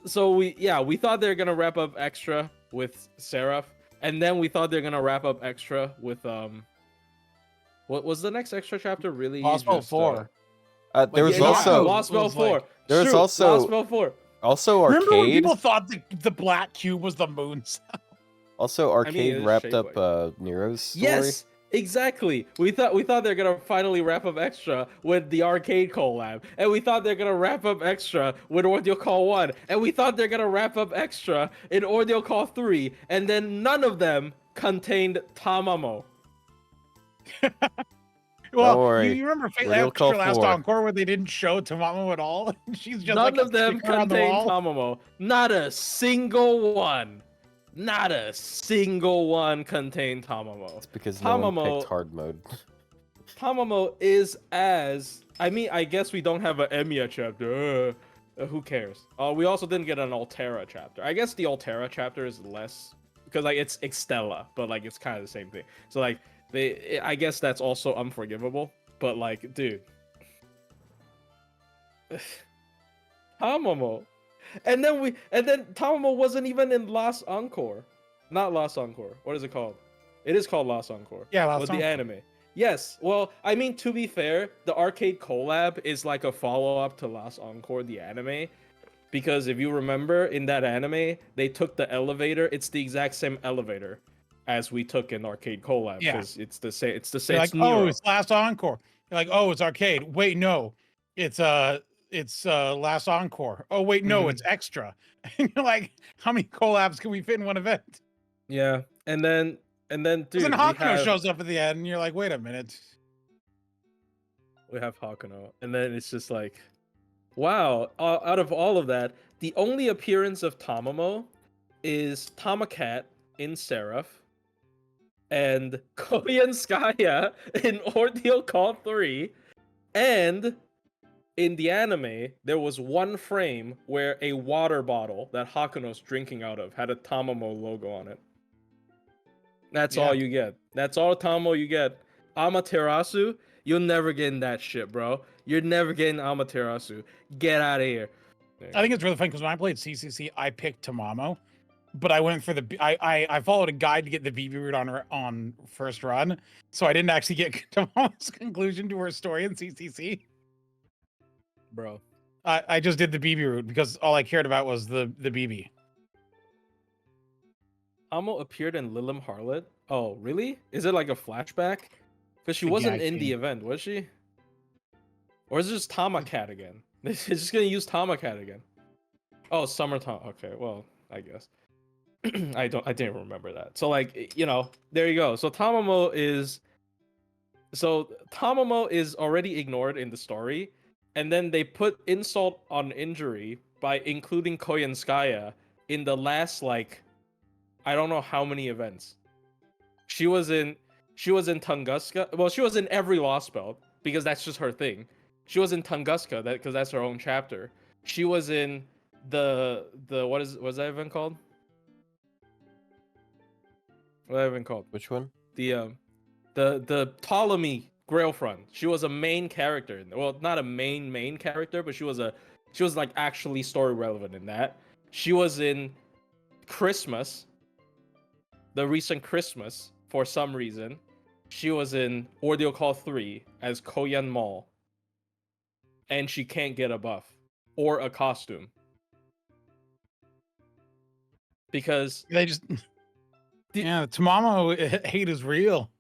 So we thought they were gonna wrap up extra with Seraph, and then we thought they were gonna wrap up extra with what was the next extra chapter really? Lost Belt 4. There was also Lost Belt 4. There was also Lost Belt 4. Also, Arcade. Remember when people thought the black cube was the moon cell? Also, Arcade wrapped up Nero's story. Yes, Exactly. We thought they're gonna finally wrap up Extra with the arcade collab, and we thought they're gonna wrap up Extra with Ordeal Call 1, and we thought they're gonna wrap up Extra in Ordeal Call 3, and then none of them contained Tamamo. Well, worry. you remember Ordeal Call Extra Last 4. Encore where they didn't show Tamamo at all? She's just None like of them sticker on the contained wall. Tamamo. Not a single one. Not a single one contained Tamamo. It's because no one Tamamo- picked hard mode. Tamamo is as... I mean, I guess we don't have an Emiya chapter. Who cares? We also didn't get an Altera chapter. I guess the Altera chapter is less... Because, like, it's Extella, but, like, it's kind of the same thing. So, like, I guess that's also unforgivable. But, like, dude. Tamamo. And then Tamamo wasn't even in Last Encore. Not Last Encore. What is it called? It is called Last Encore. Yeah, Last with Encore. the anime. Yes. Well, I mean, to be fair, the arcade collab is like a follow-up to Last Encore, the anime. Because if you remember, in that anime, they took the elevator. It's the exact same elevator as we took in arcade collab. Yeah. Because it's the same. It's the same. You're It's like, oh, Nero. it's Last Encore. You're like, oh, it's arcade. Wait, no, it's Last Encore. Oh, wait, no, it's Extra. And you're like, how many collabs can we fit in one event? Yeah. And then, dude, Then we Hakuno have... shows up at the end, and you're like, wait a minute. We have Hakuno, and then it's just like, wow. Out of all of that, the only appearance of Tamamo is Tamacat in Seraph, and Koyan Skaya in Ordeal Call 3, and in the anime, there was one frame where a water bottle that Hakuno's drinking out of had a Tamamo logo on it. That's all you get. That's all Tamamo you get. Amaterasu, you're never getting that shit, bro. You're never getting Amaterasu. Get out of here. I think it's really funny because when I played CCC, I picked Tamamo, but I went for the I followed a guide to get the BB route on first run, so I didn't actually get Tamamo's conclusion to her story in CCC. Bro. I just did the BB route because all I cared about was the BB. Amo appeared in Lilim Harlot. Oh, really? Is it like a flashback? Because she wasn't in the event, was she? Or is it just Tamacat again? It's just gonna use Tamacat again. Oh, Summertime. Okay, well, I guess. I didn't remember that. So, like, you know, there you go. So Tamamo is already ignored in the story, and then they put insult on injury by including Koyanskaya in the last, like, I don't know how many events. She was in Tunguska. Well, she was in every Lost Belt because that's just her thing. She was in Tunguska because that's her own chapter. She was in the what's that event called? What that event called? Which one? The Ptolemy Grail Front. She was a main character. Well, not a main character, but she was like actually story relevant in that. She was in Christmas. The recent Christmas, for some reason, she was in Ordeal Call 3 as Koyan Mall. And she can't get a buff or a costume. Because they just Tamamo hate is real.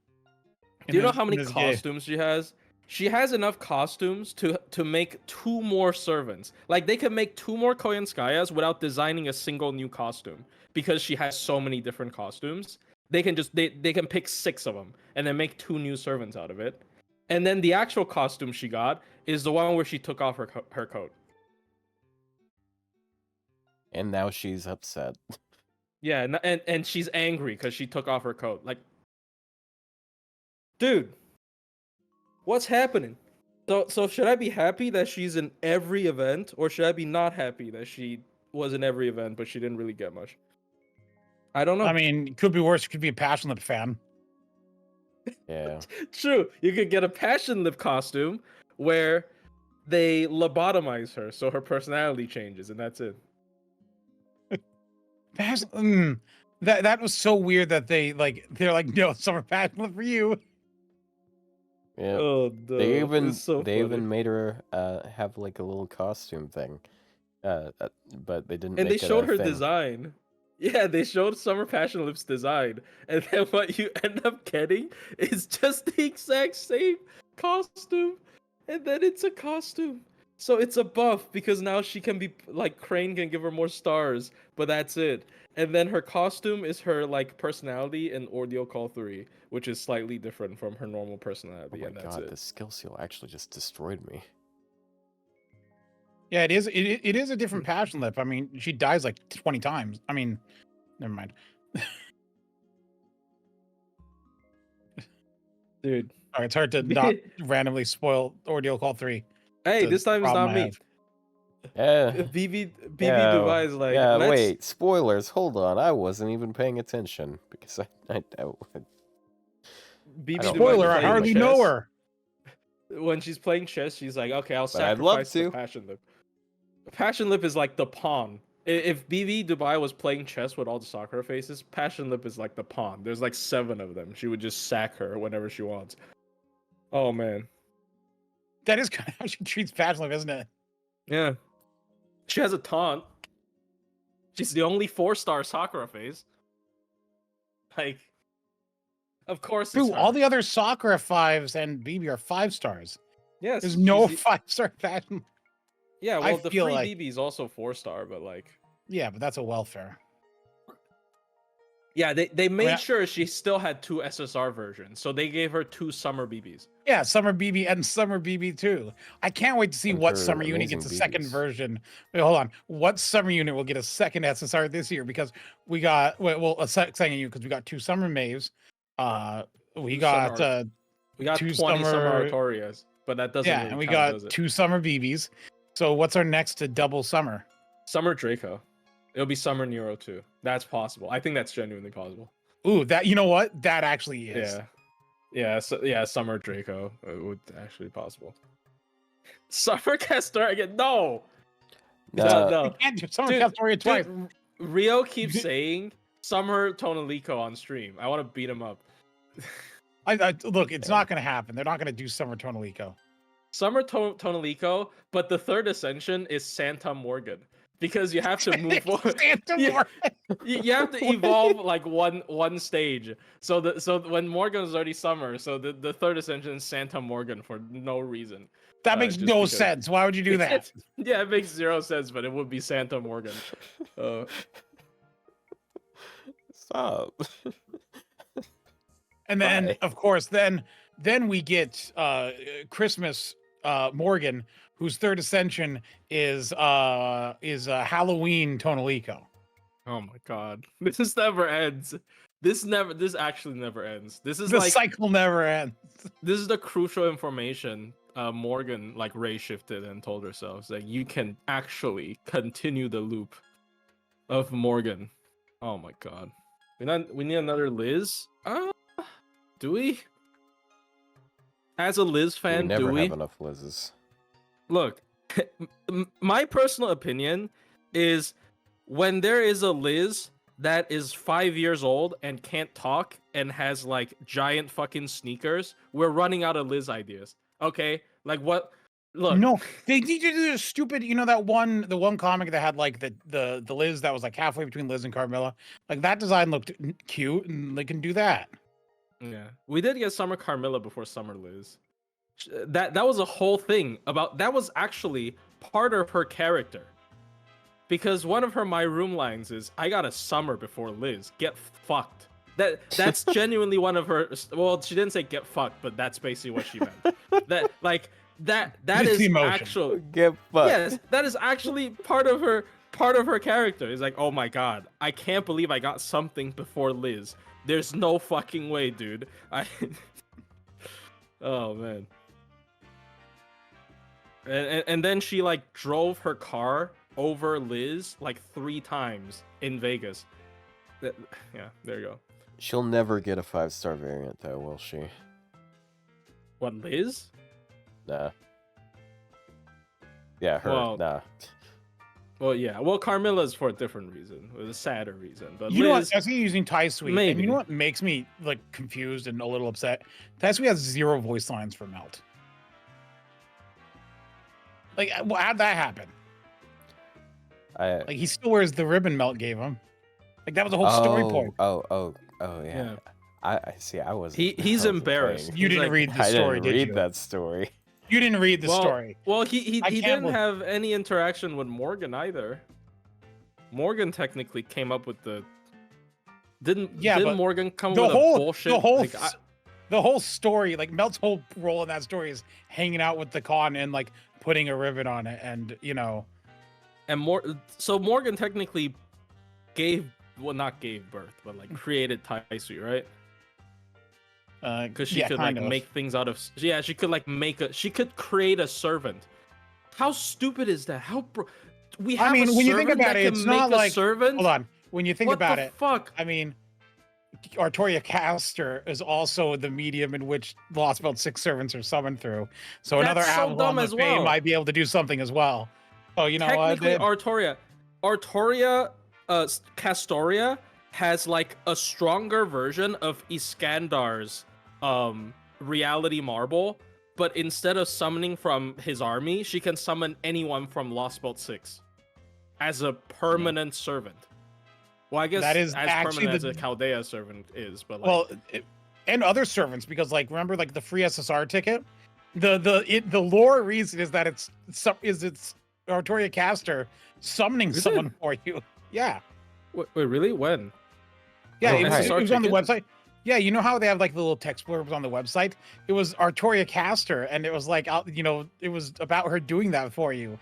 Do you know how many costumes she has? She has enough costumes to make 2 more servants. Like, they can make 2 more Koyanskayas without designing a single new costume. Because she has so many different costumes. They can pick 6 of them and then make 2 new servants out of it. And then the actual costume she got is the one where she took off her coat. And now she's upset. Yeah, and she's angry because she took off her coat. Like, dude, what's happening? So should I be happy that she's in every event, or should I be not happy that she was in every event but she didn't really get much? I don't know. I mean, it could be worse. It could be a Passion Lip fan. Yeah. True. You could get a Passion Lip costume where they lobotomize her so her personality changes, and that's it. That was so weird that they're like, no, Summer Passion Lip for you. Yeah. Oh, no. They funny. even made her have like a little costume thing. But they didn't. And they make it showed a her thing. design. Yeah, they showed Summer Passion Lip's design, and then what you end up getting is just the exact same costume, and then it's a costume. So it's a buff because now she can be like Crane can give her more stars, but that's it. And then her costume is her like personality in Ordeal Call 3, which is slightly different from her normal Oh personality, my and that's god, it. the skill seal actually just destroyed me. Yeah, it is. It is a different passion lip. I mean, she dies like 20 times. I mean, never mind. Dude. All right, it's hard to not randomly spoil Ordeal Call 3. Hey, It's a this time it's problem not I me. have. Yeah. BB Yeah, Dubai is like, yeah, let's wait, spoilers, hold on. I wasn't even paying attention because I BB I don't Dubai Spoiler, I playing hardly chess. know her. When she's playing chess, she's like, okay, I'll But I'd love sacrifice the to. passion lip. Passion lip is like the pawn. If BB Dubai was playing chess with all the Sakura faces, passion lip is like the pawn. There's like 7 of them. She would just sack her whenever she wants. Oh man. That is kind of how she treats passion lip, isn't it? Yeah. She has a taunt. She's the only 4-star Sakura face. Like, of course it's Dude, her. all the other Sakura 5s and BB are 5 stars. Yes, There's no she's 5-star passion. yeah, I well, the feel free like- BB is also 4-star, but like, Yeah, but that's a welfare. yeah, they made I- sure she still had 2 SSR versions, so they gave her 2 summer BBs. Yeah, Summer BB and Summer BB too. I can't wait to see And what her Summer unit amazing gets a second BBs. version. Wait, hold on. What Summer unit will get a second SSR this year? Because we got a second unit because we got 2 Summer Maves. We 2 got summer We got 2 20 summer Summer- Artorias, but that doesn't yeah, really and we count, got does it? 2 Summer BBs. So what's our next to double Summer? Summer Draco. It'll be Summer Nero too. That's possible. I think that's genuinely possible. Ooh, that you know what? That actually is. Yeah, Summer Draco would actually be possible. Summer Castor again? No, No, You can't do Summer Dude, Castoria twice. Dude, Rio keeps saying Summer Tonalico on stream. I want to beat him up. Look, it's not going to happen. They're not going to do Summer Tonalico. Summer Tonalico, but the 3rd ascension is Santa Morgan because you have to move forward. Santa Yeah. Morgan. You have to evolve like one stage. So when Morgan is already Summer, so the 3rd ascension is Santa Morgan for no reason. That makes just no because- sense. Why would you do that? Yeah, it makes 0 sense, but it would be Santa Morgan. stop. And then, Why? of course, then we get Christmas Morgan, whose 3rd ascension is Halloween Tonalico. Oh my god, this never ends. This actually never ends. This is The like cycle never ends. this is the crucial information. Morgan like Ray shifted and told herself that you can actually continue the loop of Morgan. Oh my god, we need another Liz. Do we? As a Liz We fan, never do we? have enough Liz's. Look, my personal opinion is when there is a Liz that is 5 years old and can't talk and has like giant fucking sneakers, we're running out of Liz ideas. Okay? Like what? Look. No, they need to do the stupid. You know that the one comic that had like the Liz that was like halfway between Liz and Carmilla. Like that design looked cute, and they can do that. Yeah. We did get Summer Carmilla before Summer Liz. That was a whole thing about that was actually part of her character. Because one of her My Room lines is, I got a Summer before Liz. Get fucked. That's genuinely one of her. Well, she didn't say get fucked, but that's basically what she meant. That Just is the emotion. actual. Get fucked. Yes, that is actually part of her character. It's like, oh my god, I can't believe I got something before Liz. There's no fucking way, dude. Oh man. And then she like drove her car over Liz like 3 times in Vegas. Yeah, there you go. She'll never get a 5-star variant, though, will she? What, Liz? Nah. Yeah, her. Well, nah. Well, yeah. Well, Carmilla's for a different reason, with a sadder reason. But You know what? Liz, I see using Tai Sui. And maybe. you know what makes me like confused and a little upset? Tai Sui has 0 voice lines for Melt. Like, how'd that happen? I Like, he still wears the ribbon Melt gave him. Like that was the whole story point. Oh, yeah. Yeah. I see. I was. He's embarrassed. You He's didn't like, read the I story, didn't did read you? that story. You didn't read the story. Well, he I can't didn't believe- have any interaction with Morgan either. Morgan technically came up with the. Didn't but Morgan come the with whole a bullshit? the whole story, like Melt's whole role in that story is hanging out with the con and like putting a ribbon on it, and so Morgan technically not gave birth, but like created Taisui, right? Because she could like make things out of she could like she could create a servant. How stupid is that? We have when you think servant about that it, can it's make not a like servant? Hold on. When you think What about the it, fuck? I mean, Artoria is also the medium in which Lost Belt 6 servants are summoned through. So That's another so Avalon dumb of as Fame well. might be able to do something as well. So Technically, Artoria, Castoria has like a stronger version of Iskandar's reality marble, but instead of summoning from his army, she can summon anyone from Lost Belt 6 as a permanent servant. Well, I guess that is as actually permanent as a Chaldea servant is, but like, well, and other servants, because like remember like the free SSR ticket, the lore reason is that it's Artoria Caster summoning someone for you. Yeah. wait, really? When? Yeah, Oh, it right. was on the website. Yeah, you know how they have like the little text blurbs on the website? It was Artoria Caster, and it was like, it was about her doing that for you.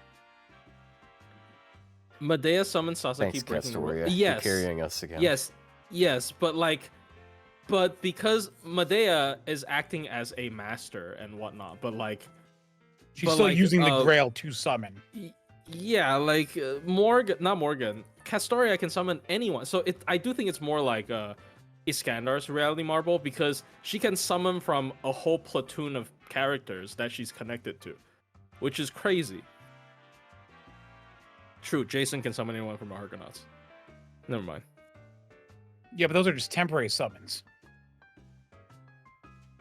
Medea summons Sasaki Thanks, breaking the Castoria. Yes. You're carrying us again. Yes, but because Medea is acting as a master and whatnot, but like She's still like, using the Grail to summon. Yeah, like not Morgan. Castoria can summon anyone. So I do think it's more like Iskandar's reality marble, because she can summon from a whole platoon of characters that she's connected to, which is crazy. True, Jason can summon anyone from Argonauts. Never mind. Yeah, but those are just temporary summons.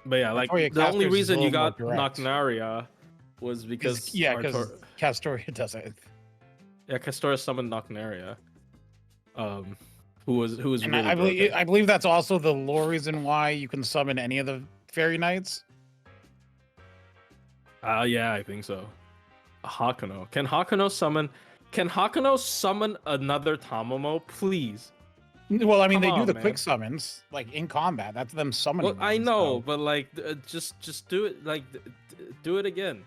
But yeah, like Artoria the only Caster's reason a you little got more direct. Nocnaria was because because Castoria does it. Yeah, Castoria summoned Nocnaria. Who was And really I believe that's also the lore reason why you can summon any of the fairy knights. Yeah, I think so. Hakuno. Can Hakuno summon another Tamamo, please? Well, I mean, Come they do on, the man. quick summons, like in combat. That's them summoning. Well, I them, know, so- but like, just do it. Like, do it again.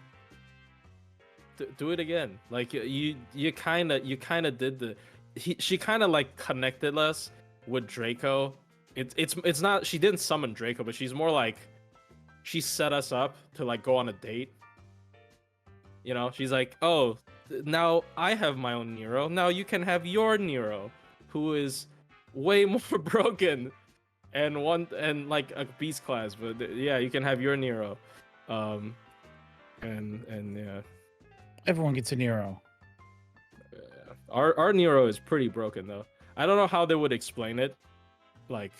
Do it again. Like you kind of did she kind of like connected us with Draco. It's not, she didn't summon Draco, but she's more like she set us up to like go on a date. You know, she's like, oh, now I have my own Nero. Now you can have your Nero, who is way more broken and like a beast class. But yeah, you can have your Nero. And yeah, Everyone gets a Nero. our Nero is pretty broken though. I don't know how they would explain it, like,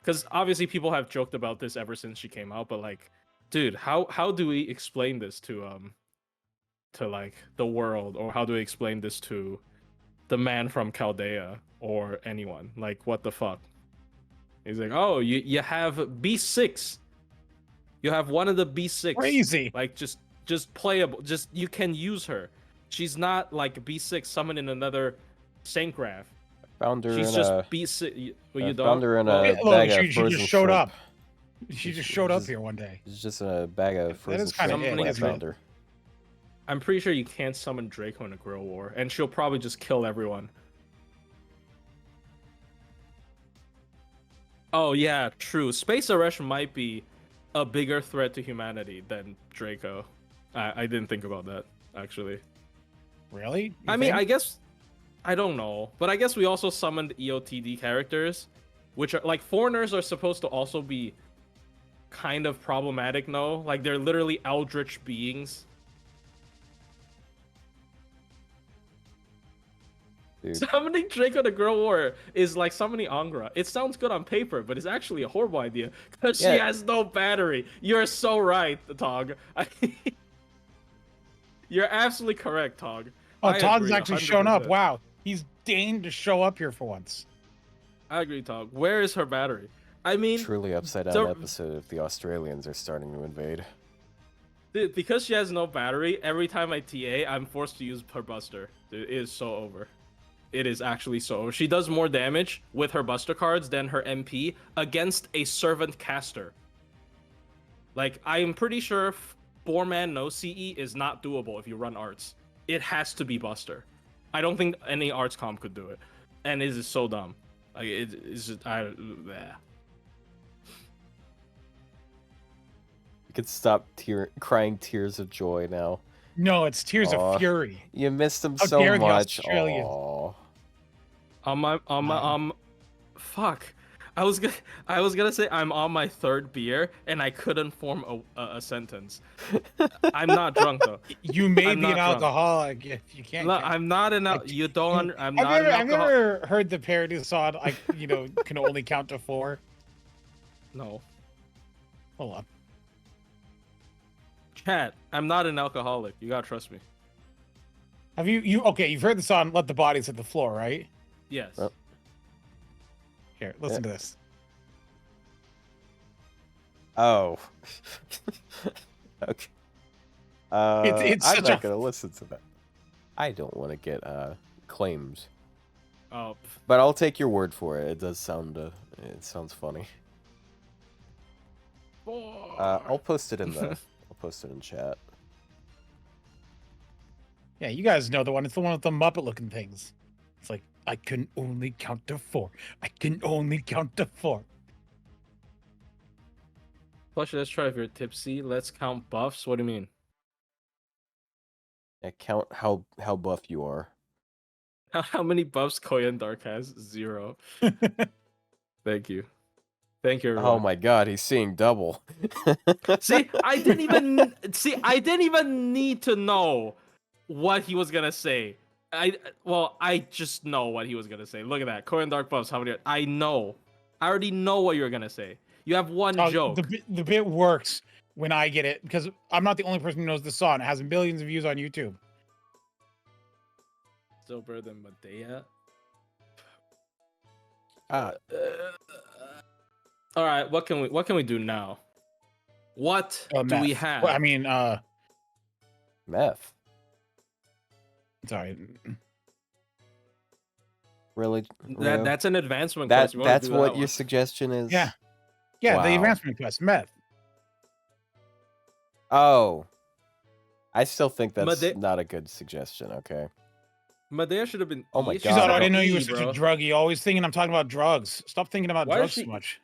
because obviously people have joked about this ever since she came out. But like, dude, how do we explain this to like the world, or how do we explain this to the man from Chaldea or anyone? Like, what the fuck? He's like, oh, you have B6. You have one of the B6. Crazy. Like, just playable. Just, you can use her. She's not like B6 summoned in another Saintgraph. Found her She's in just a, B6. Well, you found her in Well, a Look, bag of she frozen just showed shrimp. up. She just showed up here one day. It's just a bag of frozen is kinda shrimp it, when I isn't it? found her. I'm pretty sure you can't summon Draco in a Grill War, and she'll probably just kill everyone. Oh yeah, true. Space Arash might be a bigger threat to humanity than Draco. I didn't think about that, actually. Really? You I mean, think? I guess, I don't know, but I guess we also summoned EOTD characters, which are like, foreigners are supposed to also be kind of problematic, no? Like, they're literally eldritch beings. Dude. Summoning Draco to Girl War is like summoning Angra. It sounds good on paper, but it's actually a horrible idea because she Yeah. has no battery. You're so right, Tog. You're absolutely correct, Tog. Oh, I Todd's agree, actually shown up. 100%. Wow. He's deigned to show up here for once. I agree, Talk. Where is her battery? I mean, Truly upside down episode if the Australians are starting to invade. dude, because she has no battery, every time I TA, I'm forced to use her Buster. Dude, it is so over. It is actually so over. She does more damage with her Buster cards than her MP against a Servant Caster. Like, I am pretty sure 4-man no CE is not doable if you run arts. It has to be Buster. I don't think any arts comp could do it. And it is so dumb. Like, it's just, bleh. You can stop crying tears of joy now. No, it's tears Aw. of fury. You missed him How so dare the much. Australians. Aw. Fuck. I was gonna say I'm on my third beer and I couldn't form a sentence. I'm not drunk though. You may I'm be not an drunk. alcoholic if you can't. No, count. I'm not an. You don't. I'm not I've an never alcoholic. heard the parody song. I can only count to 4. No. Hold on. Chat. I'm not an alcoholic. You gotta trust me. Have you? Okay, you've heard the song "Let the Bodies Hit the Floor," right? Yes. Oh. Here, listen to this. Oh. Okay. It's I'm such not a- gonna listen to that. I don't want to get claimed, Oh. but I'll take your word for it. It does sound. It sounds funny. I'll post it in the. I'll post it in chat. Yeah, you guys know the one. It's the one with the Muppet-looking things. It's like, I can only count to 4. I can only count to 4. Flush, let's try if you're tipsy. Let's count buffs. What do you mean? Yeah, count how buff you are. How many buffs Koyan Dark has? 0. Thank you. Thank you, everyone. Oh my god, he's seeing double. See, I didn't even need to know what he was gonna say. I just know what he was gonna say. Look at that. Korean Dark buffs. How many? I know. I already know what you're gonna say. You have one joke. The bit works when I get it because I'm not the only person who knows the song. It has millions of views on YouTube. Still better than Medea. All right, what can we do now? What do we Meth. have? Well, I mean, Meth. sorry. Really? That's an advancement That quest. You wanna that's do what that your one? suggestion is? Yeah. Yeah, the Wow. advancement quest, meth. Oh. I still think that's Mede- not a good suggestion, okay? Medea should have been. Oh my E. She's God, all, I I didn't know E, you were such a bro. druggie. Always thinking I'm talking about drugs. Stop thinking about Why is drugs she- so much.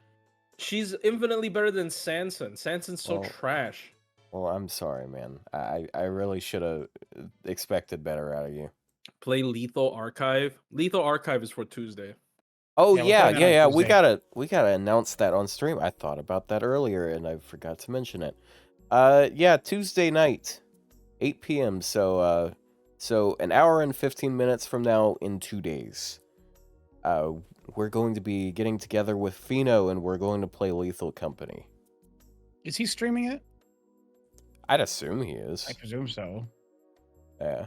She's infinitely better than Sanson. Sanson's so Well, trash. Well, I'm sorry, man. I really should have expected better out of you. Play Lethal Archive. Lethal Archive is for Tuesday. Oh Yeah, we're yeah, playing yeah, that yeah. on We gotta announce that on stream. I thought about that earlier and I forgot to mention it. Yeah, Tuesday night, 8 p.m. So an hour and 15 minutes from now in 2 days. We're going to be getting together with Fino and we're going to play Lethal Company. Is he streaming it? I'd assume he is. I presume so. Yeah.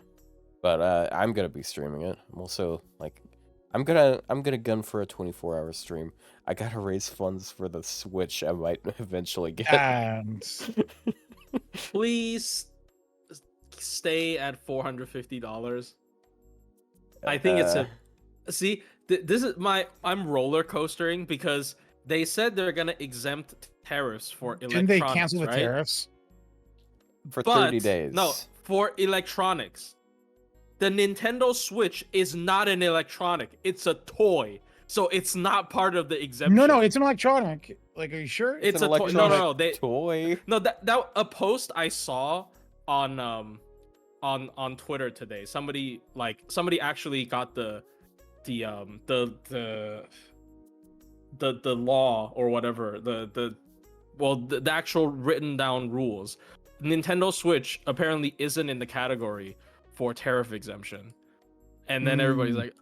But I'm gonna be streaming it. I'm also like I'm gonna gun for a 24-hour stream. I gotta raise funds for the Switch I might eventually get. And Please stay at $450. I think it's a. See, this is I'm roller coastering because they said they're gonna exempt tariffs for didn't electronics. they cancel the right? tariffs? for But 30 days. No, for electronics. The Nintendo Switch is not an electronic. It's a toy. So it's not part of the exemption. No, it's an electronic. Like, are you sure? It's an a toy. No, electronic they toy. no that a post I saw on Twitter today. Somebody actually got the law or whatever, the actual written down rules. Nintendo Switch apparently isn't in the category for tariff exemption, and then everybody's like,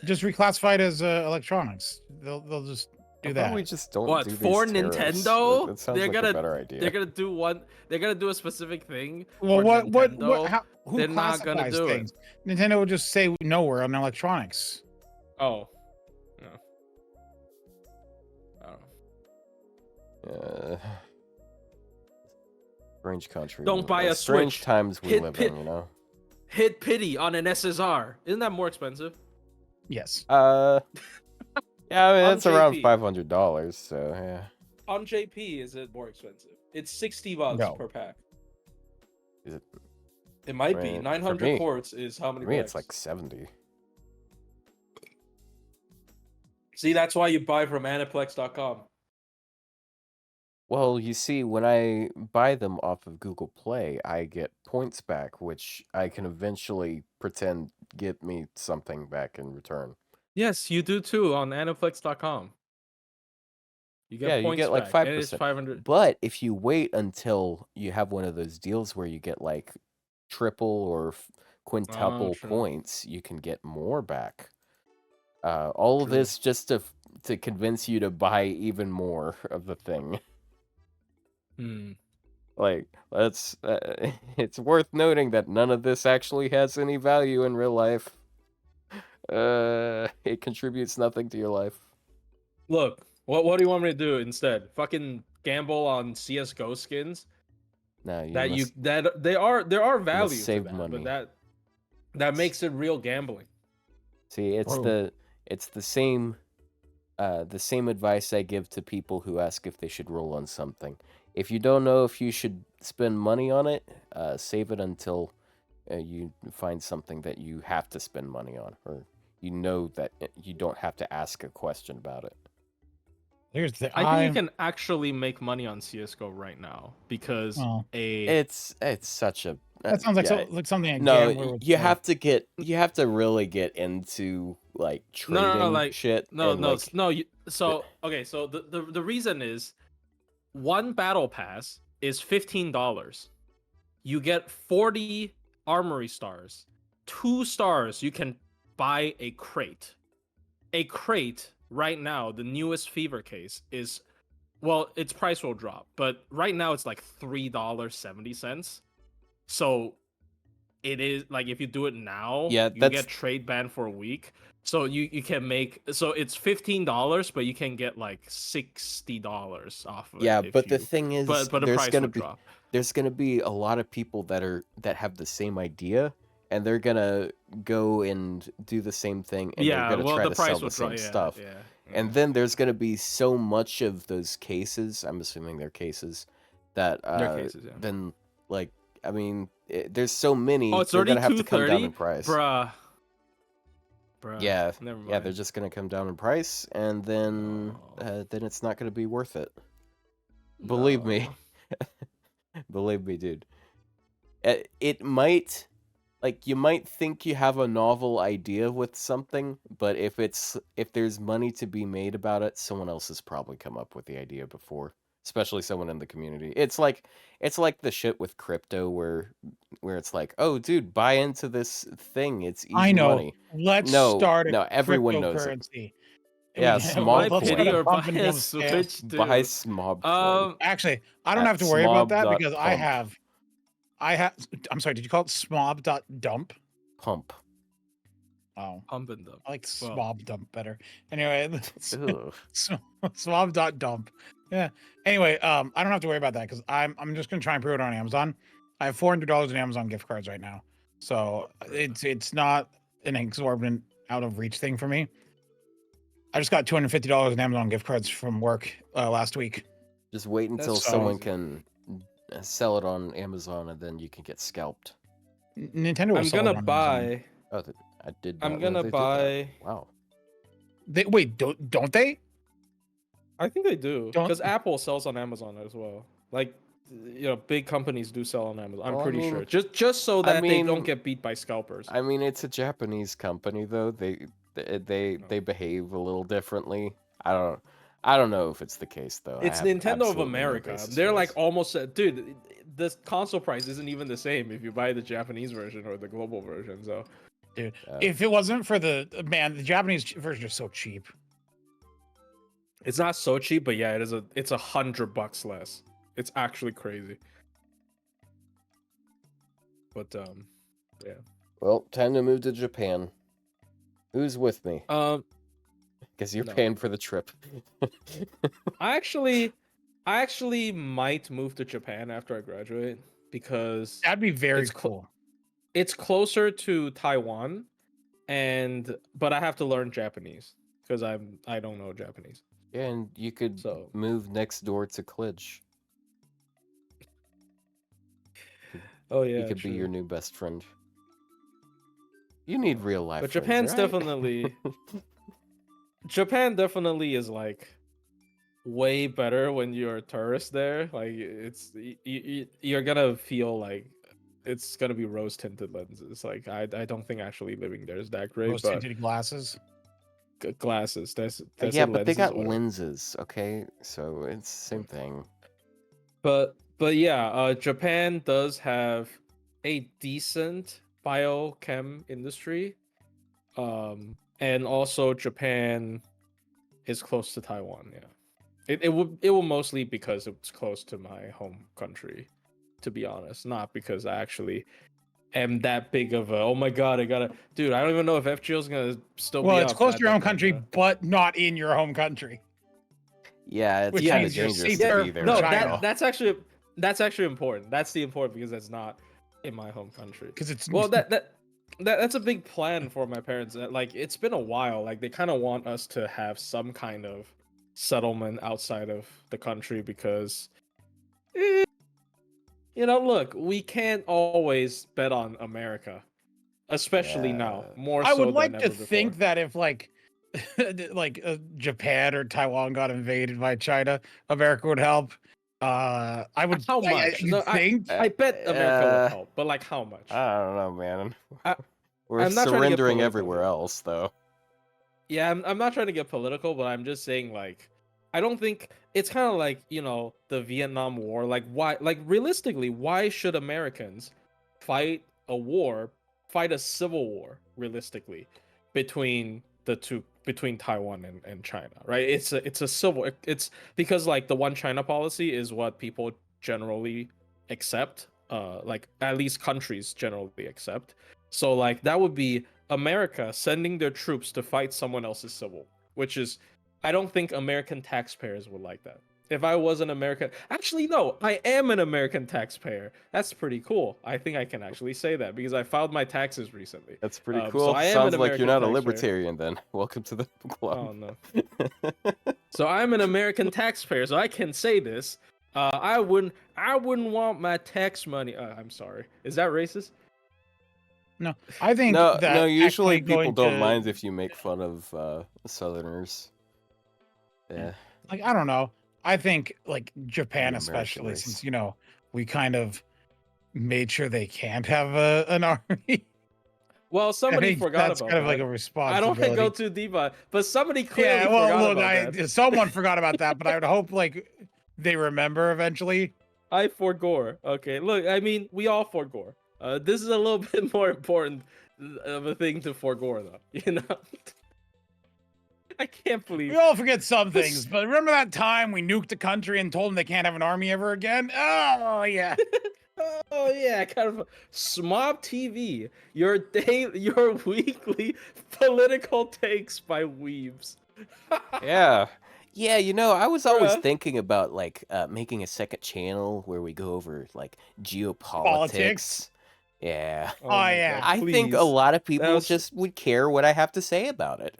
Just reclassified as electronics. They'll just do How about that. we just don't What, do these for tariffs? Nintendo? That sounds They're like gonna- a better idea. they're gonna do one. They're gonna do a specific thing. Well, for what, Nintendo. how, who They're not gonna classifies do it. things? Nintendo would just say no, we're on electronics. Oh, no. Strange country. Don't buy a strange Switch. times we Hit live pit- in, you know. Hit pity on an SSR. Isn't that more expensive? Yes. Yeah, I mean On that's around JP. $500, so yeah. On JP, is it more expensive? It's $60 No. per pack. Is it? It might I be. mean, 900 for me- quarts is how many For me, packs? it's like 70. See, that's why you buy from Aniplex.com. Well, you see, when I buy them off of Google Play, I get points back, which I can eventually pretend get me something back in return. Yes, you do too on Aniplex.com. You get Yeah, you points get like back, and it's 5%. 500. But if you wait until you have one of those deals where you get like triple or quintuple true. points, you can get more back. All of True. this just to convince you to buy even more of the thing. Like, that's it's worth noting that none of this actually has any value in real life. It contributes nothing to your life. Look, what do you want me to do instead? Fucking gamble on CS:GO skins? No, you That must, there are you value must to save that, money. but that makes it real gambling. See, it's Bro. the same advice I give to people who ask if they should roll on something. If you don't know if you should spend money on it, save it until you find something that you have to spend money on, or you know that you don't have to ask a question about it. Here's the I think you can actually make money on CS:GO right now because Well, It's such a that sounds like yeah. like something a No, gambler would you say. have to really get into like trading no, like shit. no, and, no, like, no. So okay, so the reason is one battle pass is $15. You get 40 armory stars. 2 stars, you can buy a crate. A crate right now, the newest fever case is, well, its price will drop, but right now it's like $3.70. So it is like if you do it now, Yeah, you that's- get trade ban for a week. So you can make, so it's $15, but you can get like $60 off of it. Yeah, if but the you- thing is, but the there's price gonna will be drop. there's gonna be a lot of people that have the same idea, and they're gonna go and do the same thing, and they're Yeah, gonna well, try the to price sell will the same drop. Yeah, stuff. yeah. And then there's gonna be so much of those cases. I'm assuming they're cases that They're cases, yeah. then like I mean, there's so many. Oh, it's they're gonna have to come down $32.30? in price. Bruh. Yeah, Never mind. yeah, they're just gonna come down in price, and then it's not gonna be worth it. Believe me. Believe me, dude. It might, like, you might think you have a novel idea with something, but if there's money to be made about it, someone else has probably come up with the idea before, especially someone in the community. It's like the shit with crypto where it's like, oh, dude, buy into this thing. It's easy I know. money. Let's No, start a no, everyone knows it. cryptocurrency. Yeah, Let's small start Pity a or pump buy and a dump scale. Switch, dude. Buy Smobcoin. Actually, I don't At have to worry about that smob because dot I pump. have. I'm sorry. Did you call it smob.dump? Pump. Oh, Pump and dump. I like Well. smob dump better. Anyway, Ugh. smob.dump. Yeah. Anyway, I don't have to worry about that because I'm just gonna try and prove it on Amazon. I have $400 in Amazon gift cards right now, so it's not an exorbitant out of reach thing for me. I just got $250 in Amazon gift cards from work last week. Just wait until That's someone crazy. can sell it on Amazon, and then you can get scalped. Nintendo. I'm gonna buy. Oh, I did. I'm not know gonna they did that. buy. Wow. Wait, don't they? I think they do Don't- because Apple sells on Amazon as well. Like, big companies do sell on Amazon. I'm Well, I pretty mean- sure. Just so that they mean- don't get beat by scalpers. I mean, it's a Japanese company, though. They behave a little differently. I don't know if it's the case though. I It's have Nintendo of absolutely no America. basis They're for like this. almost, dude. The console price isn't even the same if you buy the Japanese version or the global version. So, Dude, Yeah. if it wasn't for the Japanese version is so cheap. it's not so cheap, but yeah, it's $100 less. It's actually crazy. But yeah. Well, time to move to Japan. Who's with me? Um, Because you're no. paying for the trip. I actually, I actually might move to Japan after I graduate because That'd be very it's cool. it's closer to Taiwan, but I have to learn Japanese because I don't know Japanese. Yeah, and you could So move next door to Klidge. oh He yeah, could be true. your new best friend. You need real life But friends, Japan's right? definitely Japan definitely is like way better when you're a tourist there. Like you're gonna feel like it's gonna be rose tinted lenses. Like I don't think actually living there is that great, Rose but tinted glasses. glasses. That's Yeah, a but they lenses got or lenses, okay? So it's the same thing. but yeah, Japan does have a decent biochem industry. And also Japan is close to Taiwan, yeah. It will mostly because it's close to my home country, to be honest. Not because I actually am that big of a oh my god, I gotta dude, I don't even know if FGO's gonna still Well, be it's up close to at your that home point, country, but not in your home country. Yeah, it's Which kind of means you're dangerous safer to be there no, right China. now. that's actually important. That's the important because that's not in my home country. Because it's Well, that's a big plan for my parents. Like it's been a while. Like they kind of want us to have some kind of settlement outside of the country because look, we can't always bet on America, especially now, Yeah. more I would so than like to ever before. think that if like Japan or Taiwan got invaded by China, America would help. I would. How much? You No, think? I bet America would help, but like how much? I don't know, man. I- We're I'm not trying to get surrendering political everywhere here. else, though. Yeah, I'm not trying to get political, but I'm just saying like I don't think it's kind of like, the Vietnam War. Like why realistically, why should Americans fight a war, fight a civil war realistically between the two between Taiwan and China, right? It's a civil it's because like the one China policy is what people generally accept, like at least countries generally accept. So like that would be America sending their troops to fight someone else's civil, which is, I don't think American taxpayers would like that. If I was an American, actually, no, I am an American taxpayer. That's pretty cool. I think I can actually say that because I filed my taxes recently. That's pretty So cool. I am an Sounds like you're American not a taxpayer. libertarian then. Welcome to the club. Oh no. So I'm an American taxpayer, so I can say this. I wouldn't want my tax money. I'm sorry. Is that racist? No, I think No, that no. Usually actually people going don't to, mind if you make fun of Southerners. Yeah. like I don't know. I think like Japan, The American especially race. since we kind of made sure they can't have an army. Well, I somebody think forgot that's about kind of that. like a I don't responsibility. want to go too deep on it, but somebody clearly Yeah, well, forgot look, about that. someone forgot about that, but I would hope like they remember eventually. I forgore. Okay, look, I mean, we all forgore. This is a little bit more important of a thing to forgore, though. You know, I can't believe. We all forget some things, but remember that time we nuked the country and told them they can't have an army ever again? Oh yeah. Oh yeah, kind of Smob TV, your weekly political takes by weebs. Yeah. Yeah, I was always Bruh. thinking about like making a second channel where we go over like geopolitics. Politics. Yeah. Oh, my yeah. God, I think a please. lot of people was- just would care what I have to say about it.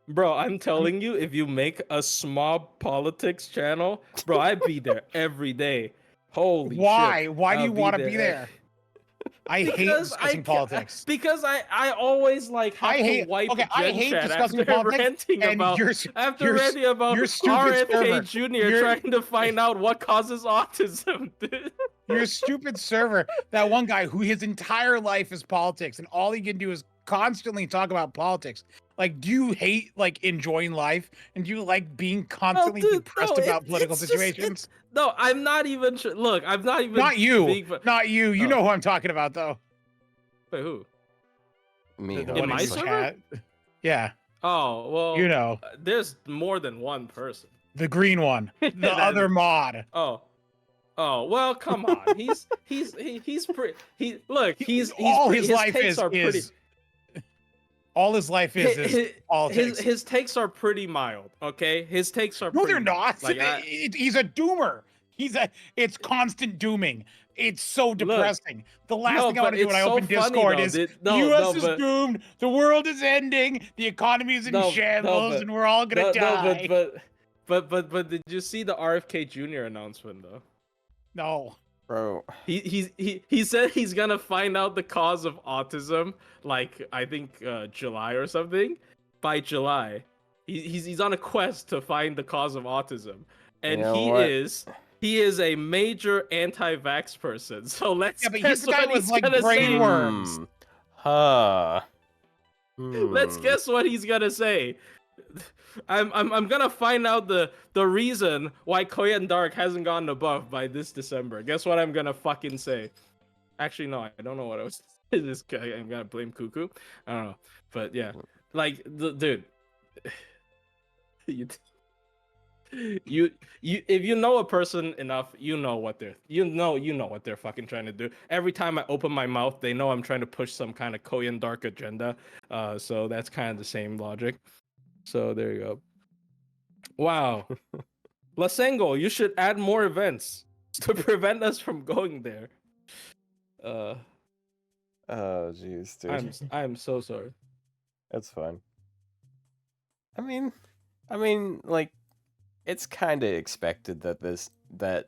Bro, I'm telling you, if you make a Smob politics channel, bro, I'd be there every day. Holy Why? shit. Why do I'll you want to be there? I hate Because discussing politics. Because I always like have to wipe I Gen hate Chat discussing after politics. ranting And about you're ranting about your stupid server. RFK Jr. trying to find out what causes autism, dude. Your stupid server. That one guy who his entire life is politics, and all he can do is constantly talk about politics. Like, do you hate like enjoying life, and do you like being constantly depressed about political situations? No, I'm not even sure. Look, I'm not even. Not you. being- Not you. You Oh. know who I'm talking about, though. Wait, who? Me, The In one my in the server? chat. Yeah, Oh, well. you know, There's more than one person. the green one, the other mod. Oh. Oh, well, come on. He's pretty. He's All his his life takes is are pretty. All his life is politics. His takes are pretty mild. Okay, his takes are No, pretty they're mild. not. Like He's a doomer. It's constant dooming. It's so depressing. The last thing I want to do when I open Discord is U.S. is doomed. The world is ending. The economy is in shambles, and we're all gonna die. But did you see the RFK Jr. announcement though? No. Bro. He said he's gonna find out the cause of autism, like I think July or something. By July, he's on a quest to find the cause of autism, and he is a major anti-vax person. So let's guess what he's gonna say. Worms. Let's guess what he's gonna say. I'm gonna find out the reason why Koyan Dark hasn't gotten a buff by this December. Guess what I'm gonna fucking say? Actually, no, I don't know what I was. This guy, I'm gonna blame Cuckoo. I don't know, but yeah, like dude, you if you know a person enough, you know what they're fucking trying to do. Every time I open my mouth, they know I'm trying to push some kind of Koyan Dark agenda. So that's kind of the same logic. So there you go. Wow. Lasengo, you should add more events to prevent us from going there. Oh jeez, dude. I'm so sorry. That's fine. I mean, like, it's kind of expected that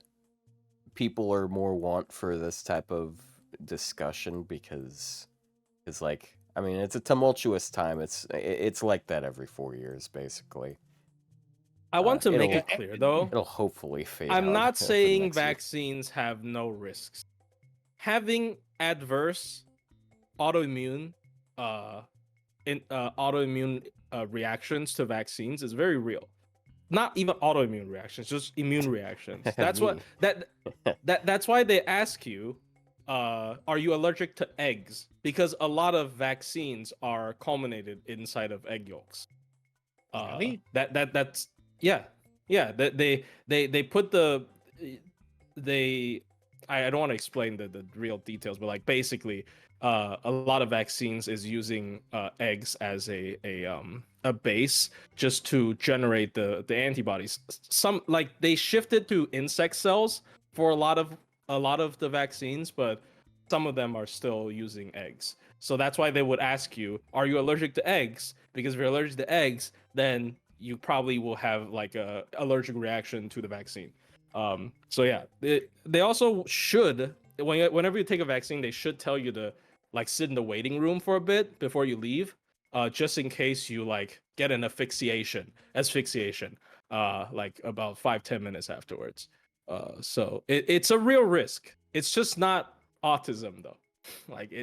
people are more want for this type of discussion because like, I mean, it's a tumultuous time. It's like that every 4 years, basically. I want to make it clear, though. It'll hopefully fade. I'm not saying vaccines have no risks. Having adverse autoimmune reactions to vaccines is very real. Not even autoimmune reactions, just immune reactions. That's that's why they ask you, are you allergic to eggs? Because a lot of vaccines are culminated inside of egg yolks. Really? That's yeah. They put I don't want to explain the real details, but like basically, a lot of vaccines is using eggs as a base just to generate the antibodies. Some like they shifted to insect cells for a lot of the vaccines, but some of them are still using eggs. So that's why they would ask you, are you allergic to eggs? Because if you're allergic to eggs, then you probably will have like a allergic reaction to the vaccine. So yeah, they also should, whenever you take a vaccine, they should tell you to like sit in the waiting room for a bit before you leave, just in case you like get an asphyxiation, like about 5-10 minutes afterwards. So it's a real risk. It's just not autism though. Like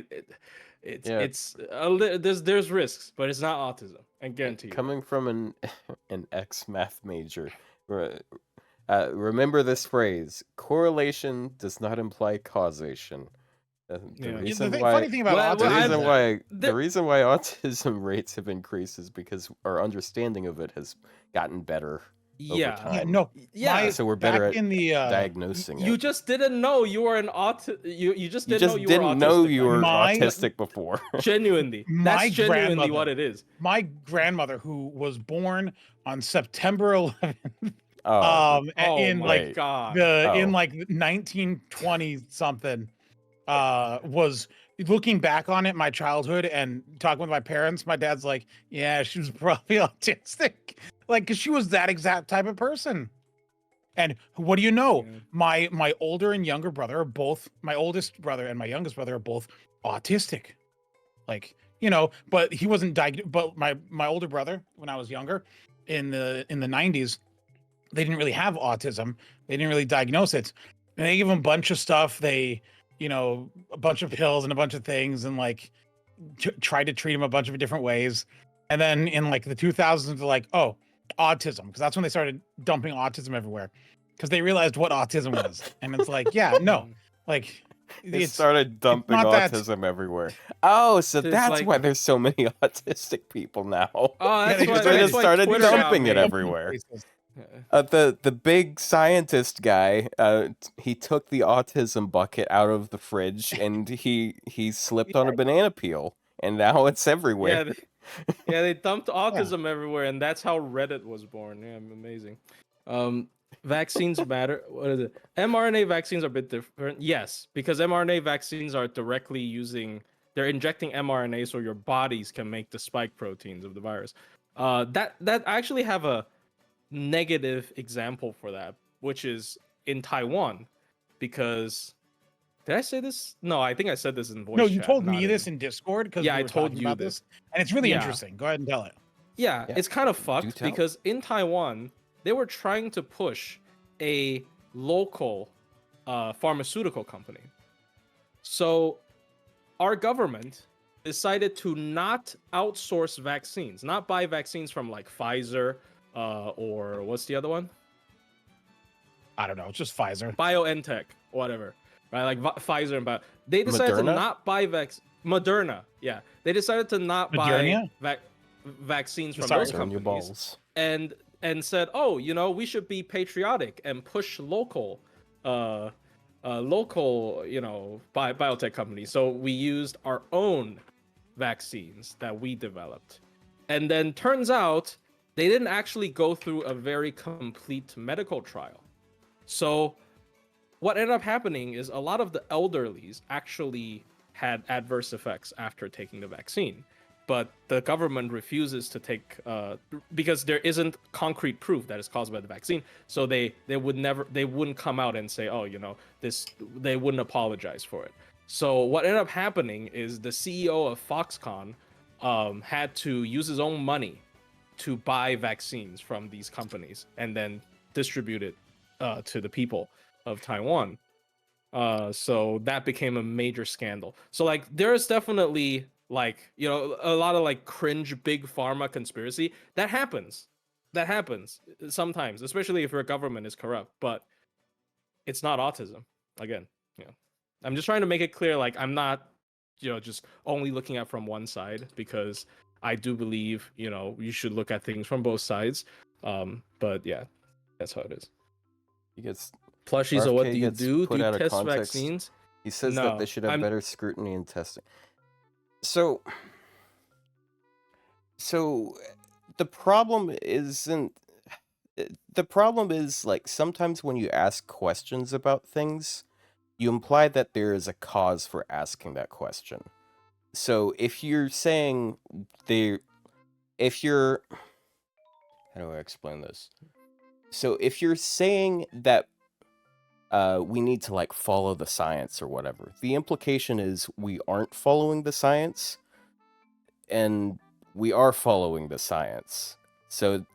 there's risks, but it's not autism. I guarantee you. Coming from an ex-math major, remember this phrase: correlation does not imply causation. The reason why autism rates have increased is because our understanding of it has gotten better. Over time. So we're better at diagnosing it. You just didn't know you were an autistic. You just didn't know you were autistic before. Genuinely, that's genuinely what it is. My grandmother, who was born on September 11th, in 1920 something, was looking back on it, my childhood, and talking with my parents. My dad's like, "Yeah, she was probably autistic." Like, because she was that exact type of person. And what do you know? Yeah. My older and younger brother are both, my oldest brother and my youngest brother are both autistic. Like, you know, but he wasn't diagnosed. But my older brother, when I was younger, in the 90s, they didn't really have autism. They didn't really diagnose it. And they gave him a bunch of stuff. They, you know, a bunch of pills and a bunch of things, and like tried to treat him a bunch of different ways. And then in like the 2000s, they're like, oh, autism, because that's when they started dumping autism everywhere, because they realized what autism was. And it's like, yeah, no, like they started dumping autism everywhere. Oh, so that's like, why there's so many autistic people now. Oh, that's because they just started dumping it everywhere. The big scientist guy, he took the autism bucket out of the fridge and he slipped on a banana peel, and now it's everywhere. Yeah, they dumped autism everywhere, and that's how Reddit was born. Yeah, amazing. Vaccines matter. What is it? mRNA vaccines are a bit different. Yes, because mRNA vaccines are directly they're injecting mRNA so your bodies can make the spike proteins of the virus. That I actually have a negative example for that, which is in Taiwan, because did I say this? No, I think I said this in voice No, you chat. told not me in... this in Discord because Yeah, we I were told talking you about this. this, and it's really Yeah. interesting. Go ahead and tell it. Yeah, Yeah, it's kind of do fucked tell. because in Taiwan, they were trying to push a local pharmaceutical company. So our government decided to not outsource vaccines, not buy vaccines from like Pfizer or what's the other one? I don't know. It's just Pfizer. BioNTech, whatever, right? Like Pfizer and Bio. They decided to Moderna? not buy Moderna. Yeah, they decided to not buy Moderna? vaccines from Sorry. those On your companies, balls. and said, oh, we should be patriotic and push local, local, biotech companies. So we used our own vaccines that we developed, and then turns out they didn't actually go through a very complete medical trial. So what ended up happening is a lot of the elderlies actually had adverse effects after taking the vaccine, but the government refuses to take because there isn't concrete proof that it's caused by the vaccine. So they wouldn't come out and say, oh, this, they wouldn't apologize for it. So what ended up happening is the CEO of Foxconn had to use his own money to buy vaccines from these companies and then distribute it to the people of Taiwan. So that became a major scandal. So like there's definitely like, a lot of like cringe big pharma conspiracy that happens. That happens sometimes, especially if your government is corrupt, but it's not autism. Again, I'm just trying to make it clear, like I'm not, just only looking at from one side, because I do believe, you should look at things from both sides. But yeah, that's how it is. He gets Plushies, so what RFK do you gets do? put Do you out of test context. vaccines? He says No, that they should have better scrutiny and testing. So the problem isn't. The problem is, like, sometimes when you ask questions about things, you imply that there is a cause for asking that question. So if you're saying if you're, how do I explain this? So if you're saying that we need to like follow the science or whatever, the implication is we aren't following the science, and we are following the science. So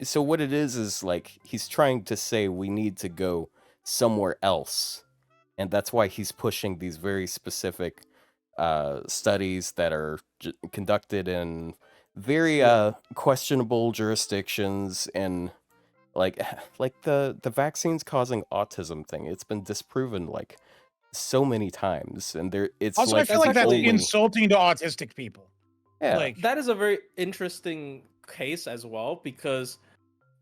so what it is like he's trying to say we need to go somewhere else, and that's why he's pushing these very specific studies that are conducted in very questionable jurisdictions, and like the vaccines causing autism thing. It's been disproven like so many times, and it's Also, like I feel like that's only... insulting to autistic people. Yeah. Like that is a very interesting case as well, because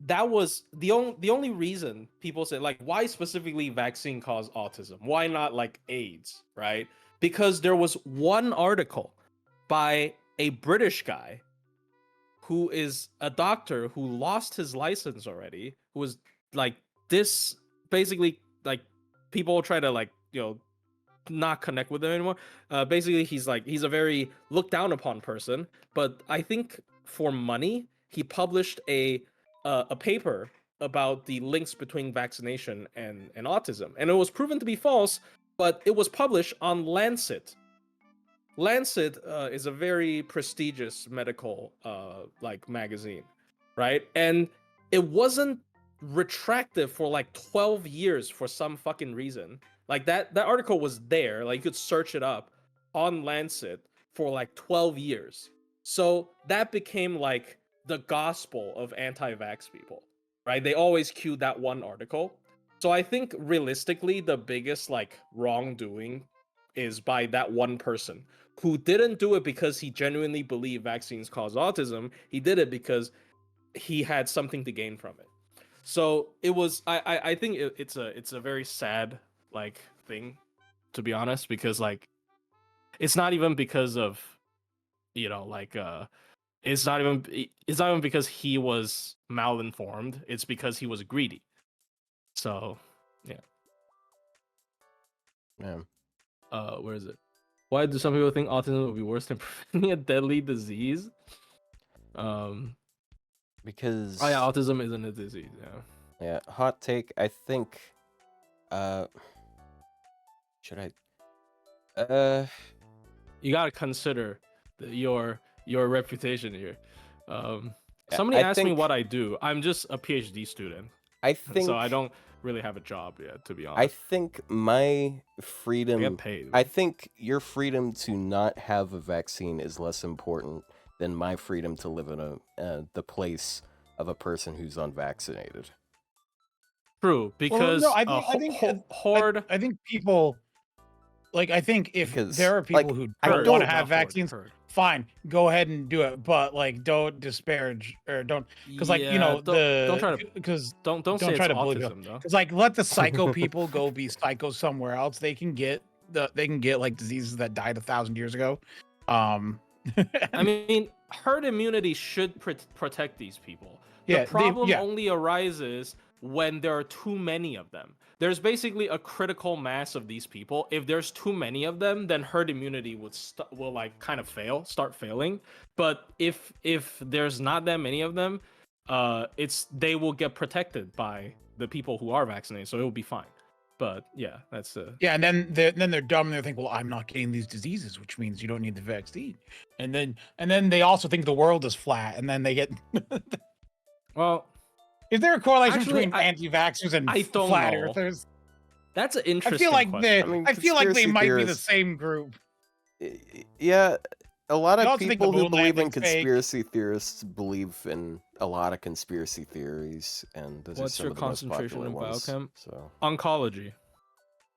that was the only reason people say, like, why specifically vaccine cause autism? Why not like AIDS, right? Because there was one article by a British guy who is a doctor who lost his license already, who was like this, basically, like, people try to like, not connect with him anymore. Basically, he's a very looked down upon person, but I think for money, he published a paper about the links between vaccination and autism, and it was proven to be false, but it was published on Lancet. Lancet is a very prestigious medical like magazine, right? And it wasn't retracted for like 12 years for some fucking reason. Like that article was there, like you could search it up on Lancet for like 12 years. So that became like the gospel of anti-vax people, right? They always cue that one article. So I think realistically the biggest like wrongdoing is by that one person who didn't do it because he genuinely believed vaccines cause autism. He did it because he had something to gain from it. So it was, I think it's a very sad like thing, to be honest, because like it's not even because of like it's not even because he was malinformed. It's because he was greedy. So, yeah. Where is it? Why do some people think autism would be worse than preventing a deadly disease? Because Oh yeah, autism isn't a disease. yeah, hot take. I think. Should I? You gotta consider your reputation here. Somebody asked me what I do. I'm just a PhD student. I think so. I don't really have a job yet, to be honest. I think my freedom. I get paid. I think your freedom to not have a vaccine is less important than my freedom to live in the place of a person who's unvaccinated. True, because I think people. Like, I think if there are people who don't want to have vaccines, fine, go ahead and do it. But like, don't disparage or don't, because like don't try to don't say try to bully autism though. Because like, let the psycho people go be psycho somewhere else. They can get like diseases that died 1,000 years ago. I mean, herd immunity should protect these people. The problem only arises when there are too many of them. There's basically a critical mass of these people. If there's too many of them, then herd immunity will like kind of start failing. But if there's not that many of them, they will get protected by the people who are vaccinated, so it will be fine. But yeah, that's and then they're dumb and they think, well, I'm not getting these diseases, which means you don't need the vaccine. And then they also think the world is flat, and then they get well. Is there a correlation between anti-vaxxers and flat earthers? That's an interesting question. I feel like they might be the same group. Yeah, a lot of people who believe in conspiracy theorists believe in a lot of conspiracy theories, and those what's are some your of the most concentration popular in ones. biochem? So oncology,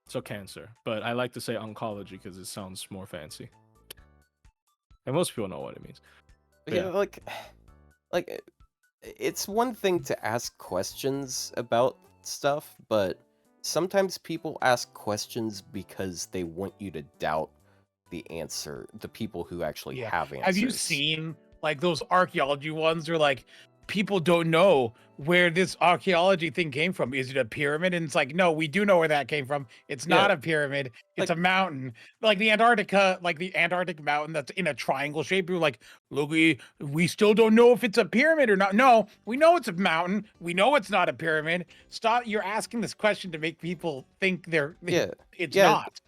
so cancer, but I like to say oncology because it sounds more fancy, and most people know what it means. But yeah, like. It's one thing to ask questions about stuff, but sometimes people ask questions because they want you to doubt the answer, the people who actually have answers. Have you seen like those archaeology ones where like people don't know where this archaeology thing came from? Is it a pyramid? And it's like, no, we do know where that came from. It's not a pyramid. It's a mountain. Like the Antarctic mountain that's in a triangle shape. You're like, look, we still don't know if it's a pyramid or not. No, we know it's a mountain. We know it's not a pyramid. Stop. You're asking this question to make people think it's not.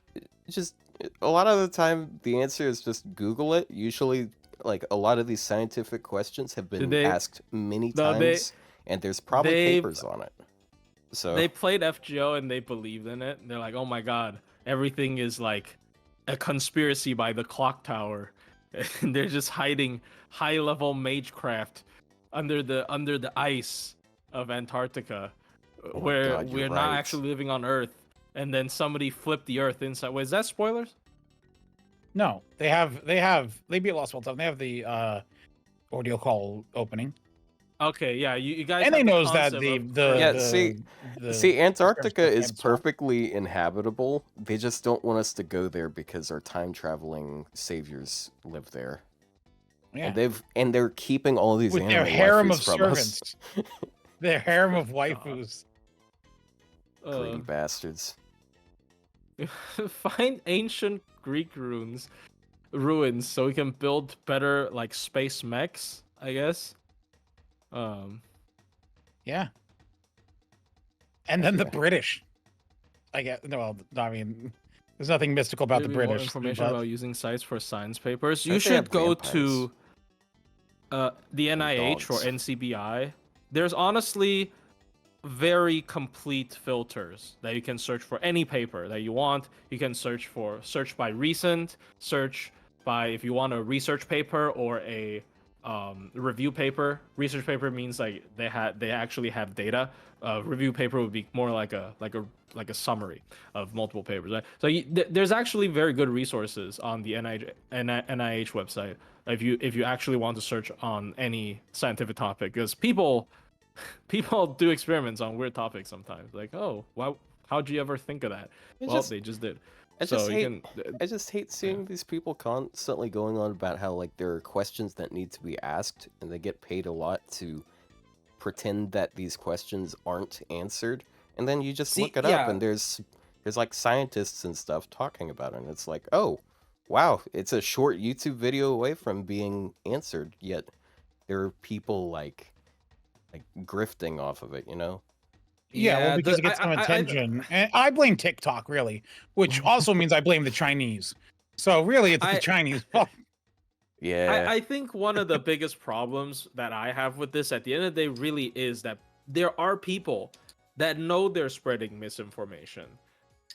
Just a lot of the time, the answer is just Google it. Usually, like a lot of these scientific questions have been asked many times, and there's probably papers on it. So they played FGO and they believed in it. They're like, oh my god, everything is like a conspiracy by the clock tower, and they're just hiding high-level magecraft under the ice of Antarctica, where we're not actually living on Earth. And then somebody flipped the Earth inside. Wait, is that spoilers? No, they beat Lost World stuff. They have the ordeal call opening. Okay, yeah, you guys. And they knows that see, Antarctica is perfectly inhabitable. They just don't want us to go there because our time traveling saviors live there. Yeah, and they're keeping all these with their harem of servants. Their harem of waifus. Greedy bastards. Find ancient Greek ruins so we can build better like space mechs, I guess. Yeah. And then the British. I guess I mean, there's nothing mystical about the British. More information about using sites for science papers. You should go to the NIH or NCBI. There's honestly very complete filters that you can search for any paper that you want. You can search by recent, search by if you want a research paper or a review paper. Research paper means like they actually have data. Review paper would be more like a summary of multiple papers, right? So there's actually very good resources on the NIH website if you actually want to search on any scientific topic, because people do experiments on weird topics sometimes. Like, oh, how'd you ever think of that? They just did. I So just you hate can. I just hate seeing these people constantly going on about how like there are questions that need to be asked and they get paid a lot to pretend that these questions aren't answered, and then you just See, look it up yeah, and there's like scientists and stuff talking about it, and it's like, oh, wow, it's a short YouTube video away from being answered, yet there are people like grifting off of it, you know? Yeah, well, yeah. because The it gets some I attention. And I blame TikTok, really, which also means I blame the Chinese. So really, it's the I Chinese fault. Yeah, I think one of the biggest problems that I have with this at the end of the day really is that there are people that know they're spreading misinformation,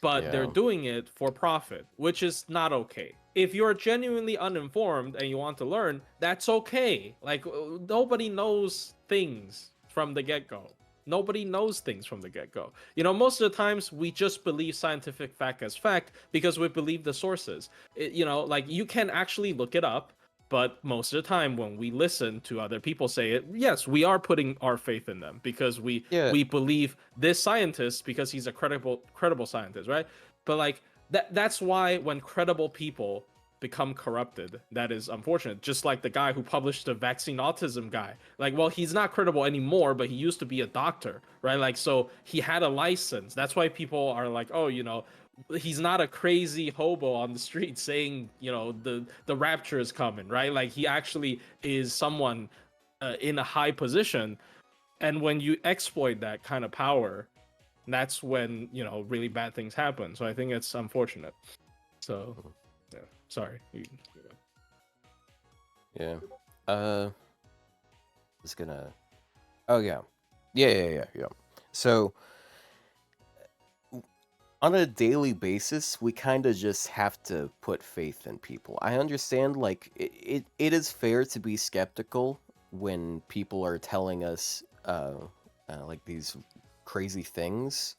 but they're yeah, doing it for profit, which is not okay. If you're genuinely uninformed and you want to learn, that's okay. Like nobody knows things from the get-go. Nobody knows things from the get-go. You know, most of the times we just believe scientific fact as fact because we believe the sources. You know, like you can actually look it up, but most of the time when we listen to other people say it, yes, we are putting our faith in them because we yeah. we believe this scientist because he's a credible scientist, right? But like that's why when credible people become corrupted, that is unfortunate. Just like the guy who published the vaccine autism guy. Like, well, he's not credible anymore, but he used to be a doctor, right? Like, so he had a license. That's why people are like, oh, you know, he's not a crazy hobo on the street saying, you know, the rapture is coming, right? Like he actually is someone in a high position, and when you exploit that kind of power, that's when, you know, really bad things happen. So I think it's unfortunate. So yeah, sorry. Yeah. Was gonna. Oh yeah. Yeah. So on a daily basis, we kind of just have to put faith in people. I understand, like it is fair to be skeptical when people are telling us like these crazy things,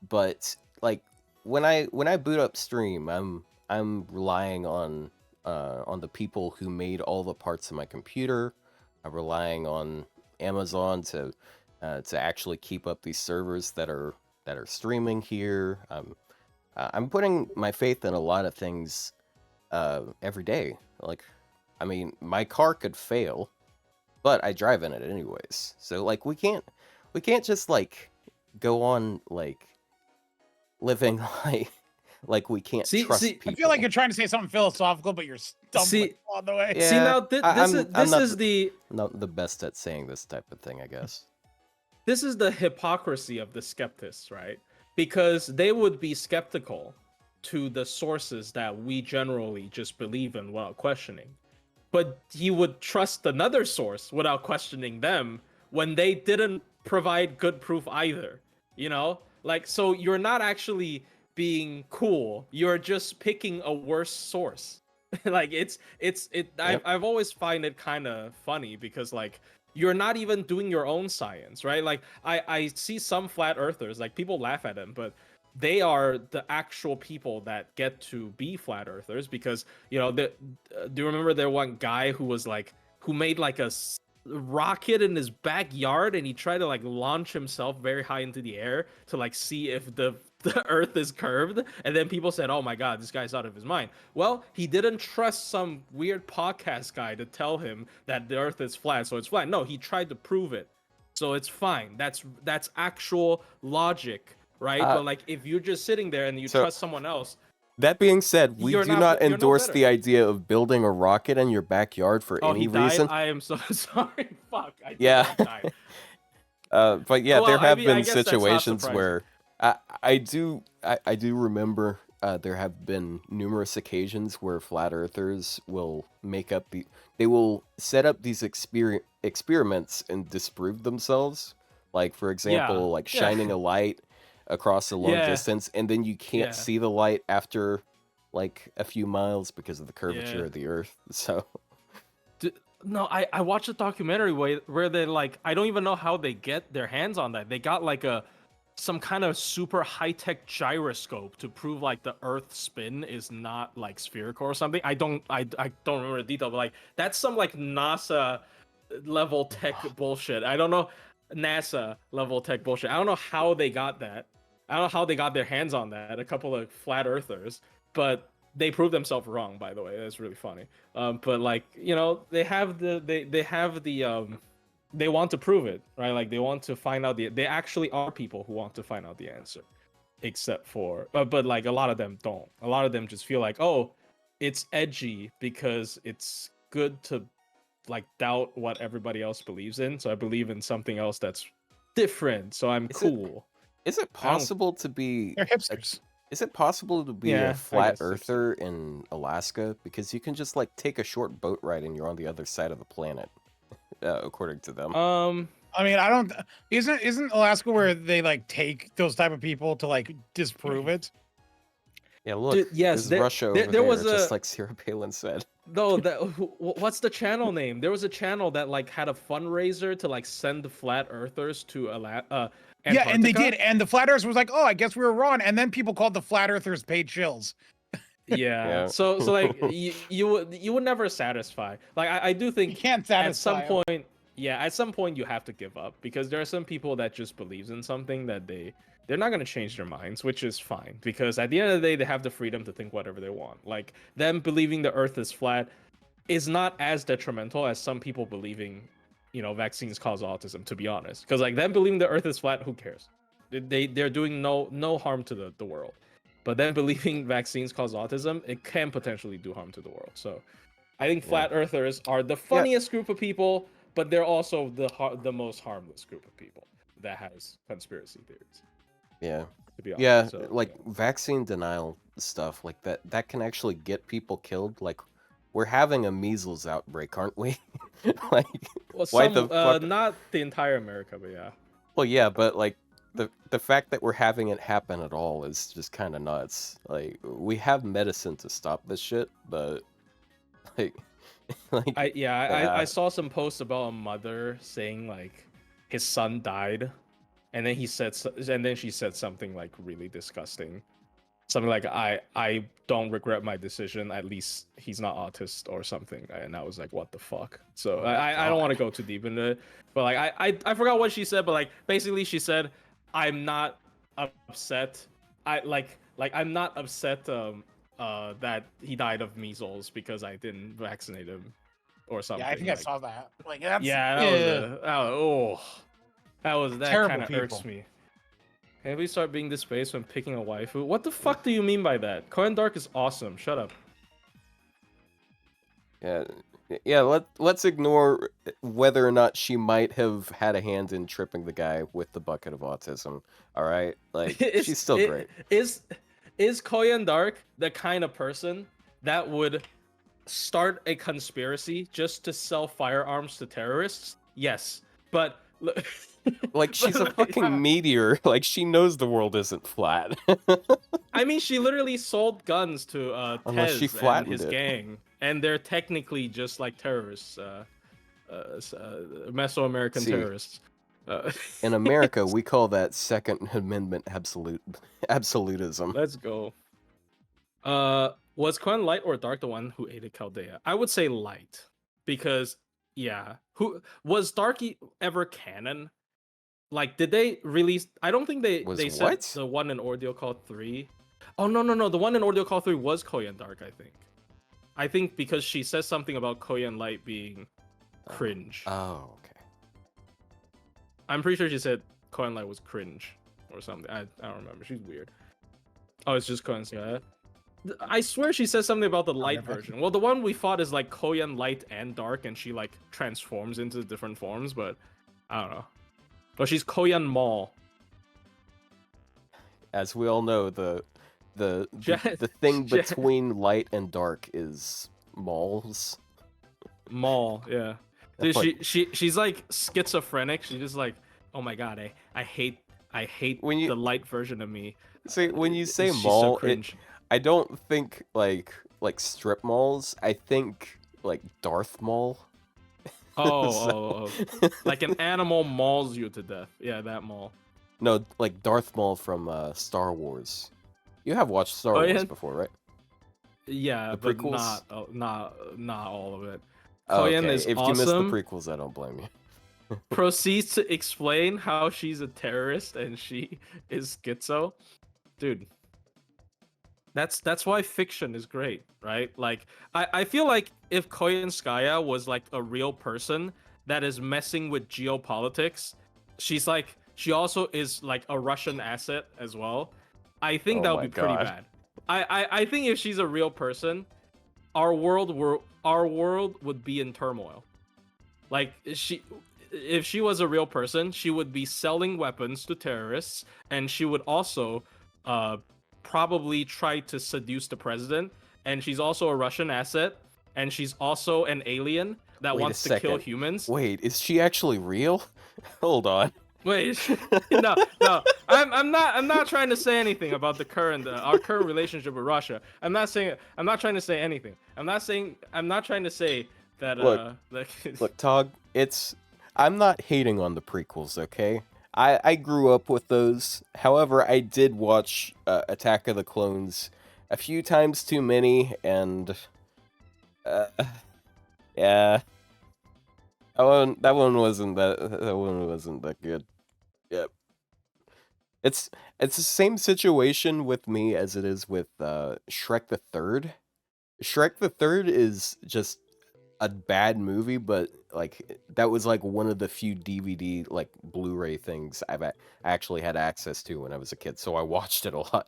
but like when I boot up Stream, I'm relying on the people who made all the parts of my computer. I'm relying on Amazon to actually keep up these servers that are streaming here. I'm putting my faith in a lot of things every day. Like, I mean, my car could fail, but I drive in it anyways. So like, we can't just like go on like living like we can't See, trust see, I feel like people. you're trying to say something philosophical, but you're stumbling see, on the way. see. Yeah, Now this is I'm this is the not the best at saying this type of thing, I guess. this is the hypocrisy of the skeptics, right? Because they would be skeptical to the sources that we generally just believe in without questioning. But he would trust another source without questioning them when they didn't provide good proof either. You know? Like, so you're not actually being cool. You're just picking a worse source. Like Yep. I've always find it kind of funny because like you're not even doing your own science, right? Like I see some flat earthers, like people laugh at them, but they are the actual people that get to be flat earthers because you know do you remember there one guy who was like who made like a rocket in his backyard and he tried to like launch himself very high into the air to like see if the earth is curved, and then people said, oh my god, this guy's out of his mind. Well, he didn't trust some weird podcast guy to tell him that the earth is flat, so it's flat. No, he tried to prove it, so it's fine. That's actual logic, right? Uh, But like if you're just sitting there and you so trust someone else, that being said, we do not you're no endorse better. the idea of building a rocket in your backyard for Oh, he any died. reason. I am so sorry. Fuck, I did Yeah. not die. But yeah, Well, there I have mean, I been guess that's not situations surprising. where I do remember there have been numerous occasions where flat earthers will they will set up these experiments and disprove themselves. Like for Yeah, example, like yeah, shining a light across a long yeah, distance and then you can't yeah. see the light after like a few miles because of the Yeah. curvature of the earth. So No, I watched a documentary where they like I don't even know how they get their hands on that. They got like a some kind of super high-tech gyroscope to prove like the Earth's spin is not like spherical or something. I don't remember the detail, but like that's some like NASA level tech bullshit. I don't know, NASA level tech bullshit. I don't know how they got that. I don't know how they got their hands on that. A couple of flat earthers. but they prove themselves wrong. By the way, that's really funny. But like they have they want to prove it, right? Like they want to find out they actually are people who want to find out the answer, except for but like a lot of them don't. A lot of them just feel like, oh, it's edgy because it's good to like doubt what everybody else believes in. So I believe in something else that's different. So I'm cool. Is it possible to be? They're hipsters. Is it possible to be Yeah, a flat guess so. earther in Alaska? Because you can just like take a short boat ride and you're on the other side of the planet, according to them. I mean, I don't. Isn't Alaska where they like take those type of people to like disprove it? Yeah, look. Dude, yes, there's Russia over there was just a- like Sarah Palin said. No, what's the channel name? There was a channel that like had a fundraiser to like send the flat earthers to Antarctica. Yeah, and they did. And the flat earthers was like, "Oh, I guess we were wrong." And then people called the flat earthers paid shills. Yeah. Yeah. So like you would never satisfy. Like I do You think can't at satisfy. some point, at some point you have to give up because there are some people that just believes in something that they're not going to change their minds, which is fine because at the end of the day they have the freedom to think whatever they want. Like them believing the earth is flat is not as detrimental as some people believing, vaccines cause autism, to be honest. Because like them believing the earth is flat, who cares? They're doing no harm to the world. But then believing vaccines cause autism, it can potentially do harm to the world. So I think flat earthers are the funniest group of people, but they're also the most harmless group of people that has conspiracy theories. Yeah. To be honest. Yeah, So, like vaccine denial stuff like that can actually get people killed. Like we're having a measles outbreak, aren't we? Like well, why the fuck? not the entire America, but yeah. Well, yeah, but like the fact that we're having it happen at all is just kind of nuts. Like we have medicine to stop this shit, but like I saw some posts about a mother saying like his son died, and then she said something like really disgusting, something like I don't regret my decision. At least he's not autist or something. And I was like, what the fuck? So I don't want to go too deep into it, but like I forgot what she said, but like basically she said I'm not upset. I'm not upset that he died of measles because I didn't vaccinate him or something. Yeah, I think I saw that. Like that's that Terrible kind of irks me. Can we start being this space when picking a waifu? What the fuck do you mean by that? Koyan Dark is awesome. Shut up. yeah. Let's ignore whether or not she might have had a hand in tripping the guy with the bucket of autism. All right, like she's still great. Is Koyan Dark the kind of person that would start a conspiracy just to sell firearms to terrorists? Yes, but like she's a fucking meteor. Like she knows the world isn't flat. I mean, she literally sold guns to Unless she Tez and flattened his it. gang, and they're technically just like terrorists, Mesoamerican See, terrorists. In America, we call that Second Amendment absolutism. Let's go. Was Koyan light or dark the one who aided Chaldea? I would say light because who was Dark ever canon? Like, did they release? I don't think they said what? the one in Ordeal Call 3. Oh no, the one in Ordeal Call 3 was Koyan Dark. I think because she says something about Koyan Light being cringe. Oh, okay. I'm pretty sure she said Koyan Light was cringe or something. I don't remember. She's weird. Oh, it's just Koyan. Yeah. I swear she says something about the light version. Well, the one we fought is like Koyan Light and Dark, and she like transforms into different forms, but I don't know. But she's Koyan Mall. As we all know, the thing between light and dark is malls. Mall, yeah. Dude, she's like schizophrenic. She's just like, oh my god, I hate the light version of me. See, when you say She's mall, so cringe. I don't think like strip malls. I think like Darth Maul. Oh, like an animal mauls you to death. Yeah, that mall. No, like Darth Maul from Star Wars. You have watched Star Wars before, right? Yeah, The but prequels? not all of it. Oh, Koyan okay. is If awesome. you missed the prequels, I don't blame you. Proceeds to explain how she's a terrorist and she is schizo. Dude, That's why fiction is great, right? Like I feel like if Koyanskaya was like a real person that is messing with geopolitics, she also is like a Russian asset as well. I think Oh that would my be pretty god. bad. I think if she's a real person, our world would be in turmoil. Like if she was a real person, she would be selling weapons to terrorists, and she would also uh probably try to seduce the president. And she's also a Russian asset, and she's also an alien that Wait a wants to kill second. humans. Wait, is she actually real? Hold on. Wait, no, no. I'm not trying to say anything about the current our current relationship with Russia. I'm not saying. I'm not trying to say anything. I'm not saying. I'm not trying to say that. Look, Like, Look, Tog, I'm not hating on the prequels, okay? I grew up with those. However, I did watch Attack of the Clones a few times too many, and uh, yeah, that one wasn't that good. Yep. It's the same situation with me as it is with Shrek the Third. Shrek the Third is just a bad movie, but like that was like one of the few DVD like Blu-ray things actually had access to when I was a kid, so I watched it a lot.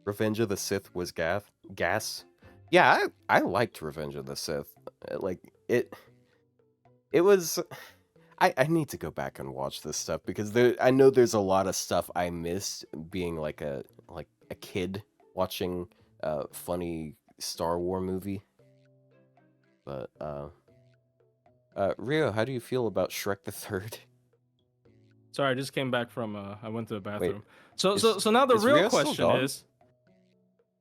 Revenge of the Sith was gas. Yeah, I liked Revenge of the Sith. Like it was. I need to go back and watch this stuff because I know there's a lot of stuff I missed being like a kid watching a funny Star Wars movie. But Rio, how do you feel about Shrek the Third? sorry, I just came back from. I went to the Wait, bathroom. So is so now the is real Rio still question gone? is.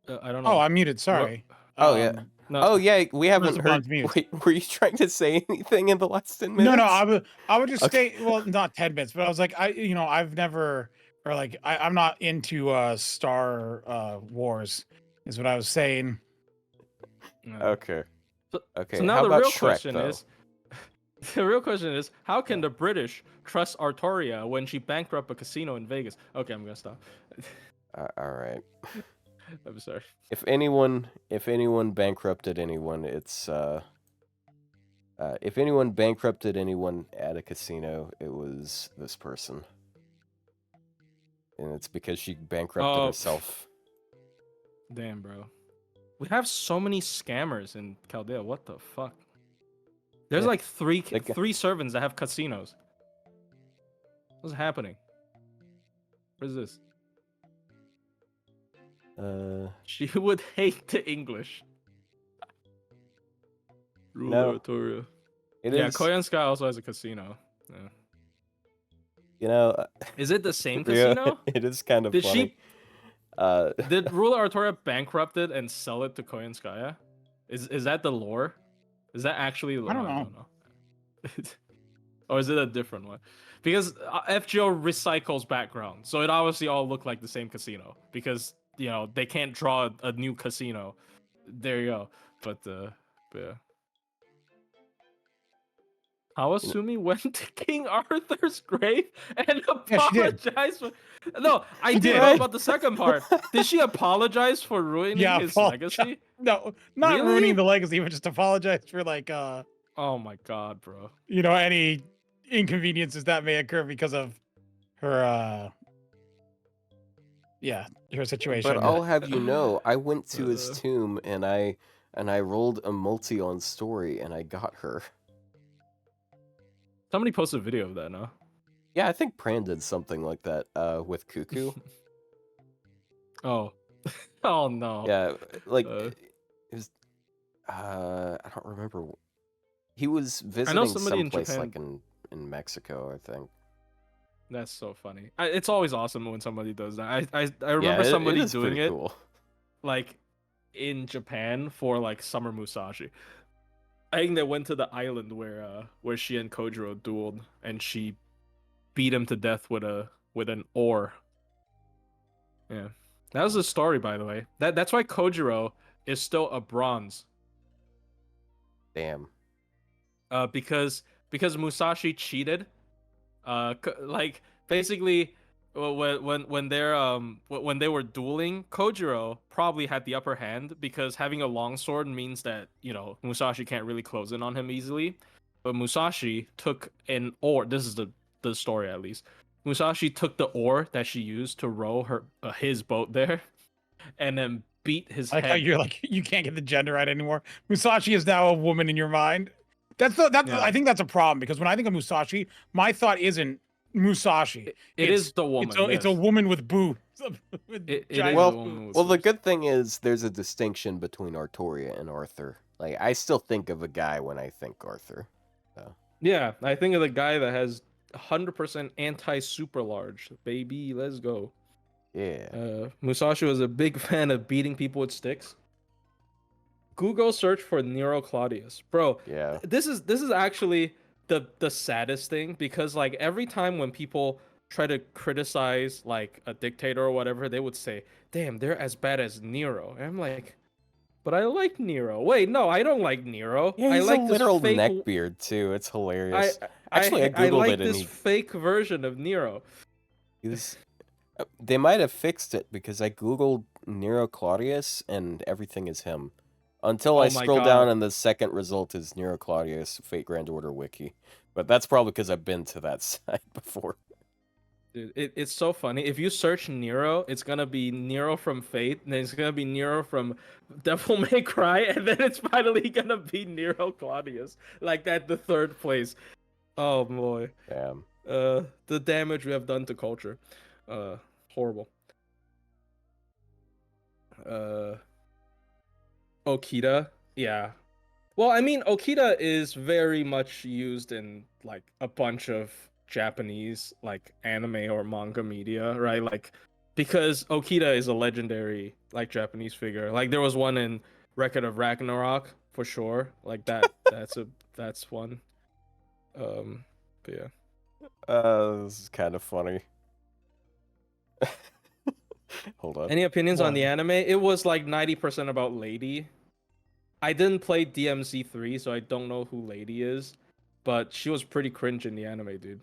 I don't Oh, know. I'm muted. Sorry. Oh yeah. No. Oh yeah, we haven't Bond's heard. mute. Wait, were you trying to say anything in the last 10 minutes? No, I would just Okay. stay. Well, not 10 minutes, but I was like, I've never, or like, I'm not into Star Wars, is what I was saying. No. Okay. So, Okay. so now How the about real Shrek question though? is, the real question is, how can the British trust Artoria when she bankrupt a casino in Vegas? Okay, I'm gonna stop. All right. I'm sorry. If anyone bankrupted anyone, it's if anyone bankrupted anyone at a casino, it was this person. And it's because she bankrupted Oh, herself. damn, bro. We have so many scammers in Chaldea. What the fuck? There's Yeah, like three they got- three servants that have casinos. What's happening? What is this? She would hate the English. No, Artoria. it Yeah, is. Koyan Sky also has a casino. Yeah. You know, Is it the same Rio, casino? it is kind of Did funny. she did ruler Artoria bankrupt it and sell it to Koyanskaya? Is that the lore? Is that actually? I don't I know. don't know. Or is it a different one? Because FGO recycles background, so it obviously all look like the same casino. Because they can't draw a new casino. There you go. But yeah. Kawasumi went to King Arthur's grave and Yeah, she did. apologized for. No, I She didn't did. know about the second part. Did she apologize for ruining Yeah, his apologize. legacy? No, not Really? ruining the legacy, but just apologize for like Oh my god, bro. any inconveniences that may occur because of her her situation. But I'll have you know, I went to his Uh, tomb and I rolled a multi on story and I got her. Somebody posted a video of that, no? Yeah, I think Pran did something like that with Cuckoo. Oh. Oh no. Yeah, like Uh, it was. I don't remember. He was I know visiting somebody in someplace Japan. like in Mexico, I think. That's so funny. It's always awesome when somebody does that. I Yeah, remember somebody it is doing pretty it cool. like in Japan for like Summer Musashi. I think they went to the island where she and Kojiro dueled, and she beat him to death with an oar. Yeah, that was the story, by the way. That's why Kojiro is still a bronze. Damn. Because Musashi cheated. Like basically, when they were dueling, Kojiro probably had the upper hand because having a long sword means that, you know, Musashi can't really close in on him easily. But Musashi took an oar. This is the story at least. Musashi took the oar that she used to row his boat there, and then beat his I like how head. you're like you can't get the gender right anymore. Musashi is now a woman in your mind. Yeah. I think that's a problem because when I think of Musashi, my thought isn't Musashi. It is the woman. It's a yes. woman with boobs. With It is giant the Well, woman with well, the boobs. good thing is there's a distinction between Artoria and Arthur. Like, I still think of a guy when I think Arthur. So. Yeah, I think of the guy that has 100% anti super large. Baby, let's go. Yeah. Musashi was a big fan of beating people with sticks. Google search for Nero Claudius. Bro, Yeah. this is actually the saddest thing because like every time when people try to criticize like a dictator or whatever, they would say, "Damn, they're as bad as Nero." And I'm like, "But I like Nero." Wait, no, I don't like Nero. Yeah, I he's a like this literal fake neckbeard, too. It's hilarious. I Actually, I I Googled like it and this fake version of Nero. he was. They might have fixed it because I Googled Nero Claudius and everything is him. Until I Oh my scroll down god. and the second result is Nero Claudius Fate Grand Order Wiki. But that's probably because I've been to that site before. Dude, it's so funny. If you search Nero, it's gonna be Nero from Fate, and then it's gonna be Nero from Devil May Cry, and then it's finally gonna be Nero Claudius, like at the third place. Oh boy, Damn. the damage we have done to culture, horrible. Uh, Okita, yeah. Well, I mean, Okita is very much used in like a bunch of Japanese like anime or manga media, right? Like because Okita is a legendary like Japanese figure. Like there was one in Record of Ragnarok for sure. Like that's one. But yeah. This is kind of funny. Hold on. Any opinions on What? the anime? It was like 90% about Lady. I didn't play DMC3, so I don't know who Lady is, but she was pretty cringe in the anime, dude.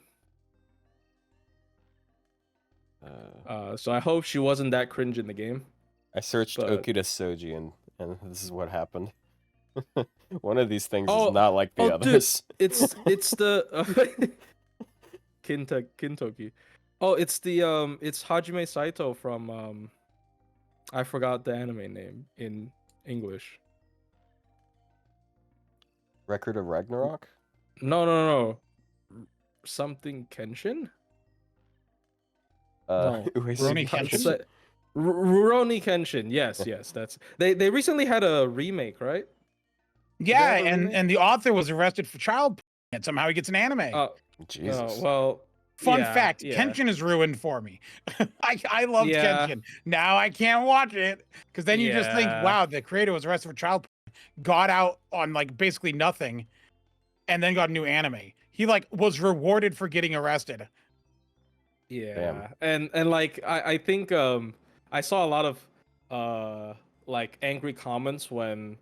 So I hope she wasn't that cringe in the game. I searched But Okita Soji and this is what happened. One of these things oh, is not like the dude, others. it's the Kintoki. Oh, it's Hajime Saito from I forgot the anime name in English. Record of Ragnarok? No. Something Kenshin? No. Rurouni Kenshin? Rurouni Kenshin. Yes. That's they recently had a remake, right? Yeah, have a remake? and the author was arrested for child porn, and somehow he gets an anime. Jesus. Well, Fun yeah, fact, yeah. Kenshin is ruined for me. I loved Yeah. Kenshin. Now I can't watch it because then you just think, Yeah. wow, the creator was arrested for child porn, got out on like basically nothing, and then got a new anime. He like was rewarded for getting arrested. Yeah, and like I think I saw a lot of like angry comments when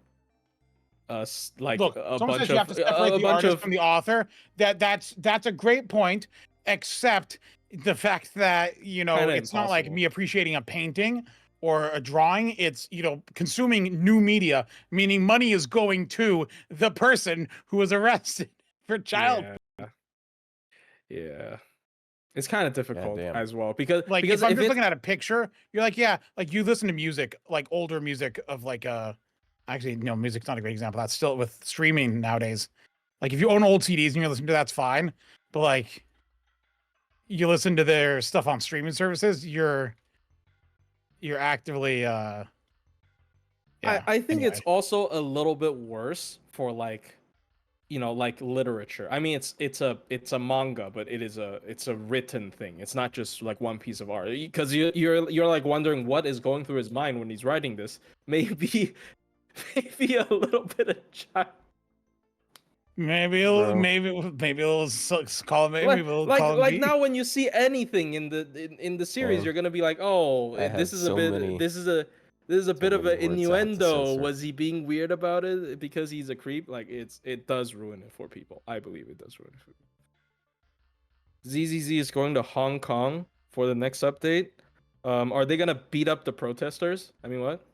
like Look, a someone bunch says you have of to separate a the bunch artist of from the author. That's a great point, except the fact that Kinda it's not like impossible. me appreciating a painting or a drawing. It's consuming new media, meaning money is going to the person who was arrested for child. Yeah. It's kind of difficult damn. as well because Like if I'm if just it's looking at a picture, you're like, yeah, like you listen to music, like older music of like actually no, music's not a great example. That's still with streaming nowadays. Like if you own old CDs and you're listening to that's fine. But like you listen to their stuff on streaming services, you're actively yeah. I think Anyway. it's also a little bit worse for like like literature. I mean it's a manga, but it's a written thing. It's not just like one piece of art. Because you're like wondering what is going through his mind when he's writing this. Maybe a little bit of child. Maybe Bro. maybe we'll call maybe we'll call him Like B. now when you see anything in the series, Damn. you're gonna be like, oh, I this have is so a bit many- this is a bit of many an words I have to innuendo. censor. Was he being weird about it because he's a creep? Like it does ruin it for people. I believe it does ruin it for people. ZZZ is going to Hong Kong for the next update. Are they gonna beat up the protesters? I mean, what?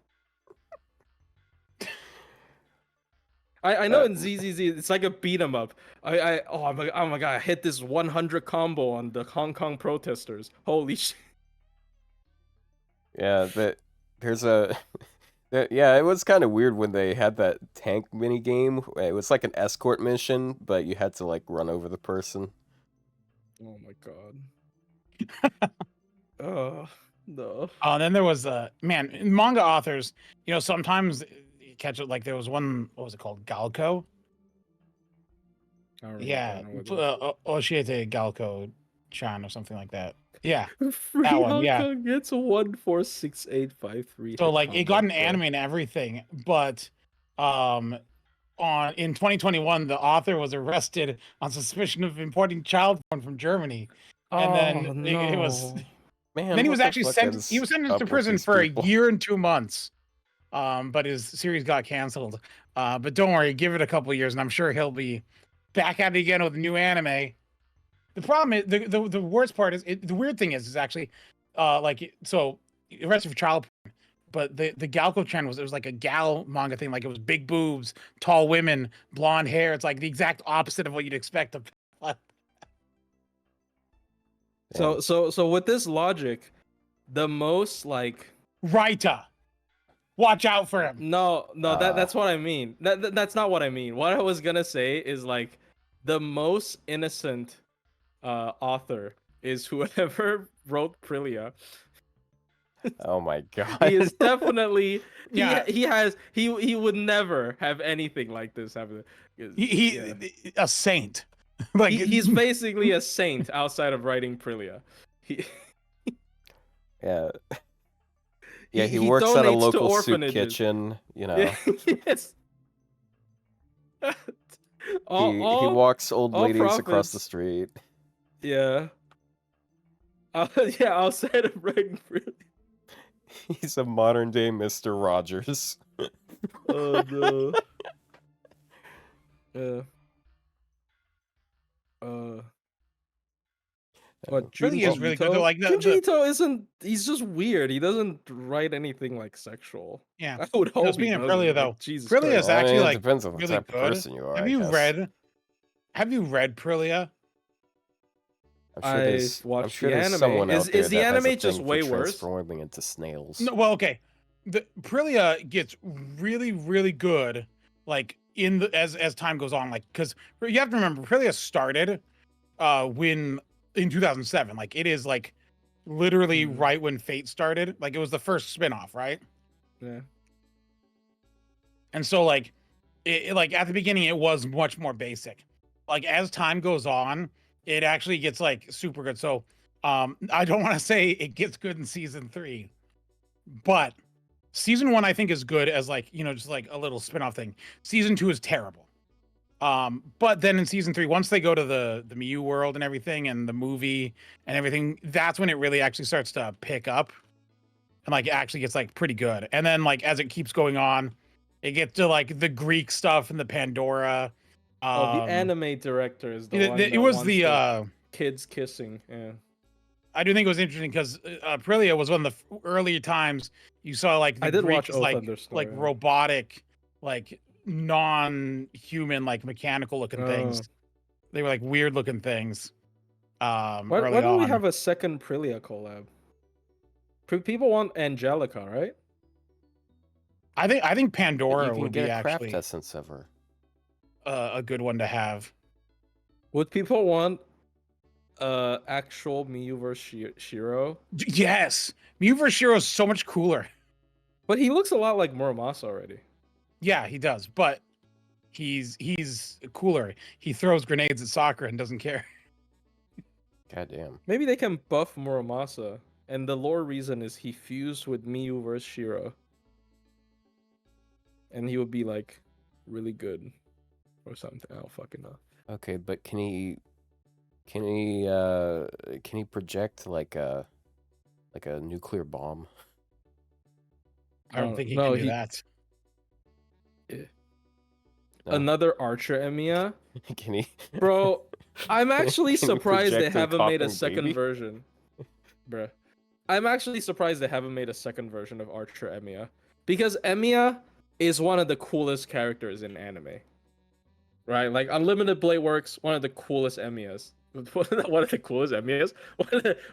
I know in ZZZ it's like a beat 'em up. Oh my god! I hit this 100 combo on the Hong Kong protesters. Holy shit! Yeah, there's a yeah, it was kind of weird when they had that tank mini game. It was like an escort mission, but you had to like run over the person. Oh my god. Oh no. And then there was man, manga authors, sometimes you catch it like there was one, what was it called? Galco? I don't Yeah. remember. Oshiete Galco-chan or something like that. Yeah. Free that one, Hong yeah. Kong gets 146853. So like it got an anime and everything, but in 2021 the author was arrested on suspicion of importing child porn from Germany. And then it was Man, then he what was the actually fuck sentenced. He is was sentenced up to with prison these for people? a year and 2 months. But his series got canceled. But don't worry, give it a couple years, and I'm sure he'll be back at it again with a new anime. The problem is the worst part is the weird thing is actually so arrested for child porn, but the Galco trend was, it was like a gal manga thing, like it was big boobs, tall women, blonde hair. It's like the exact opposite of what you'd expect of. So with this logic, the most like Raita. Watch out for him. No, that's what I mean. That's not what I mean. What I was gonna say is like the most innocent author is whoever wrote Prilia. Oh my god. He is definitely Yeah. he would never have anything like this happen. He a saint. Like he's basically a saint outside of writing Prilia. Yeah. Yeah, he he works at a donates to local soup orphanages. kitchen, you know. Yes. He walks old all ladies across the profits. street. Yeah. Yeah, outside of writing Prilia. He's a modern day Mr. Rogers. Oh no. Yeah. But Really is really good. Though, like Junji Ito isn't. He's just weird. He doesn't write anything like sexual. yeah. I would hope. Speaking he of doesn't, Prilia, like, though, Jesus Prilia Christ. is actually it like depends on what really type of good. person you are. Have I you guess. read Prilia? I'm sure there's, watched I'm sure the there's anime. someone out there Is the that has a anime just thing way for worse? transforming into snails. No, well, okay. The Prilia gets really, really good, like as time goes on, like because you have to remember Prilia started when in 2007. Like it is like literally right when Fate started. Like it was the first spinoff, right? Yeah. And so like like at the beginning it was much more basic. Like as time goes on, it actually gets like super good. So I don't want to say it gets good in season 3, but season 1 I think is good as like, just like a little spin-off thing. Season 2 is terrible. But then in season 3, once they go to the Miyu world and everything and the movie and everything, that's when it really actually starts to pick up and like actually gets like pretty good. And then like as it keeps going on, it gets to like the Greek stuff and the Pandora. The anime director is the one. It was the kids kissing. Yeah. I do think it was interesting because Aprilia was one of the earlier times you saw like the I did watch Greeks like Thunderstorm, yeah. robotic, like non-human, like mechanical looking things. They were like weird looking things. Why don't we have a second Prilia collab? People want Angelica, right? I think Pandora You can would get be a craft actually essence of her. a good one to have. Would people want actual Miyu versus Shiro? Yes, Miyu vs. Shiro is so much cooler. But he looks a lot like Muramasa already. Yeah, he does, but he's cooler. He throws grenades at Sakura and doesn't care. Goddamn. Maybe they can buff Muramasa, and the lore reason is he fused with Miyu versus Shiro, and he would be like really good or something. I don't fucking know. Okay, but can he project like a nuclear bomb? I don't think he can do that. No. Another Archer Emiya? Can he? Bro, I'm actually Can he surprised they project a haven't made a talking second baby? version. bruh. I'm actually surprised they haven't made a second version of Archer Emiya, because Emiya is one of the coolest characters in anime. Right, like Unlimited Blade Works, one of the coolest Emiyas. One of the coolest Emiyas.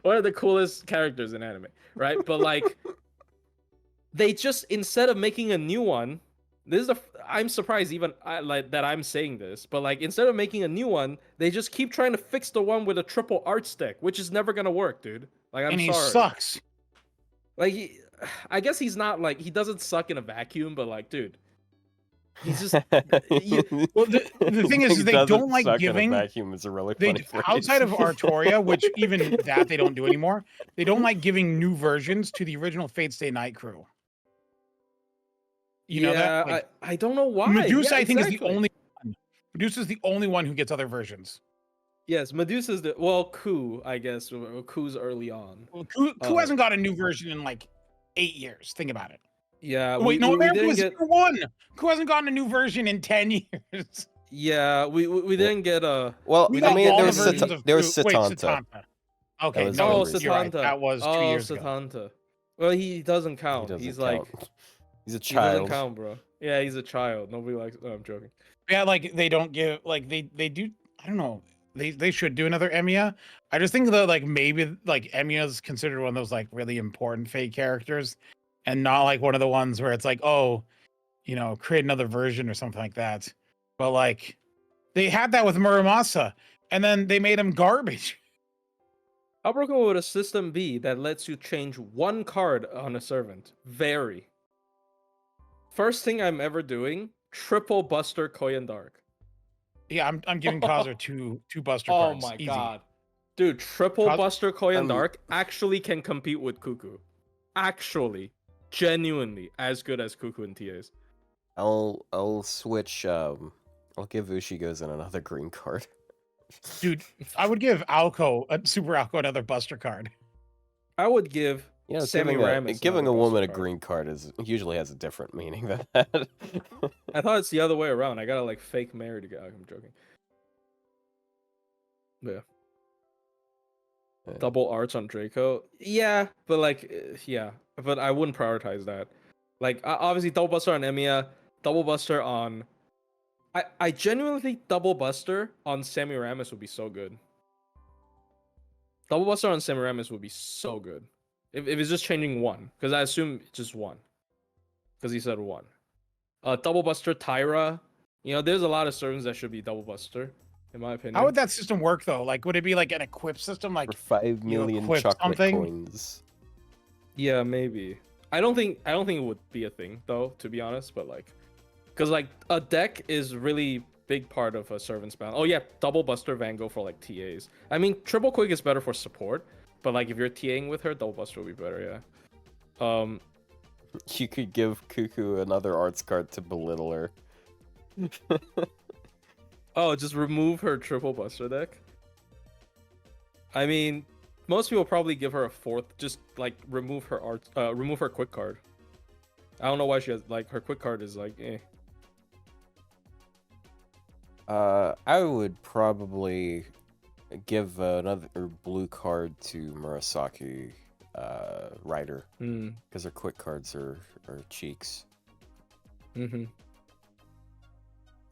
One of the coolest characters in anime, right? But like, they just, instead of making a new one, I'm surprised even like that I'm saying this, but like, instead of making a new one, they just keep trying to fix the one with a triple art stick, which is never gonna work, dude. Like, I'm and he sorry. sucks. Like, I guess he's not like, he doesn't suck in a vacuum, but like, dude, he's just Well, the thing is, they don't like giving. vacuum is a really funny phrase. Outside of Artoria, which even that they don't do anymore, they don't like giving new versions to the original Fate Stay Night crew. You know that? Like, I don't know why. Medusa, Yeah, I think, is the exactly. only one. Medusa's the only one who gets other versions. Yes, Medusa's the Ku, I guess. Ku's early on. Well, Ku hasn't got a new version in like 8 years. Think about it. Yeah. Wait, no, there was year one. Ku hasn't gotten a new version in 10 years. Yeah, we didn't get a. Well, We I got mean, all there the was versions of Wait, Satanta. Satanta. Okay, was no, Satanta. you're right. That was 2 years ago. Satanta. Well, he doesn't He count. doesn't He's count. like, He's a he doesn't child. count, bro. Yeah, he's a child. Nobody likes. No, I'm joking. Yeah, like they don't give like they do. I don't know. They should do another Emiya. I just think that like maybe like Emiya's considered one of those like really important Fate characters, and not like one of the ones where it's like, oh, you know, create another version or something like that. But like they had that with Muramasa, and then they made him garbage. How broken would a system be that lets you change one card on a servant? Very. First thing I'm ever doing, triple Buster Koyan Dark. Yeah, I'm giving Kazuha two Buster Oh cards. my Easy. god. Dude, triple Buster Koyan Um, Dark actually can compete with Cuckoo. Actually. Genuinely as good as Cuckoo and TAs. I'll switch. I'll give Ushigos another green card. Dude, I would give Super Alco another Buster card. I would give Sammy Ramis giving a another woman a Buster card. green card usually has a different meaning than that. I thought it's the other way around. I gotta like fake marry to get. I'm joking. But yeah. Double arts on Draco. Yeah, but like, yeah, but I wouldn't prioritize that. Like, obviously, double buster on Emiya, double buster on. I genuinely think double buster on Semiramis would be so good. Double buster on Semiramis would be so good. If it's just changing one, because I assume it's just one. Because he said one. Double buster Tyra. You know, there's a lot of servants that should be double buster, in my opinion. How would that system work though? Like, would it be like an equip system? Like For 5 million chocolate coins. Yeah, maybe. I don't think it would be a thing though, to be honest. But like, because like a deck is really big part of a servant's balance. Oh yeah, double buster Van Gogh for like TAs. I mean, triple quick is better for support, but like if you're TAing with her, double buster would be better. Yeah. You could give Cuckoo another arts card to belittle her. Oh, just remove her triple buster deck. I mean, most people probably give her a fourth. Just like remove her quick card. I don't know why she has like her quick card is like eh. I would probably give another blue card to Murasaki Rider because her quick cards are cheeks. Mm-hmm.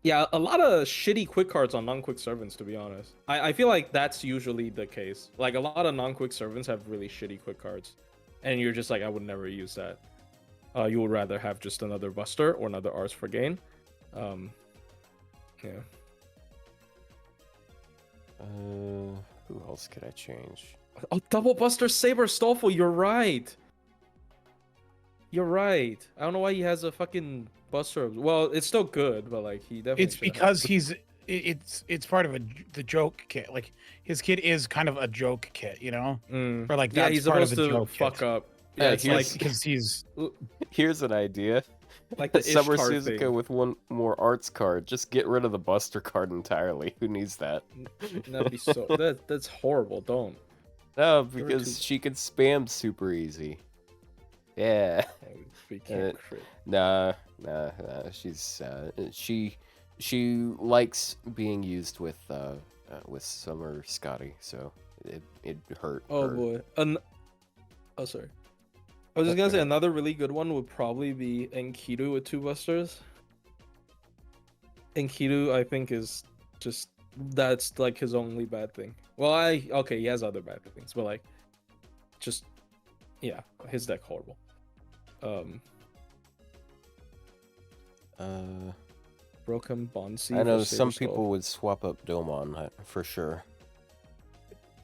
Yeah, a lot of shitty quick cards on non-quick servants, to be honest. I feel like that's usually the case. Like, a lot of non-quick servants have really shitty quick cards. And you're just like, I would never use that. You would rather have just another Buster or another Ars for gain. Yeah. Who else could I change? Oh, double Buster Saber Stoffel, you're right. You're right. I don't know why he has a fucking Buster. Well, it's still good, but like he definitely. It's because it's part of the joke kit. Like his kit is kind of a joke kit, you know? Or like that's he's part supposed of the to joke fuck kit. up. Yeah, it's like because he's. Here's an idea. Like the Summer Ishtar Suzuka thing. with one more arts card. Just get rid of the Buster card entirely. Who needs that? That'd be so. That's horrible. Don't. No, because she can spam super easy. Yeah. Nah. She's she likes being used with Summer Scotty, so it hurt. Oh her. boy. Oh, sorry. I was just gonna say another really good one would probably be Enkidu with 2 busters. Enkidu, I think, is just that's like his only bad thing. Well, he has other bad things, but like, just yeah, his deck horrible. Broken Bonsi. I know for some Saber people would swap up Domon for sure.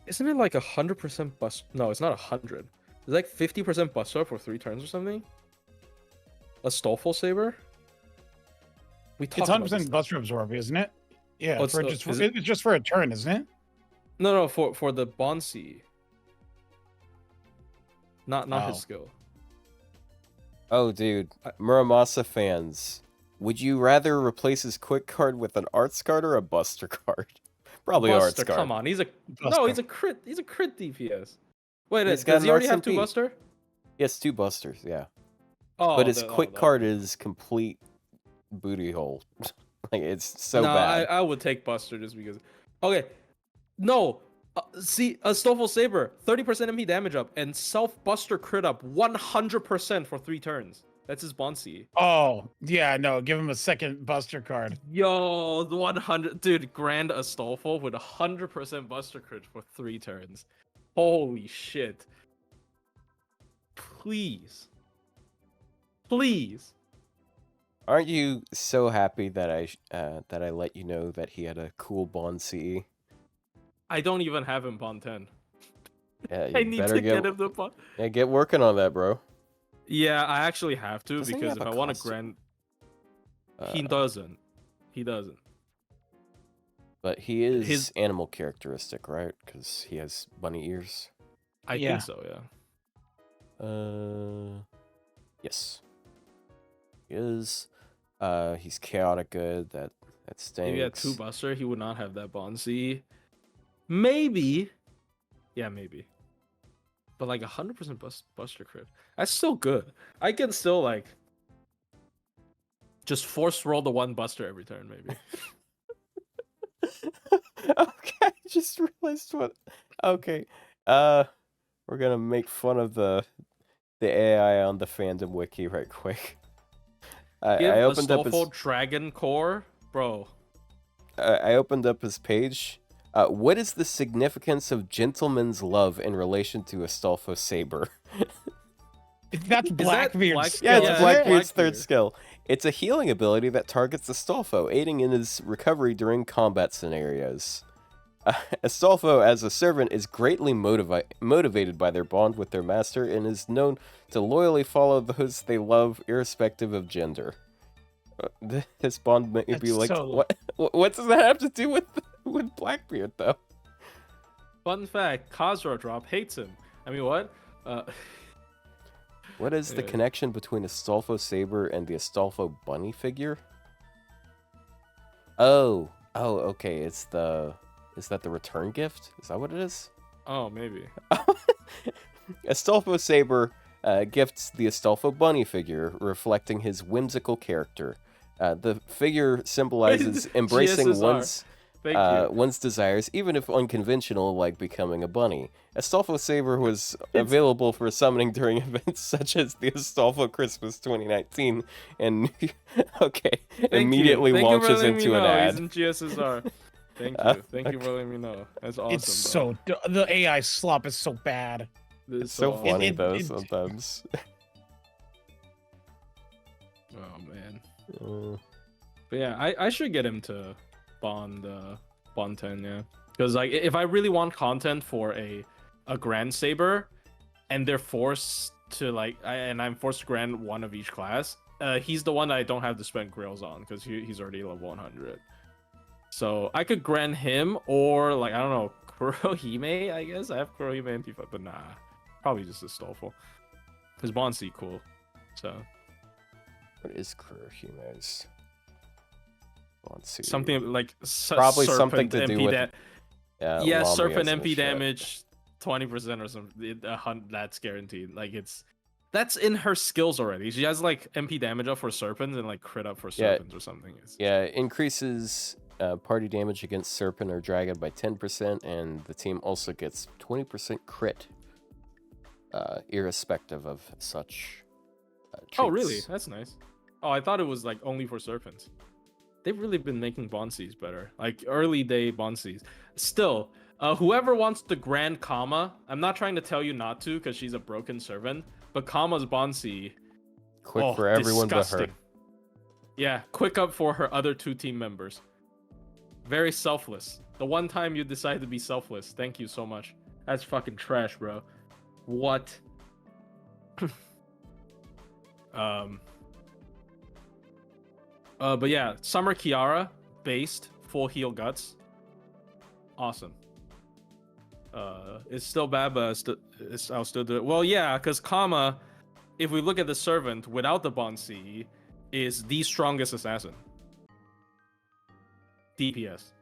Isn't it like 100% bust? No, it's not 100. It's like 50% buster for 3 turns or something. A Stolful Saber. We It's talked about this. 100% Buster Absorb, isn't it? Yeah, Oh, it's just for a turn, isn't it? No, for the Bonsi. Not his Oh. skill. Oh, dude, Muramasa fans, would you rather replace his quick card with an Arts card or a Buster card? Probably Buster, Arts card. come on, he's a crit. He's a crit DPS. Wait, He's got does an he already Arts have 2 MP. Buster? Yes, 2 Busters, yeah. Oh, But his quick card is complete booty hole. Like, it's so bad. I would take Buster just because. Okay, no. See, a Stolful Saber, 30% MP damage up, and self Buster crit up 100% for 3 turns. That's his Bonsi. Oh, yeah, no, give him a second Buster card. Yo, the 100, dude, Grand Astolfo with 100% Buster crit for 3 turns. Holy shit! Please. Aren't you so happy that I let you know that he had a cool Bond CE? I don't even have him Bond 10. Yeah, I need to get him the Bond. Yeah, get working on that, bro. Yeah, I actually have to Doesn't he because have if a I want to costume? Grand, he doesn't. He doesn't. But he is His- animal characteristic, right? Because he has bunny ears. I Yeah. think so. Yeah. Yes. He is. He's chaotic good. That stinks. If he had 2 Buster, he would not have that Bonsi. Maybe. Yeah, maybe. But like 100% Buster crit. That's still good. I can still like just force roll the 1 Buster every turn, maybe. Okay, I just realized what. Okay, we're gonna make fun of the AI on the fandom wiki right quick. I opened up his Dragon Core, bro. I opened up his page. What is the significance of Gentleman's Love in relation to Astolfo Saber? That's Blackbeard's Black- skill. Yeah, it's Yeah, Blackbeard's Blackbeard. third skill. It's a healing ability that targets Astolfo, aiding in his recovery during combat scenarios. Astolfo, as a servant, is greatly motivated by their bond with their master and is known to loyally follow those they love, irrespective of gender. This bond may be That's like, so- what does that have to do with Blackbeard, though? Fun fact: Khazra Drop hates him. I mean, what? What is the connection between Astolfo Saber and the Astolfo bunny figure? Oh, okay. Is that the return gift? Is that what it is? Oh, maybe. Astolfo Saber gifts the Astolfo bunny figure, reflecting his whimsical character. The figure symbolizes embracing GSSR. Thank you. one's desires, even if unconventional, like becoming a bunny. Astolfo Saber was available for summoning during events such as the Astolfo Christmas 2019, and immediately launches into an ad. He's in GSSR. Thank you for letting me know. That's awesome. It's bro. the AI slop is so bad. This is It's so awesome. funny It- though it- sometimes. Oh man. Uh, But yeah, I should get him to Bond 10, yeah. Because like if I really want content for a Grand Saber, and they're forced to like, and I'm forced to grant one of each class, he's the one that I don't have to spend grills on because he's already level 100. So I could grant him, or like I don't know, Kurohime. I guess I have Kurohime and Tifa, but nah, probably just a Stolful. His Bonsi cool, so. what is Kurohime's? Let's see. Something like Probably Serpent something to do MP with yeah, Lamias Serpent and MP shit. damage, 20% or something. That's guaranteed. Like that's in her skills already. She has like MP damage up for Serpents and like crit up for Yeah. Serpents or something. Yeah, increases party damage against Serpent or Dragon by 10%, and the team also gets 20% crit. irrespective of such traits. Oh, really? That's nice. Oh, I thought it was like only for serpents. They've really been making Bonsies better, like early day Bonsies. Still, whoever wants the Grand Kama, I'm not trying to tell you not to, because she's a broken servant. But Kama's Bonsi, Quick for everyone disgusting. but her. Yeah, quick up for her other 2 team members. Very selfless. The one time you decide to be selfless. Thank you so much. That's fucking trash, bro. What? But yeah, Summer Kiara, based, full heal guts. Awesome. It's still bad, but I'll still do it. Well, yeah, because Kama, if we look at the servant without the Bonsi, is the strongest assassin. DPS.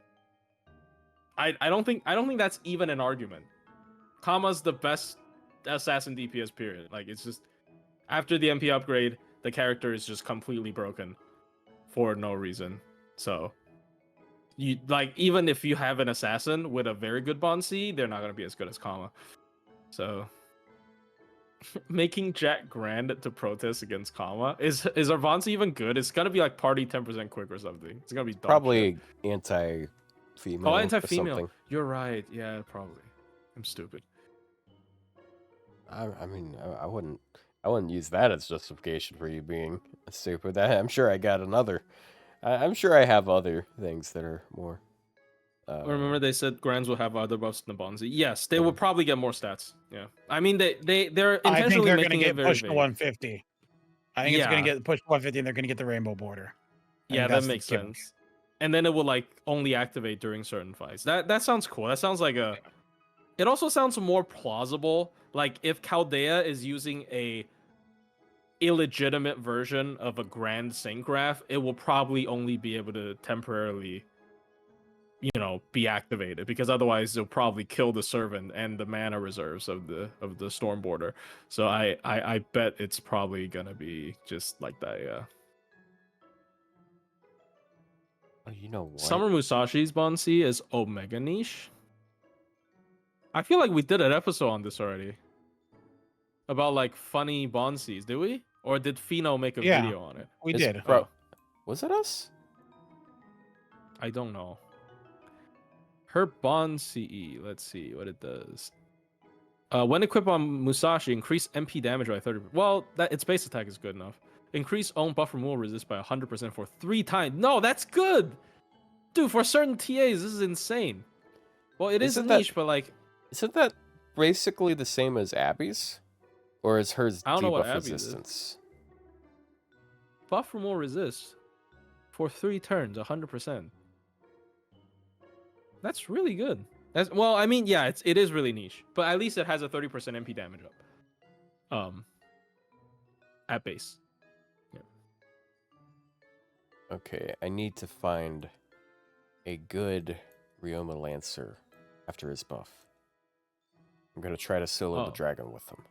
I don't think that's even an argument. Kama's the best assassin DPS period. Like, it's just after the MP upgrade, the character is just completely broken for no reason. So you like, even if you have an assassin with a very good Bonsi, they're not gonna be as good as Kama. So making Jack Grand to protest against Kama, is our Bonsi even good? It's gonna be like party 10% quick or something. It's gonna be Probably shit. anti-female. Oh, or anti-female. something. You're right. Yeah, probably. I'm stupid. I mean, I wouldn't use that as justification for you being stupid. I'm sure I got another. I'm sure I have other things that are more. Remember they said Grands will have other buffs than the Bonzi. Yes, they will probably get more stats. Yeah, I mean they're intentionally I think they're going to making get it very pushed to vague. 150. I think it's going to get pushed to 150, and they're going to get the rainbow border. Yeah, that makes sense. And then it will like only activate during certain fights. That sounds cool. That sounds like a. It also sounds more plausible. Like if Chaldea is using a illegitimate version of a Grand Syngraph, it will probably only be able to temporarily, be activated, because otherwise they'll probably kill the servant and the mana reserves of the storm border. So I bet it's probably gonna be just like that. Yeah. Oh, you know what? Summer Musashi's Bonsi is Omega Niche. I feel like we did an episode on this already. About like funny Bonsis, did we? Or did Fino make a video on it? We did. Was it us? I don't know. Her Bonsi, let's see what it does. When equipped on Musashi, increase MP damage by 30%. Well, its base attack is good enough. Increase own buff removal resist by 100% for 3 times. No, that's good! Dude, for certain TAs, this is insane. Well, it is niche, but like... Isn't that basically the same as Abby's? Or is hers I don't know what debuff Abby's resistance? Buff removal resist for 3 turns, 100%. That's really good. Well, I mean, yeah, it is really niche, but at least it has a 30% MP damage up. At base. Yeah. Okay, I need to find a good Ryouma Lancer after his buff. I'm gonna try to solo the dragon with him.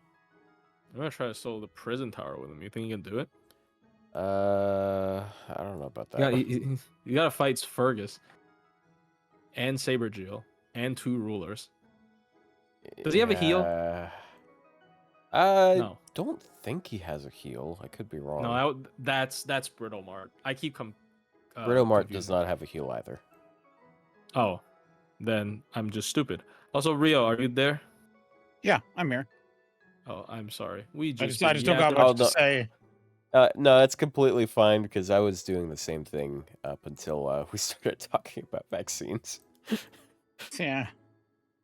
I'm gonna try to solo the prison tower with him. You think you can do it? I don't know about that. Yeah, you gotta fight Fergus and Saberjeel and 2 rulers. Does he have a heal? I don't think he has a heal. I could be wrong. No, that's Brittle Mart. I keep Brittle Mart does not have a heal either. Oh, then I'm just stupid. Also, Rio, are you there? Yeah, I'm here. Oh, I'm sorry. I just don't got much to say. No, that's completely fine, because I was doing the same thing up until we started talking about vaccines. Yeah.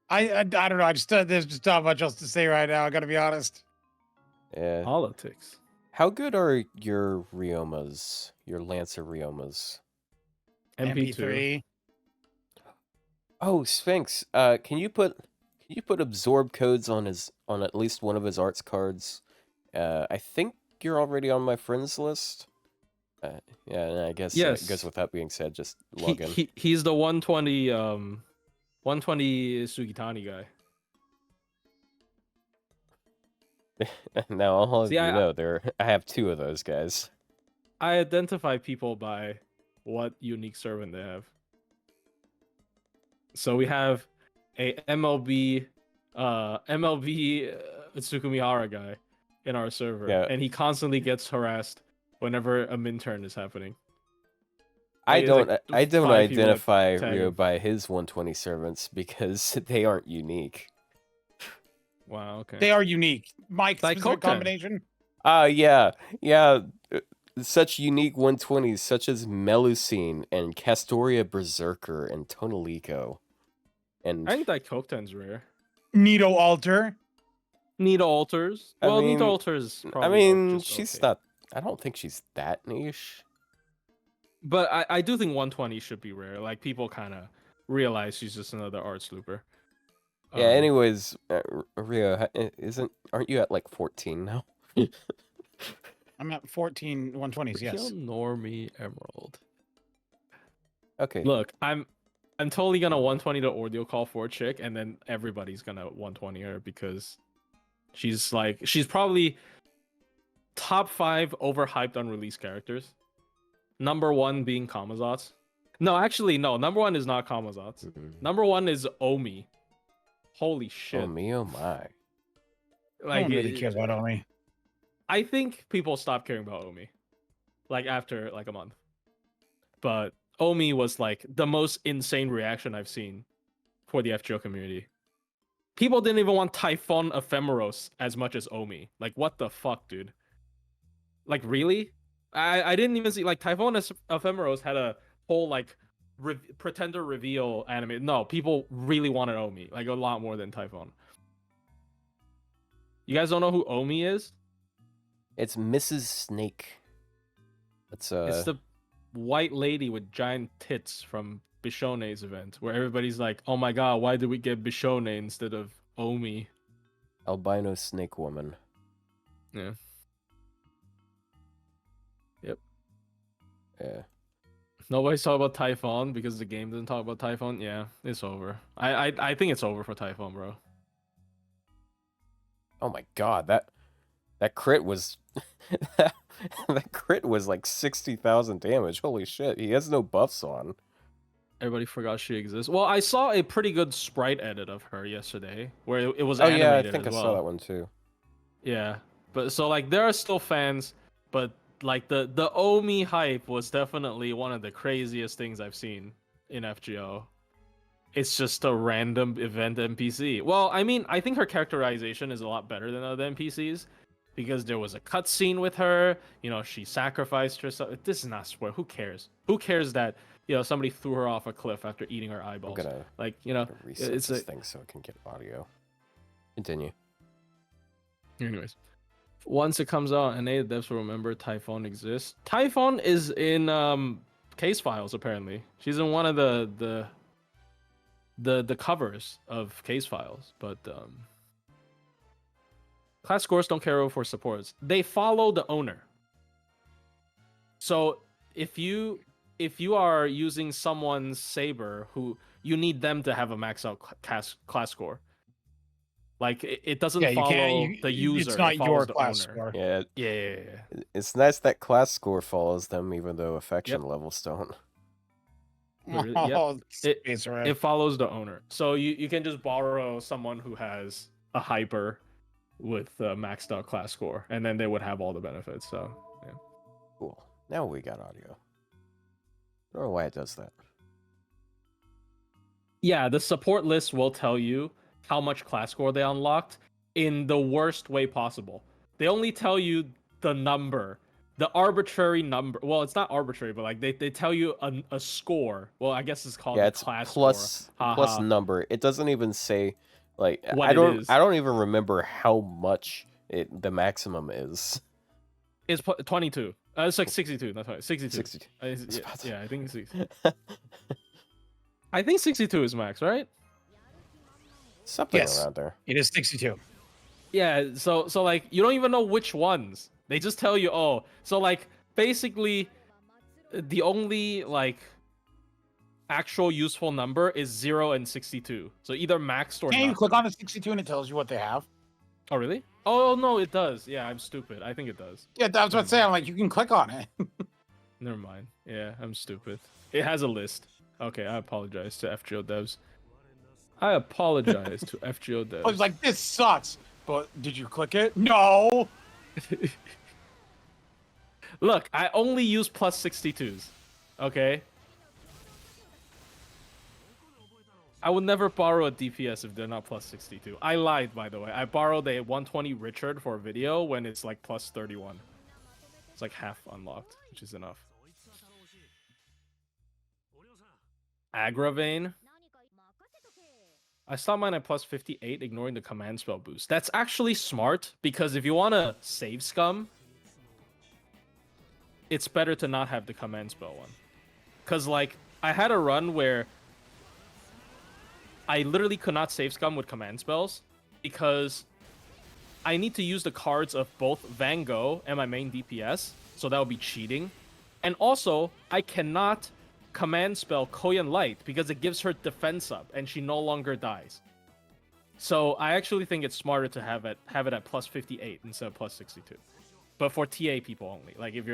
I don't know. There's just not much else to say right now. I gotta be honest. Yeah. Politics. How good are your Ryoumas? Your Lancer Ryoumas? MP3. Oh, Sphinx. Can you put absorb codes on at least one of his arts cards? I think you're already on my friends list. Yeah, and I guess yes. I guess with that being said, just log in. He's the 120 Sugitani guy. Now I'll I have 2 of those guys. I identify people by what unique servant they have. So we have a MLB Tsukimihara guy in our server, Yeah. and he constantly gets harassed whenever a min turn is happening. I Like, it's don't like I don't 5 people that identify tag Ryou him. by his 120 servants because they aren't unique. Wow. Okay. They are unique. Mike, Like specific Koten. combination. Yeah. Such unique 120s, such as Melusine and Castoria Berserker and Tonalico. And I think that Koten's rare. Nito Alter. Nita Alters. I Well, mean- Nita Alters I probably. mean, just she's okay. not. I don't think she's that niche. But I do think 120 should be rare. Like people kind of realize she's just another arts looper. Yeah. Anyways, Ryou, aren't you at like 14 now? I'm at 14 120s. Yes. Kill Normie Emerald. Okay. Look, I'm totally gonna 120 the audio call for a chick, and then everybody's gonna 120 her because she's probably top 5 overhyped unreleased characters. Number 1 being Kamazotz. No, actually, no. Number 1 is not Kamazotz. Number 1 is Omi. Holy shit! Oh me, oh my. No Like, one really cares about Omi. I think people stopped caring about Omi, like after like a month. But Omi was like the most insane reaction I've seen for the FGO community. People didn't even want Typhon Ephemeros as much as Omi. Like, what the fuck, dude? Like, really? I didn't even see like Typhon Ephemeros had a whole like pretender reveal anime. No, people really wanted Omi like a lot more than Typhon. You guys don't know who Omi is? It's Mrs. Snake. It's the white lady with giant tits from Bishone's event, where everybody's like, "Oh my god, why did we get Bishone instead of Omi?" albino snake woman. Yeah. Yep. Yeah. Nobody's talking about Typhon because the game doesn't talk about Typhon. Yeah, it's over. I think it's over for Typhon, bro. Oh my god, that crit was that crit was like 60,000 damage. Holy shit, he has no buffs on. Everybody forgot she exists. Well, I saw a pretty good sprite edit of her yesterday, where it was Oh animated yeah, I think I as saw well. that one too. Yeah, but so like there are still fans, but like the Omi hype was definitely one of the craziest things I've seen in FGO. It's just a random event NPC. Well, I mean, I think her characterization is a lot better than other NPCs because there was a cutscene with her. You know, she sacrificed herself. This is not spoil. Who cares? Who cares that somebody threw her off a cliff after eating her I'm eyeballs? gonna Like reset it's this thing so it can get audio. Continue. Anyways, once it comes out, and native devs will remember Typhon exists. Typhon is in case files apparently. She's in one of the covers of case files, but class scores don't carry over for supports. They follow the owner. So if you are using someone's saber who you need them to have a max out class score. Like it doesn't Yeah, you follow can't. the user. It's not it follows your the class owner. score. Yeah, Yeah. it's nice that class score follows them, even though affection levels don't. Yep. Oh, It- space right. It follows the owner. So you can just borrow someone who has a hyper with a maxed out class score, and then they would have all the benefits. So yeah. Cool. Now we got audio. I don't know why it does that. Yeah, the support list will tell you how much class score they unlocked in the worst way possible. They only tell you the number, the arbitrary number. Well, it's not arbitrary, but like they tell you a score. Well, I guess it's called Yeah, the it's class plus score. plus number. It doesn't even say like What I it don't is. I don't even remember how much the maximum is. It's 22. It's like 62. Not 20. 62. 62. Yeah, I think it's 60. I think 62 is max, right? Something Yes. around there. It is 62. Yeah, so like you don't even know which ones. They just tell you, oh, so like basically the only like actual useful number is 0 and 62. So either maxed or Can you not. click on the 62 and it tells you what they have? Oh really? Oh no, it does. Yeah, I'm stupid. I think it does. Yeah, that's what I'm saying. I'm like, you can click on it. Never mind. Yeah, I'm stupid. It has a list. Okay, I apologize to FGO devs. I apologize to FGO devs. I was like, this sucks. But did you click it? No. Look, I only use plus 62s. Okay? I would never borrow a DPS if they're not plus 62. I lied, by the way. I borrowed a 120 Richard for a video when it's like plus 31. It's like half unlocked, which is enough. Agravane. I saw mine at plus 58, ignoring the command spell boost. That's actually smart, because if you want to save scum, it's better to not have the command spell one. Because, like, I had a run where I literally could not save scum with command spells, because I need to use the cards of both Van Gogh and my main DPS, so that would be cheating. And also, I cannot command spell Koyan Light because it gives her defense up and she no longer dies. So I actually think it's smarter to have it at plus 58 instead of plus 62. But for TA people only. Like if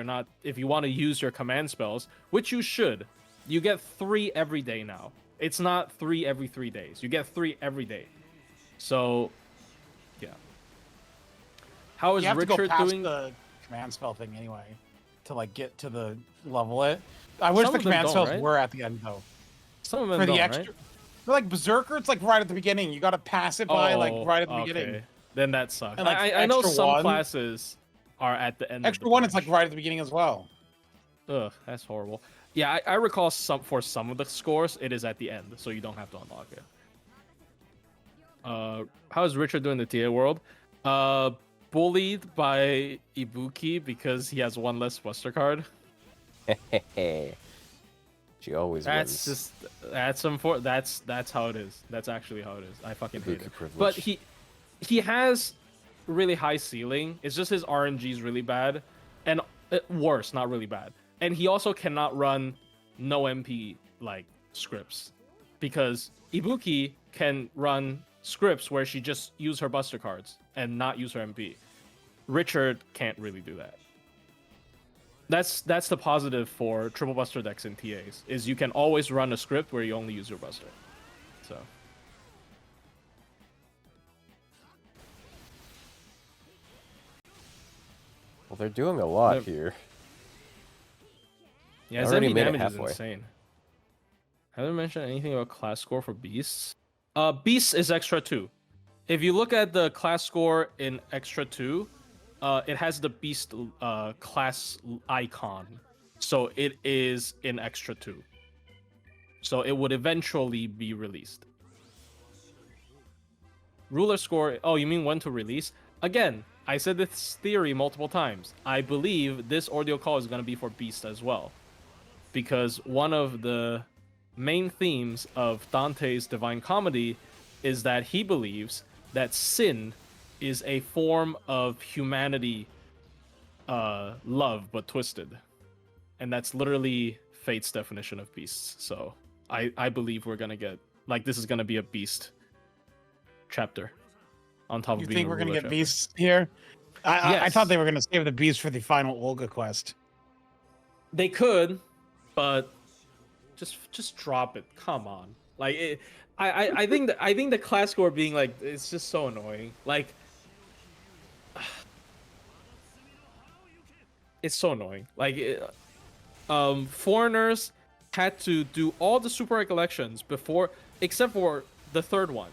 you want to use your command spells, which you should, you get 3 every day now. It's not 3 every 3 days. You get 3 every day. So yeah. How is Richard doing the command spell thing anyway to like get to the level it? I wish the command spells were at the end though. Some of them for the don't, extra, right? For like Berserker, it's like right at the beginning. You gotta pass it by like right at the beginning. Then that sucks. And, like, I know some one, classes are at the end. Extra one, it's like right at the beginning as well. Ugh, that's horrible. Yeah, I recall for some of the scores, it is at the end, so you don't have to unlock it. How's Richard doing in the TA world? Bullied by Ibuki because he has 1 less Buster card. She always wins. That's how it is. That's actually how it is. I fucking hate it. Privilege. But he has really high ceiling. It's just his RNG is really bad, and worse, not really bad. And he also cannot run no MP like scripts, because Ibuki can run scripts where she just use her Buster cards and not use her MP. Richard can't really do that. That's the positive for triple Buster decks in TAs, is you can always run a script where you only use your Buster. So well, they're doing a lot here. Yeah, his MP damage is insane. Haven't mentioned anything about class score for Beasts. Beasts is extra 2. If you look at the class score in extra 2, it has the Beast class icon. So it is in extra 2. So it would eventually be released. Ruler score, oh, you mean when to release? Again, I said this theory multiple times. I believe this Ordeal Call is going to be for Beast as well. Because one of the main themes of Dante's Divine Comedy is that he believes that sin is a form of humanity love, but twisted. And that's literally Fate's definition of beasts. So I believe we're going to get, like, this is going to be a Beast chapter on top of being. You think we're going to get Beasts here? I thought they were going to save the Beast for the final Olga quest. They could, but just drop it. Come on. Like, I think the class score being like, it's just so annoying. Like, it's so annoying. Like, foreigners had to do all the super recollections before, except for the third one.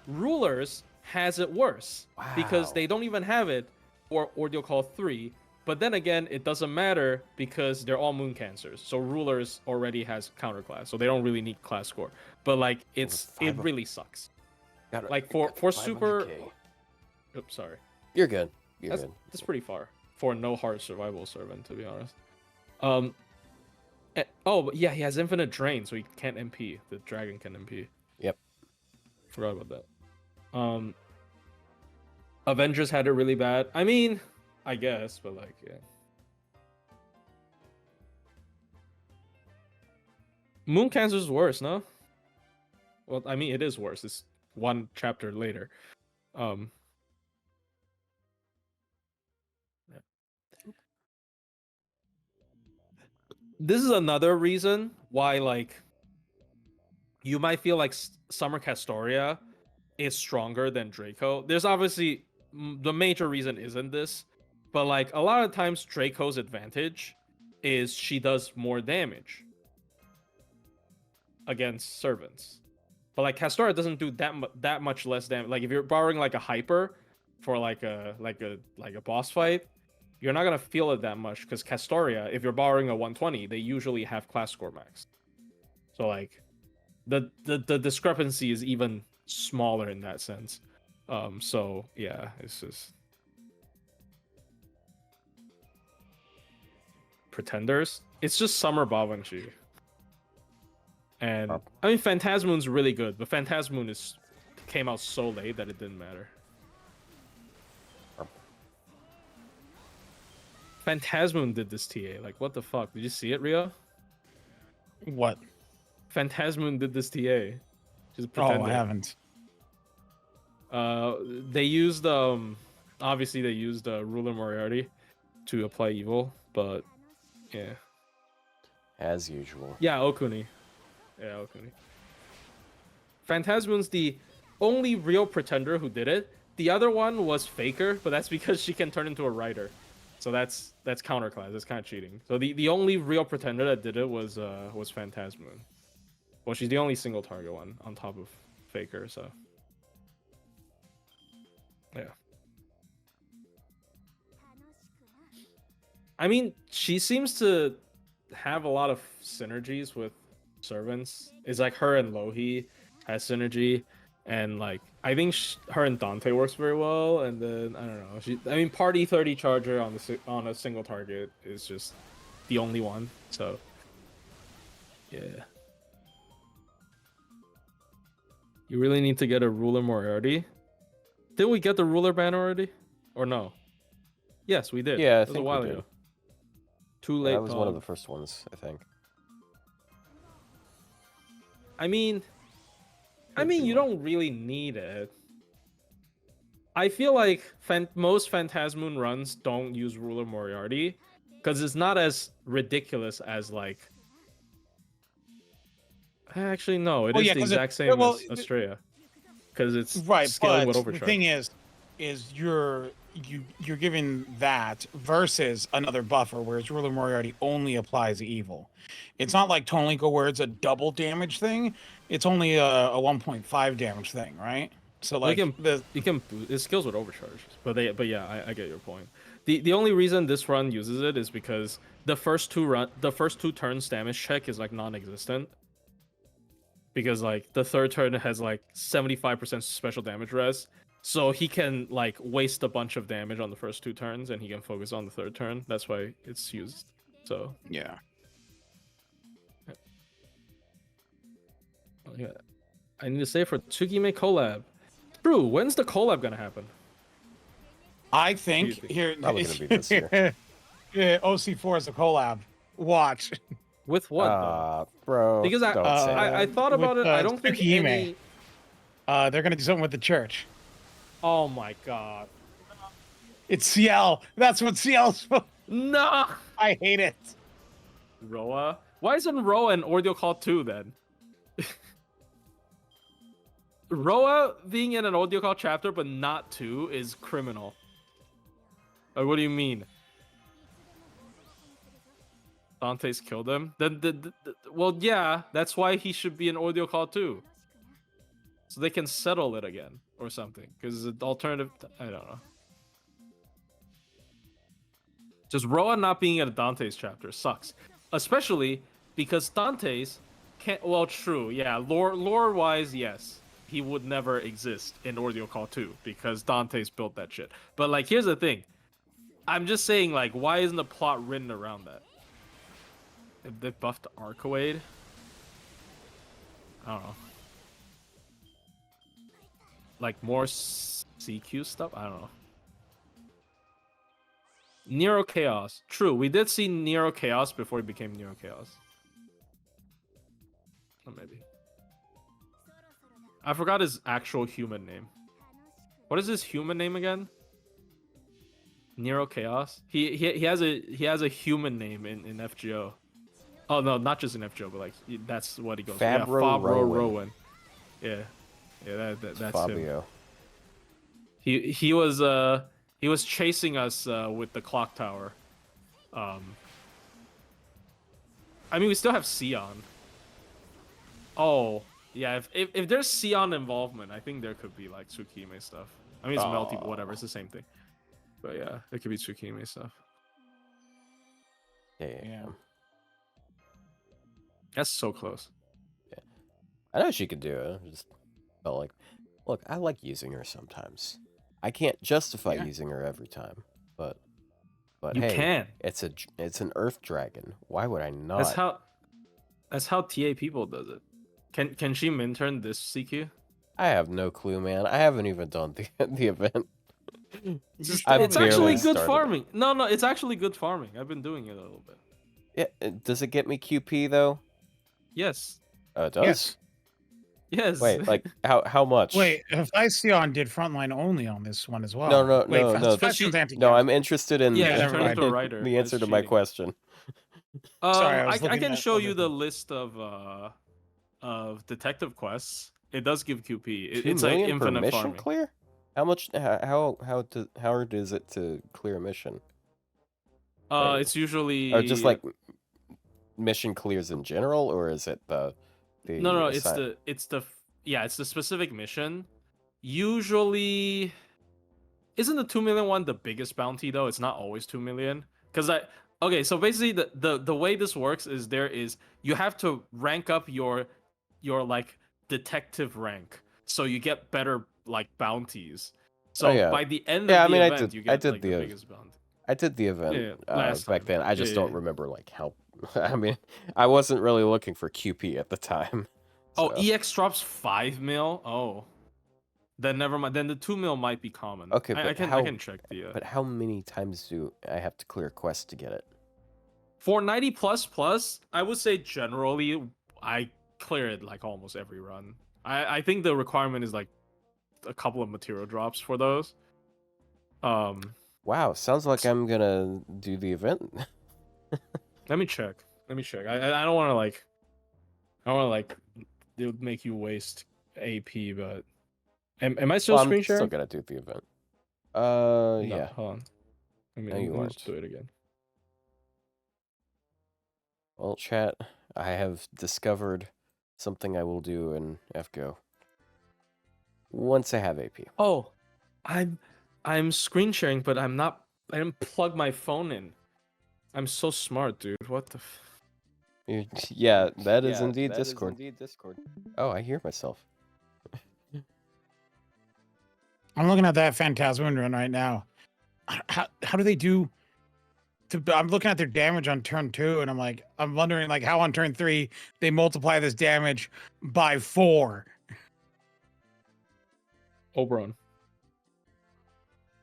Rulers has it worse because they don't even have it for Ordeal Call 3. But then again, it doesn't matter because they're all moon cancers. So Rulers already has counterclass, so they don't really need class score. But like, it really sucks. Like for super. Oops, sorry. You're good. You're good. That's pretty far for no hard survival servant, to be honest. Oh, but yeah, he has infinite drain, so he can't MP. The dragon can MP. Yep. Forgot about that. Avengers had it really bad. I mean, I guess, but like, yeah. Moon Cancer's worse, no? Well, I mean, it is worse. It's one chapter later. Yeah. This is another reason why, like, you might feel like Summer Castoria is stronger than Draco. There's obviously the major reason isn't this, but like a lot of times Draco's advantage is she does more damage against servants. But like Castoria doesn't do that much less damage. Like if you're borrowing like a hyper for like a boss fight, you're not gonna feel it that much because Castoria, if you're borrowing a 120, they usually have class score max. So like the discrepancy is even smaller in that sense. So yeah, it's just pretenders. It's just Summer Bawenji. And I mean Phantasmoon's really good, but Phantasmoon came out so late that it didn't matter. Phantasmoon did this TA. Like what the fuck? Did you see it, Rio? What? Phantasmoon did this TA. Just pretend. Oh, I haven't. They used obviously they used Ruler Moriarty to apply evil, but yeah. As usual. Yeah, Okuni. Yeah, Okuni. Phantasmoon's the only real pretender who did it. The other one was Faker, but that's because she can turn into a rider. So that's counterclass. That's kind of cheating. So the only real pretender that did it was Phantasmoon. Well, she's the only single target one on top of Faker, so yeah. I mean, she seems to have a lot of synergies with servants. It's like her and Lohi has synergy, and like I think her and Dante works very well. And then I don't know. Party 30 charger on a single target is just the only one. So yeah. You really need to get a Ruler Moriarty. Didn't we get the Ruler ban already? Or no? Yes, we did. Yeah, I think a while ago. Too late. That was one of the first ones, I think. I mean, you don't really need it. I feel like most Phantasmoon runs don't use Ruler Moriarty because it's not as ridiculous as like. Actually, no, it is the exact same as Estrella, because it's scaling with overcharge. The thing is you're giving that versus another buffer, whereas Ruler Moriarty only applies evil. It's not like Tonliko where it's a double damage thing. It's only a 1.5 damage thing, right? So like you can it skills with overcharge, but yeah, I get your point. The only reason this run uses it is because the first two turns damage check is like non-existent. Because like the third turn has like 75% special damage res, so he can like waste a bunch of damage on the first two turns, and he can focus on the third turn. That's why it's used. So yeah. Oh, yeah. I need to say for Tsukime collab. True. When's the collab gonna happen? I think here. Probably gonna be this year. Yeah, OC4 is a collab. Watch. With what, bro? Because I thought about it. I don't think any... they're gonna do something with the church. Oh my god! It's CL. That's what CL's for. No, I hate it. Roa. Why isn't Roa an Ordeal Call 2 then? Roa being in an Ordeal Call chapter but not 2 is criminal. Like, what do you mean? Dante's killed him? Well, yeah, that's why he should be an Ordeal Call 2. So they can settle it again or something. Because the alternative, I don't know. Just Roa not being in a Dante's chapter sucks. Especially because Dante's can't, well, true, yeah, lore-wise, yes. He would never exist in Ordeal Call 2 because Dante's built that shit. But, like, here's the thing. I'm just saying, like, why isn't the plot written around that? If they buffed Arcade, I don't know. Like more CQ stuff? I don't know. Nero Chaos. True, we did see Nero Chaos before he became Nero Chaos. Or maybe. I forgot his actual human name. What is his human name again? Nero Chaos? He has a human name in FGO. Oh no, not just in FGO, but like that's what he goes. Fabro Rowan. Yeah. Yeah, that's him. Fabio. He was chasing us with the clock tower. I mean, we still have Sion. Oh, yeah. If there's Sion involvement, I think there could be like Tsukime stuff. I mean, it's multi, whatever. It's the same thing. But yeah, it could be Tsukime stuff. Yeah. That's so close. Yeah. I know she could do it. I just felt like, look, I like using her sometimes. I can't justify using her every time, but You hey, can. it's an Earth Dragon. Why would I not? That's how TA People does it. Can she min turn this CQ? I have no clue, man. I haven't even done the event. It's I've actually barely good started farming. No, it's actually good farming. I've been doing it a little bit. Yeah, does it get me QP though? Yes. Oh, it does. Yes. Wait, like how much? Wait, Sion did frontline only on this one as well. No, Wait, no. Fashion anti No, I'm interested in Yeah, never turn mind. into a writer. the answer That's to my cheating. question. Sorry, I was I looking can at show you other the things. list of detective quests. It does give QP. 2 It's like million per infinite mission farming. clear? How much? How hard is it to clear a mission? Like, It's usually or just like mission clears in general, or is it the no. It's assign- it's the specific mission. Usually, isn't the 2 million one the biggest bounty though? It's not always 2 million. Okay, so basically the way this works is you have to rank up your like detective rank, so you get better like bounties. So yeah. by the end Yeah, of I the mean, event, you get like the biggest bounty. I did the event Yeah, last back time. then. I just Yeah, don't yeah. remember like how. I mean, I wasn't really looking for QP at the time. Oh, so. EX drops 5 mil. Oh, then never mind. Then the 2 mil might be common. Okay, but I can check the. But how many times do I have to clear a quest to get it? For 90 plus, I would say generally I clear it like almost every run. I think the requirement is like a couple of material drops for those. Wow, sounds like I'm gonna do the event. Let me check. I don't want to like. I don't want to like. It would make you waste AP, but am I still Well, screen I'm still sharing? gonna do the event. No, Yeah. hold on. No, you let me aren't. just do it again. Well, chat, I have discovered something I will do in FGO. Once I have AP. Oh, I'm screen sharing, but I didn't plug my phone in. I'm so smart, dude. What the? Yeah, that is indeed Discord. Oh, I hear myself. I'm looking at that Phantasm run right now. How do they do? I'm looking at their damage on turn 2, and I'm wondering like how on turn 3 they multiply this damage by 4. Oberon.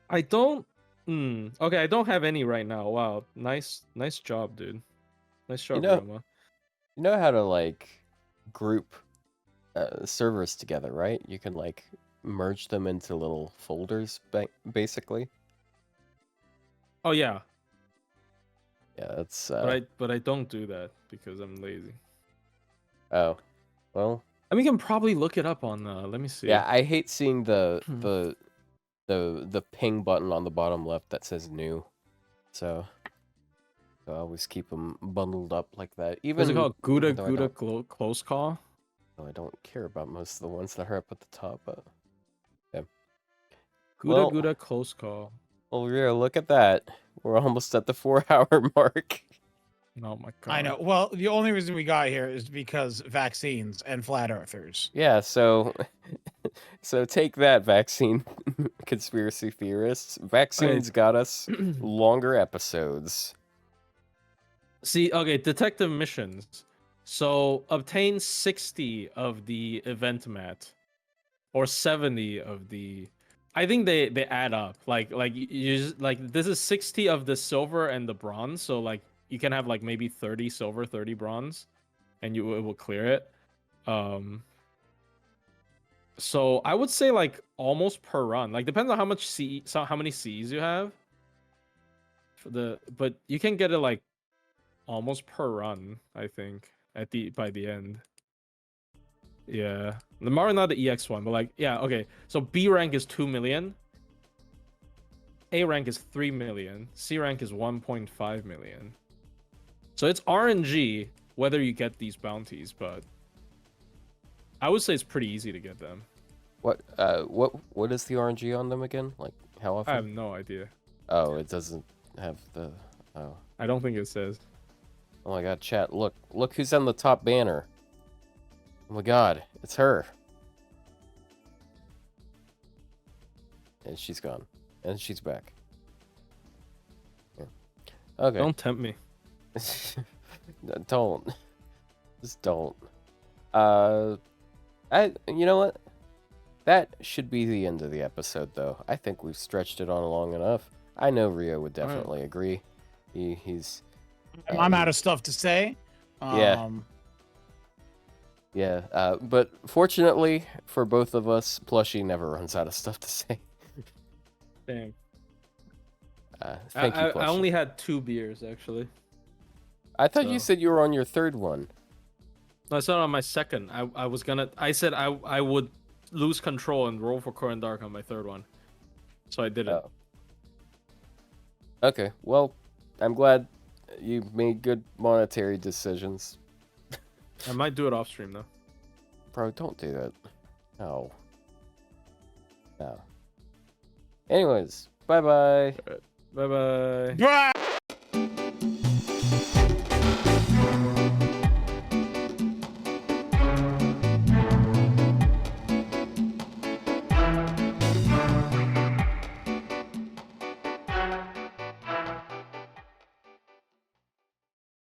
I don't. Okay, I don't have any right now. Wow, nice job, dude. Nice job, Ryouma. You know how to like group servers together, right? You can like merge them into little folders, basically. Oh yeah. Yeah, that's. But I don't do that because I'm lazy. Oh, well. I mean, you can probably look it up on. Let me see. Yeah, I hate seeing the ping button on the bottom left that says new. So I always keep them bundled up like that. Even What's it called? Gouda though I don't- close call. though I don't care about most of the ones that are up at the top, but yeah. Gouda close call. Well, yeah, look at that. We're almost at the 4-hour mark. Oh my god. I know. Well, the only reason we got here is because vaccines and flat earthers. Yeah, so take that, vaccine conspiracy theorists. Vaccines got us longer episodes. See, okay, detective missions. So obtain 60 of the event mat, or 70 of the. I think they add up. Like you just, like this is 60 of the silver and the bronze. So like you can have like maybe 30 silver, 30 bronze, and it will clear it. So I would say like almost per run. Like depends on how much how many Cs you have. But you can get it like almost per run, I think, by the end. Yeah, the Mario, not the EX one, but like, yeah, okay. So B rank is 2 million, A rank is 3 million, C rank is 1.5 million. So it's RNG whether you get these bounties, but I would say it's pretty easy to get them. What is the RNG on them again? Like how often? I have no idea. Oh, it doesn't have the. Oh. I don't think it says. Oh my god, chat! Look who's on the top banner. Oh my god, it's her. And she's gone, and she's back. Yeah. Okay. Don't tempt me. Don't. Just don't. You know what? That should be the end of the episode, though. I think we've stretched it on long enough. I know Ryou would definitely agree. He's. I'm out of stuff to say. Yeah. Yeah. But fortunately for both of us, Plushie never runs out of stuff to say. Damn. Thank you, Plushie. I only had 2 beers actually. I thought you said you were on your third one. No, I said on my second. I said I would lose control and roll for Koyan Dark on my third one. So I did it. Oh. Okay, well, I'm glad you made good monetary decisions. I might do it off stream though. Bro, don't do that. No. No. Anyways, bye-bye. Bye bye. Bye.